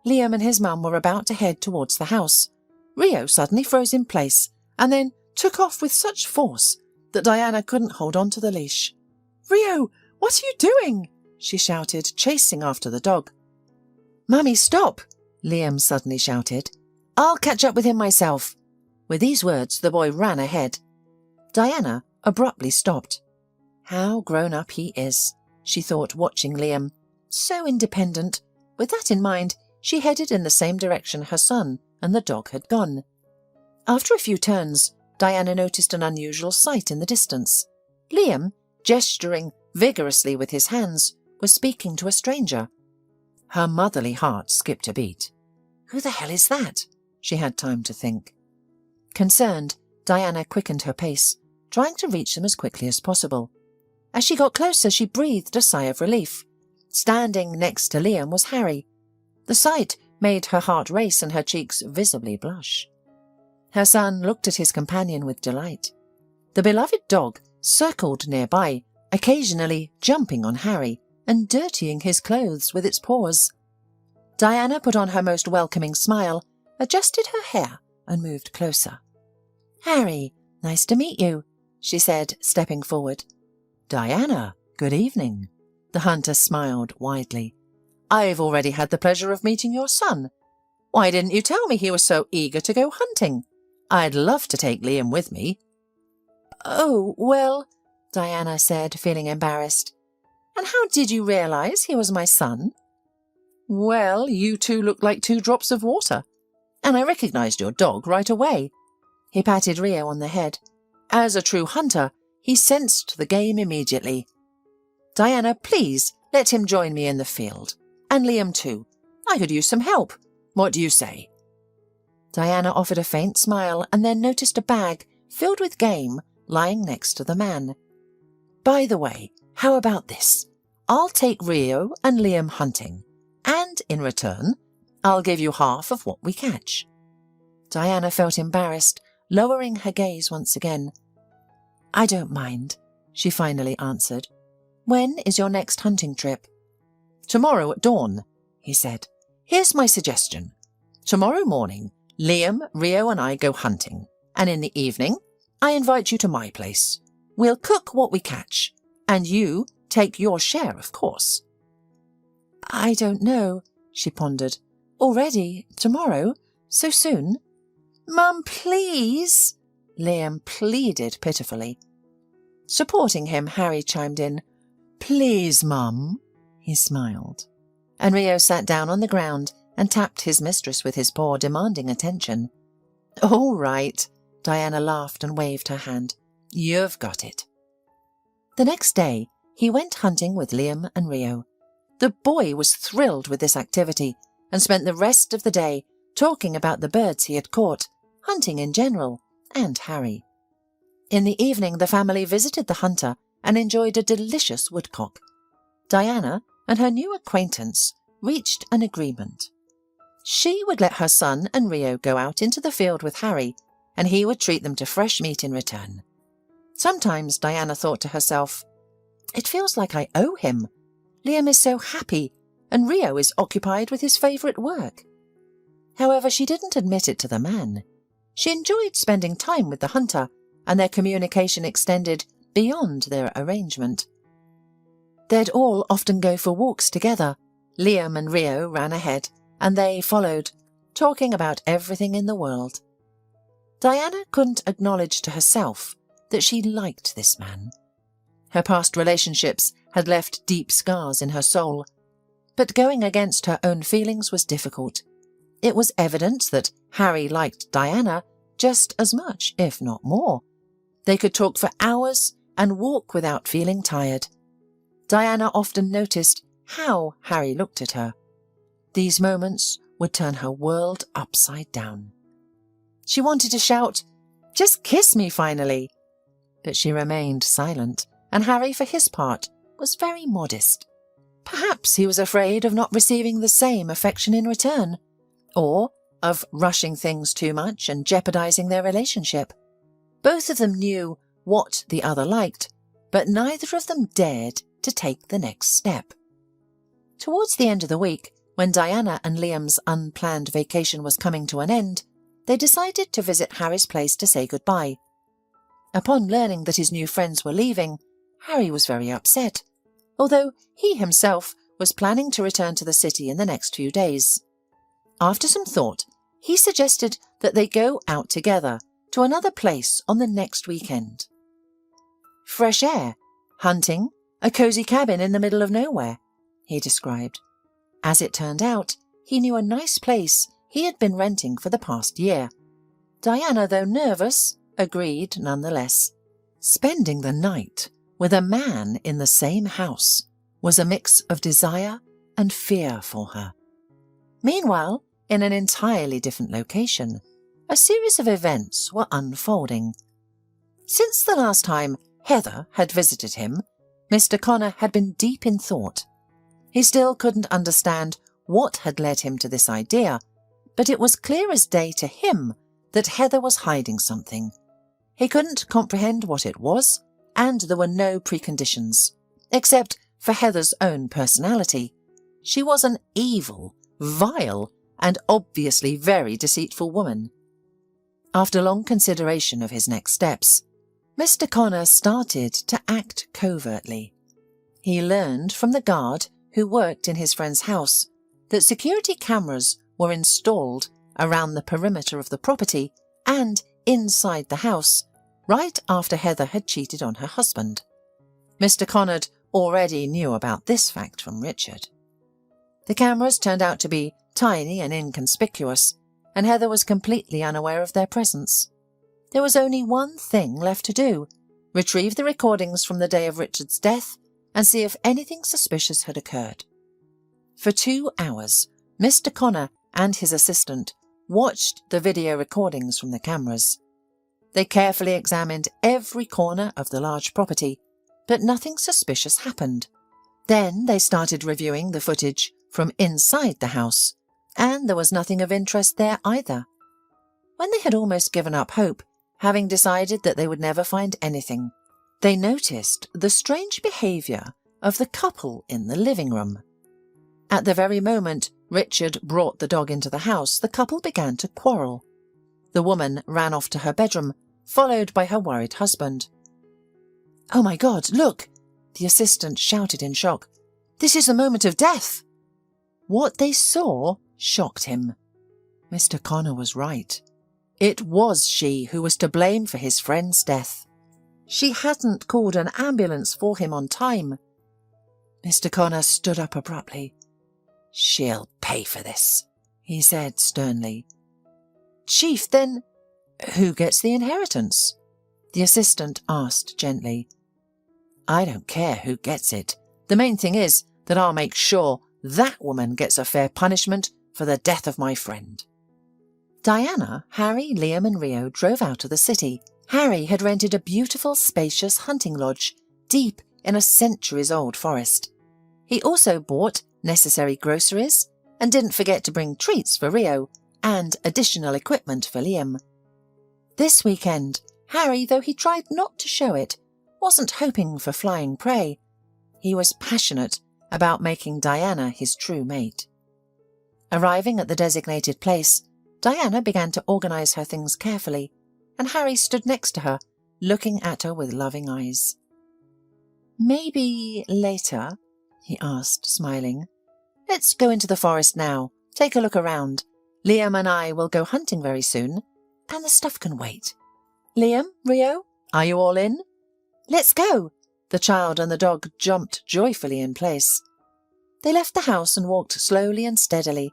Liam and his mum were about to head towards the house. Rio suddenly froze in place and then took off with such force that Diana couldn't hold on to the leash. "Rio, what are you doing?" she shouted, chasing after the dog. "Mummy, stop!" Liam suddenly shouted. "I'll catch up with him myself." With these words, the boy ran ahead. Diana abruptly stopped. How grown up he is, she thought, watching Liam. So independent. With that in mind, she headed in the same direction her son and the dog had gone. After a few turns, Diana noticed an unusual sight in the distance. Liam, gesturing vigorously with his hands, was speaking to a stranger. Her motherly heart skipped a beat. Who the hell is that? She had time to think. Concerned, Diana quickened her pace, trying to reach them as quickly as possible. As she got closer, she breathed a sigh of relief. Standing next to Liam was Harry. The sight made her heart race and her cheeks visibly blush. Her son looked at his companion with delight. The beloved dog circled nearby, occasionally jumping on Harry and dirtying his clothes with its paws. Diana put on her most welcoming smile, adjusted her hair and moved closer. "Harry, nice to meet you," she said, stepping forward. "Diana, good evening." The hunter smiled widely. "I've already had the pleasure of meeting your son. Why didn't you tell me he was so eager to go hunting? I'd love to take Liam with me." "Oh, well," Diana said, feeling embarrassed. "And how did you realize he was my son?" "Well, you two looked like two drops of water, and I recognized your dog right away." He patted Rio on the head. As a true hunter, he sensed the game immediately. "Diana, please let him join me in the field. And Liam too. I could use some help. What do you say?" Diana offered a faint smile and then noticed a bag filled with game lying next to the man. "By the way, how about this? I'll take Rio and Liam hunting, and in return, I'll give you half of what we catch." Diana felt embarrassed, lowering her gaze once again. "I don't mind," she finally answered. "When is your next hunting trip?" "Tomorrow at dawn," he said. "Here's my suggestion. Tomorrow morning, Liam, Rio and I go hunting, and in the evening, I invite you to my place. We'll cook what we catch, and you take your share, of course." "I don't know," she pondered. "Already? Tomorrow? So soon?" "Mum, please," Liam pleaded pitifully. Supporting him, Harry chimed in. "Please, Mum," he smiled. And Rio sat down on the ground and tapped his mistress with his paw, demanding attention. "All right," Diana laughed and waved her hand. "You've got it." The next day, he went hunting with Liam and Rio. The boy was thrilled with this activity and spent the rest of the day talking about the birds he had caught, hunting in general, and Harry. In the evening, the family visited the hunter and enjoyed a delicious woodcock. Diana and her new acquaintance reached an agreement. She would let her son and Rio go out into the field with Harry, and he would treat them to fresh meat in return. Sometimes Diana thought to herself, "It feels like I owe him. Liam is so happy, and Rio is occupied with his favourite work." However, she didn't admit it to the man. She enjoyed spending time with the hunter, and their communication extended beyond their arrangement. They'd all often go for walks together. Liam and Rio ran ahead, and they followed, talking about everything in the world. Diana couldn't acknowledge to herself that she liked this man. Her past relationships had left deep scars in her soul, but going against her own feelings was difficult. It was evident that Harry liked Diana just as much, if not more. They could talk for hours and walk without feeling tired. Diana often noticed how Harry looked at her. These moments would turn her world upside down. She wanted to shout, "Just kiss me finally!" But she remained silent, and Harry, for his part, was very modest. Perhaps he was afraid of not receiving the same affection in return, or of rushing things too much and jeopardizing their relationship. Both of them knew what the other liked, but neither of them dared to take the next step. Towards the end of the week, when Diana and Liam's unplanned vacation was coming to an end, they decided to visit Harry's place to say goodbye. Upon learning that his new friends were leaving, Harry was very upset, although he himself was planning to return to the city in the next few days. After some thought, he suggested that they go out together to another place on the next weekend. "Fresh air, hunting, a cosy cabin in the middle of nowhere," he described. As it turned out, he knew a nice place he had been renting for the past year. Diana, though nervous, agreed nonetheless. Spending the night with a man in the same house was a mix of desire and fear for her. Meanwhile, in an entirely different location, a series of events were unfolding. Since the last time Heather had visited him, Mr. Connor had been deep in thought. He still couldn't understand what had led him to this idea, but it was clear as day to him that Heather was hiding something. He couldn't comprehend what it was, and there were no preconditions, except for Heather's own personality. She was an evil, vile, and obviously very deceitful woman. After long consideration of his next steps, Mr. Connor started to act covertly. He learned from the guard who worked in his friend's house that security cameras were installed around the perimeter of the property and inside the house right after Heather had cheated on her husband. Mr. Connor already knew about this fact from Richard. The cameras turned out to be tiny and inconspicuous, and Heather was completely unaware of their presence. There was only one thing left to do: retrieve the recordings from the day of Richard's death and see if anything suspicious had occurred. For 2 hours, Mr. Connor and his assistant watched the video recordings from the cameras. They carefully examined every corner of the large property, but nothing suspicious happened. Then they started reviewing the footage from inside the house, and there was nothing of interest there either. When they had almost given up hope, having decided that they would never find anything, they noticed the strange behaviour of the couple in the living room. At the very moment Richard brought the dog into the house, the couple began to quarrel. The woman ran off to her bedroom, followed by her worried husband. "Oh my God, look!" the assistant shouted in shock. "This is the moment of death!" What they saw shocked him. Mr. Connor was right. It was she who was to blame for his friend's death. She hadn't called an ambulance for him on time. Mr. Connor stood up abruptly. "She'll pay for this," he said sternly. "Chief, then who gets the inheritance?" the assistant asked gently. "I don't care who gets it. The main thing is that I'll make sure that woman gets a fair punishment for the death of my friend." Diana, Harry, Liam and Rio drove out of the city. Harry had rented a beautiful, spacious hunting lodge deep in a centuries-old forest. He also bought necessary groceries and didn't forget to bring treats for Rio and additional equipment for Liam. This weekend, Harry, though he tried not to show it, wasn't hoping for flying prey. He was passionate about making Diana his true mate. Arriving at the designated place, Diana began to organise her things carefully, and Harry stood next to her, looking at her with loving eyes. "Maybe later?" he asked, smiling. "Let's go into the forest now, take a look around. Liam and I will go hunting very soon, and the stuff can wait. Liam, Rio, are you all in?" "Let's go!" The child and the dog jumped joyfully in place. They left the house and walked slowly and steadily.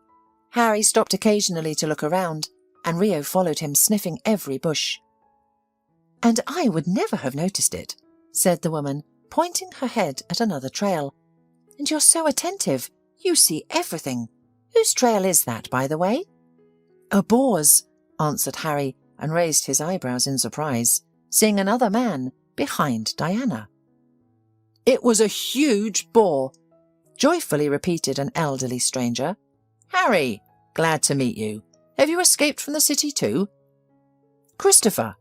Harry stopped occasionally to look around, and Rio followed him, sniffing every bush. "And I would never have noticed it," said the woman, pointing her head at another trail. "And you're so attentive. You see everything. Whose trail is that, by the way?" "A boar's," answered Harry, and raised his eyebrows in surprise, seeing another man behind Diana. "It was a huge boar," joyfully repeated an elderly stranger. "Harry, glad to meet you. Have you escaped from the city too?" "Christopher."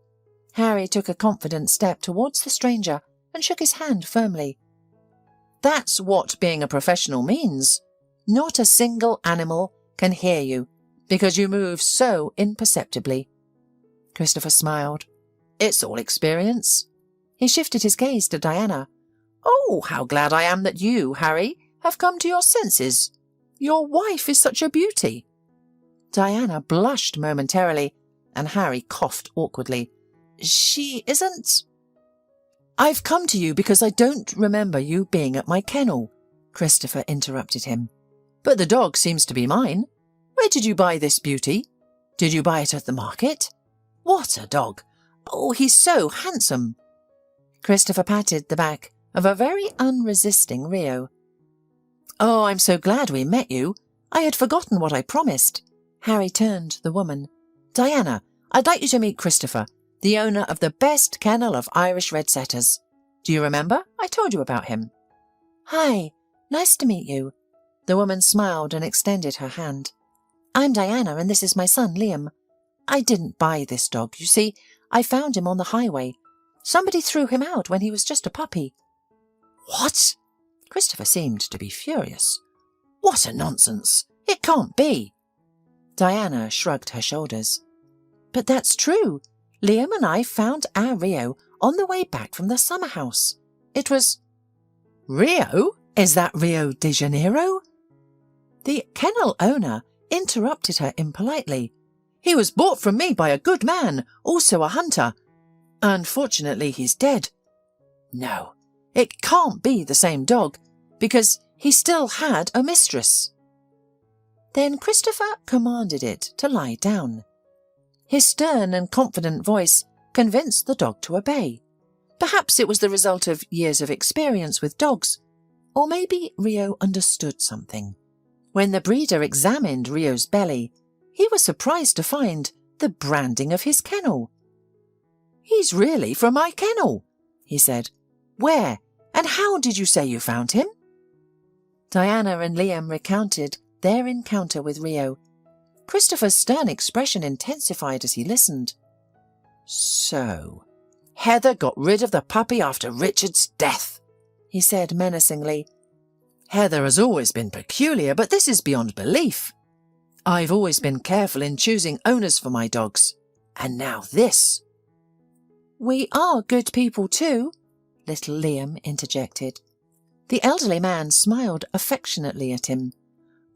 Harry took a confident step towards the stranger and shook his hand firmly. "That's what being a professional means. Not a single animal can hear you, because you move so imperceptibly." Christopher smiled. "It's all experience." He shifted his gaze to Diana. "Oh, how glad I am that you, Harry, have come to your senses. Your wife is such a beauty." Diana blushed momentarily, and Harry coughed awkwardly. "She isn't—" "I've come to you because I don't remember you being at my kennel," Christopher interrupted him. "But the dog seems to be mine. Where did you buy this beauty? Did you buy it at the market? What a dog! Oh, he's so handsome." Christopher patted the back of a very unresisting Rio. "Oh, I'm so glad we met you. I had forgotten what I promised." Harry turned to the woman. "Diana, I'd like you to meet Christopher, the owner of the best kennel of Irish red setters. Do you remember? I told you about him." "Hi, nice to meet you." The woman smiled and extended her hand. "I'm Diana, and this is my son, Liam. I didn't buy this dog, you see. I found him on the highway. Somebody threw him out when he was just a puppy." "What?" Christopher seemed to be furious. "What a nonsense! It can't be." Diana shrugged her shoulders. "But that's true. Liam and I found our Rio on the way back from the summer house. It was—" "Rio? Is that Rio de Janeiro?" The kennel owner interrupted her impolitely. "He was bought from me by a good man, also a hunter. Unfortunately, he's dead. No, it can't be the same dog, because he still had a mistress." Then Christopher commanded it to lie down. His stern and confident voice convinced the dog to obey. Perhaps it was the result of years of experience with dogs, or maybe Rio understood something. When the breeder examined Rio's belly, he was surprised to find the branding of his kennel. "He's really from my kennel," he said. "Where and how did you say you found him?" Diana and Liam recounted their encounter with Rio. Christopher's stern expression intensified as he listened. "So, Heather got rid of the puppy after Richard's death," he said menacingly. "Heather has always been peculiar, but this is beyond belief. I've always been careful in choosing owners for my dogs, and now this." "We are good people too," little Liam interjected. The elderly man smiled affectionately at him.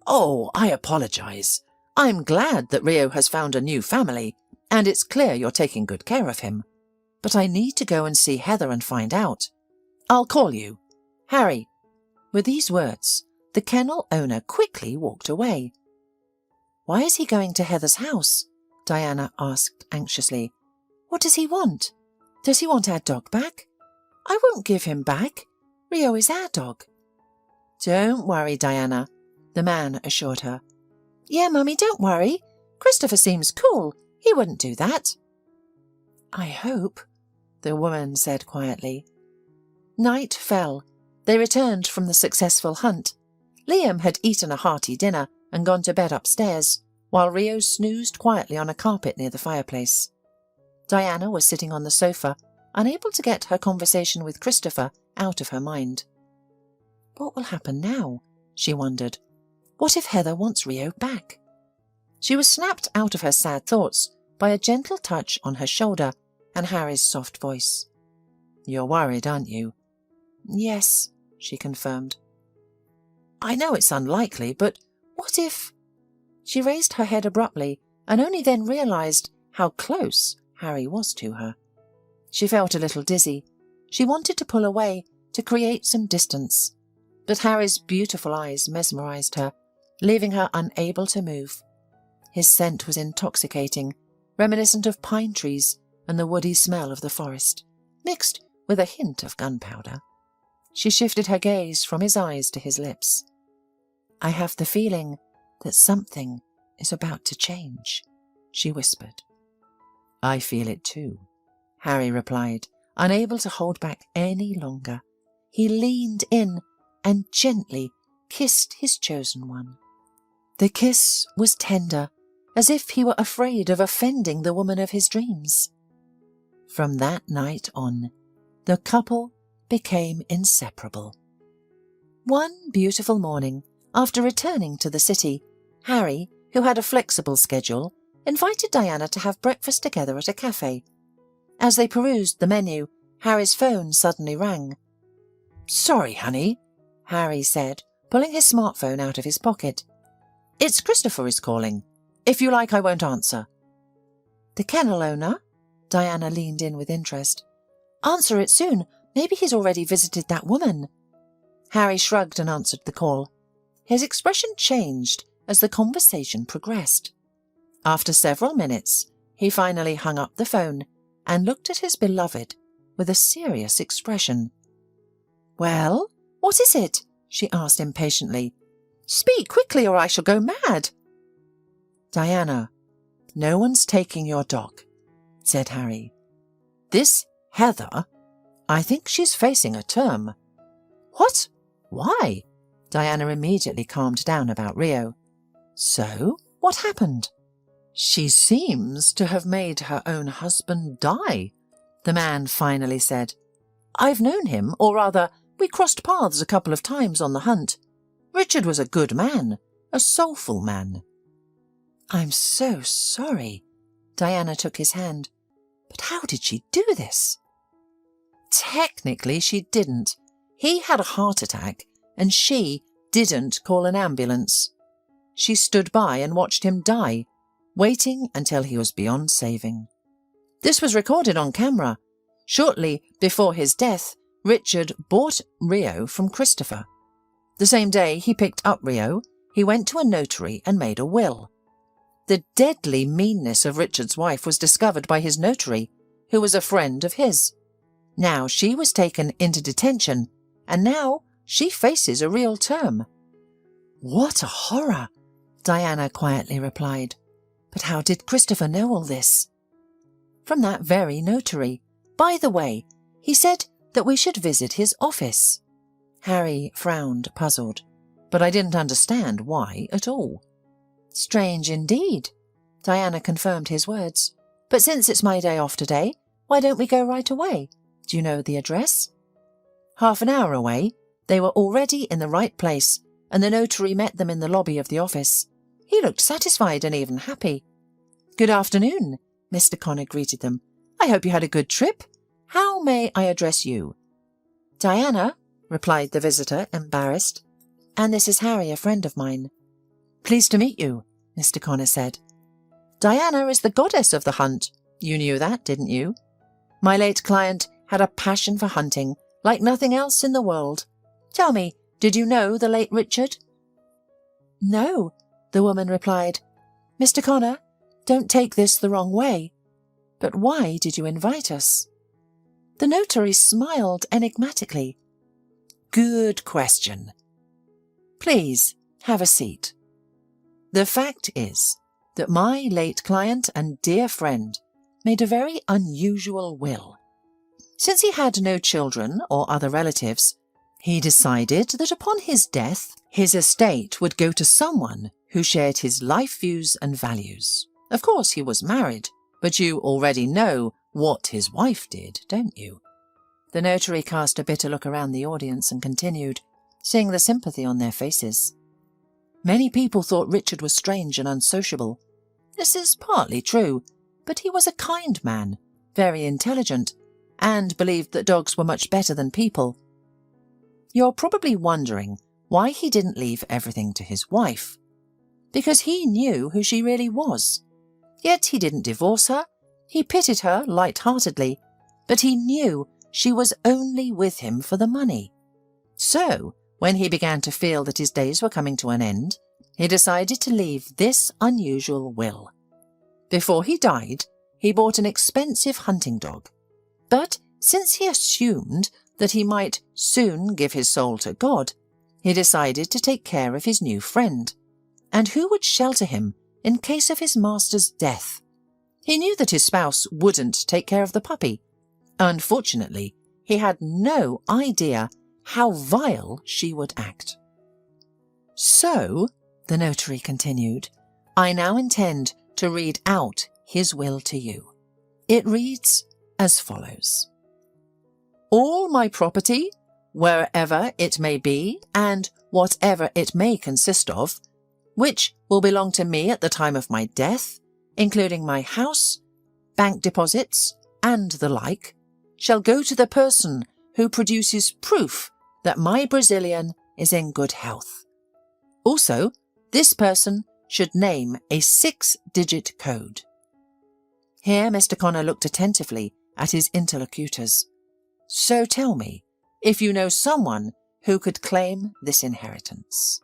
"Oh, I apologise. I'm glad that Rio has found a new family, and it's clear you're taking good care of him. But I need to go and see Heather and find out. I'll call you. Harry." With these words, the kennel owner quickly walked away. "Why is he going to Heather's house?" Diana asked anxiously. "What does he want? Does he want our dog back? I won't give him back. Rio is our dog." "Don't worry, Diana," the man assured her. "Yeah, Mummy, don't worry. Christopher seems cool. He wouldn't do that." "I hope," the woman said quietly. Night fell. They returned from the successful hunt. Liam had eaten a hearty dinner and gone to bed upstairs, while Rio snoozed quietly on a carpet near the fireplace. Diana was sitting on the sofa, unable to get her conversation with Christopher out of her mind. What will happen now? She wondered. What if Heather wants Rio back? She was snapped out of her sad thoughts by a gentle touch on her shoulder and Harry's soft voice. "You're worried, aren't you?" "Yes," she confirmed. "I know it's unlikely, but what if—" She raised her head abruptly and only then realised how close Harry was to her. She felt a little dizzy. She wanted to pull away, to create some distance. But Harry's beautiful eyes mesmerised her, leaving her unable to move. His scent was intoxicating, reminiscent of pine trees and the woody smell of the forest, mixed with a hint of gunpowder. She shifted her gaze from his eyes to his lips. "I have the feeling that something is about to change," she whispered. "I feel it too," Harry replied, unable to hold back any longer. He leaned in and gently kissed his chosen one. The kiss was tender, as if he were afraid of offending the woman of his dreams. From that night on, the couple became inseparable. One beautiful morning, after returning to the city, Harry, who had a flexible schedule, invited Diana to have breakfast together at a cafe. As they perused the menu, Harry's phone suddenly rang. "Sorry, honey," Harry said, pulling his smartphone out of his pocket. "It's Christopher is calling. If you like, I won't answer." "The kennel owner?" Diana leaned in with interest. "Answer it soon. Maybe he's already visited that woman." Harry shrugged and answered the call. His expression changed as the conversation progressed. After several minutes, he finally hung up the phone and looked at his beloved with a serious expression. "Well, what is it?" she asked impatiently. "Speak quickly or I shall go mad." "Diana, no one's taking your dog," said Harry. "This Heather, I think she's facing a term." "What? Why?" Diana immediately calmed down about Rio. "So, what happened?" "She seems to have made her own husband die," the man finally said. "I've known him, or rather, we crossed paths a couple of times on the hunt. Richard was a good man, a soulful man." "I'm so sorry." Diana took his hand. "But how did she do this?" "Technically, she didn't. He had a heart attack, and she didn't call an ambulance. She stood by and watched him die, waiting until he was beyond saving. This was recorded on camera. Shortly before his death, Richard bought Rio from Christopher. The same day he picked up Rio, he went to a notary and made a will. The deadly meanness of Richard's wife was discovered by his notary, who was a friend of his. Now she was taken into detention, and now she faces a real term. What a horror, Diana quietly replied. But how did Christopher know all this? From that very notary. By the way, he said that we should visit his office. Harry frowned, puzzled, but I didn't understand why at all. Strange indeed, Diana confirmed his words. But since it's my day off today, why don't we go right away? Do you know the address? Half an hour away, they were already in the right place, and the notary met them in the lobby of the office. He looked satisfied and even happy. Good afternoon, Mr. Connor greeted them. I hope you had a good trip. How may I address you? Diana, replied the visitor, embarrassed. And this is Harry, a friend of mine. Pleased to meet you, Mr. Connor said. Diana is the goddess of the hunt. You knew that, didn't you? My late client had a passion for hunting, like nothing else in the world. Tell me, did you know the late Richard? No, the woman replied. Mr. Connor, don't take this the wrong way. But why did you invite us? The notary smiled enigmatically. Good question. Please, have a seat. The fact is that my late client and dear friend made a very unusual will. Since he had no children or other relatives, he decided that upon his death, his estate would go to someone who shared his life views and values. Of course, he was married, but you already know what his wife did, don't you? The notary cast a bitter look around the audience and continued, seeing the sympathy on their faces. Many people thought Richard was strange and unsociable. This is partly true, but he was a kind man, very intelligent, and believed that dogs were much better than people. You're probably wondering why he didn't leave everything to his wife. Because he knew who she really was. Yet he didn't divorce her, he pitied her light-heartedly, but he knew she was only with him for the money. So, when he began to feel that his days were coming to an end, he decided to leave this unusual will. Before he died, he bought an expensive hunting dog. But since he assumed that he might soon give his soul to God, he decided to take care of his new friend. And who would shelter him in case of his master's death? He knew that his spouse wouldn't take care of the puppy. Unfortunately, he had no idea how vile she would act. So, the notary continued, I now intend to read out his will to you. It reads as follows. All my property, wherever it may be and whatever it may consist of, which will belong to me at the time of my death, including my house, bank deposits, and the like, shall go to the person who produces proof that my Brazilian is in good health. Also, this person should name a 6-digit code. Here Mr. Connor looked attentively at his interlocutors. So tell me if you know someone who could claim this inheritance.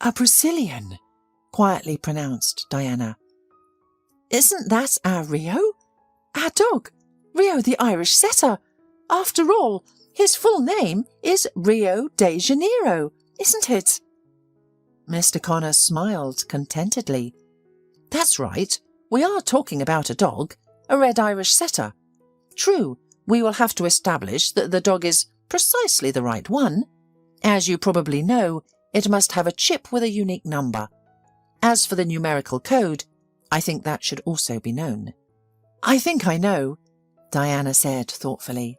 A Brazilian, quietly pronounced Diana. Isn't that our Rio? Our dog, Rio the Irish setter. After all, his full name is Rio de Janeiro, isn't it? Mr. Connor smiled contentedly. That's right, we are talking about a dog, a red Irish setter. True, we will have to establish that the dog is precisely the right one. As you probably know, it must have a chip with a unique number. As for the numerical code, I think that should also be known. I think I know, Diana said thoughtfully.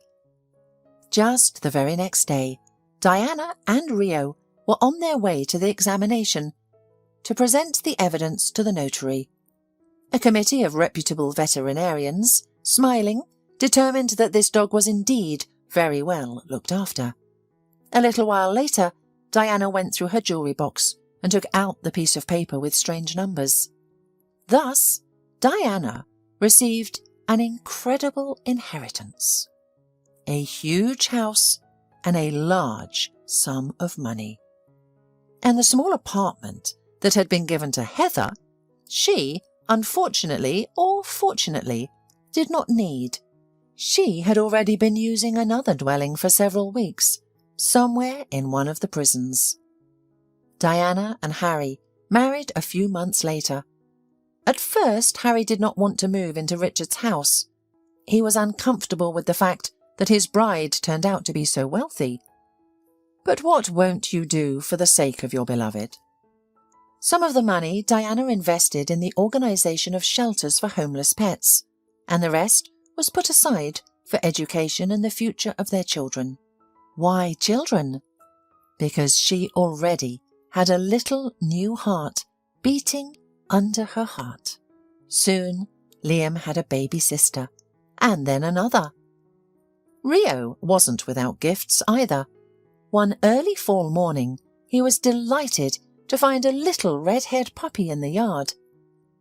Just the very next day, Diana and Rio were on their way to the examination to present the evidence to the notary. A committee of reputable veterinarians, smiling, determined that this dog was indeed very well looked after. A little while later, Diana went through her jewellery box and took out the piece of paper with strange numbers. Thus, Diana received an incredible inheritance, a huge house and a large sum of money. And the small apartment that had been given to Heather, she, unfortunately or fortunately, did not need. She had already been using another dwelling for several weeks, somewhere in one of the prisons. Diana and Harry married a few months later. At first, Harry did not want to move into Richard's house. He was uncomfortable with the fact that his bride turned out to be so wealthy. But what won't you do for the sake of your beloved? Some of the money Diana invested in the organisation of shelters for homeless pets, and the rest was put aside for education and the future of their children. Why children? Because she already had a little new heart beating under her heart. Soon, Liam had a baby sister, and then another. Rio wasn't without gifts either. One early fall morning, he was delighted to find a little red-haired puppy in the yard.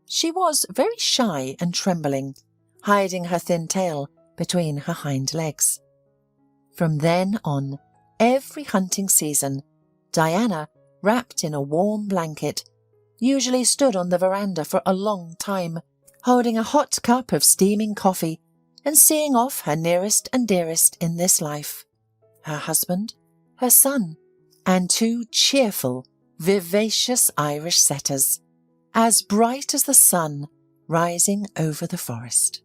She was very shy and trembling, hiding her thin tail between her hind legs. From then on, every hunting season, Diana, wrapped in a warm blanket, usually stood on the veranda for a long time, holding a hot cup of steaming coffee and seeing off her nearest and dearest in this life, her husband, her son, and two cheerful, vivacious Irish setters, as bright as the sun rising over the forest.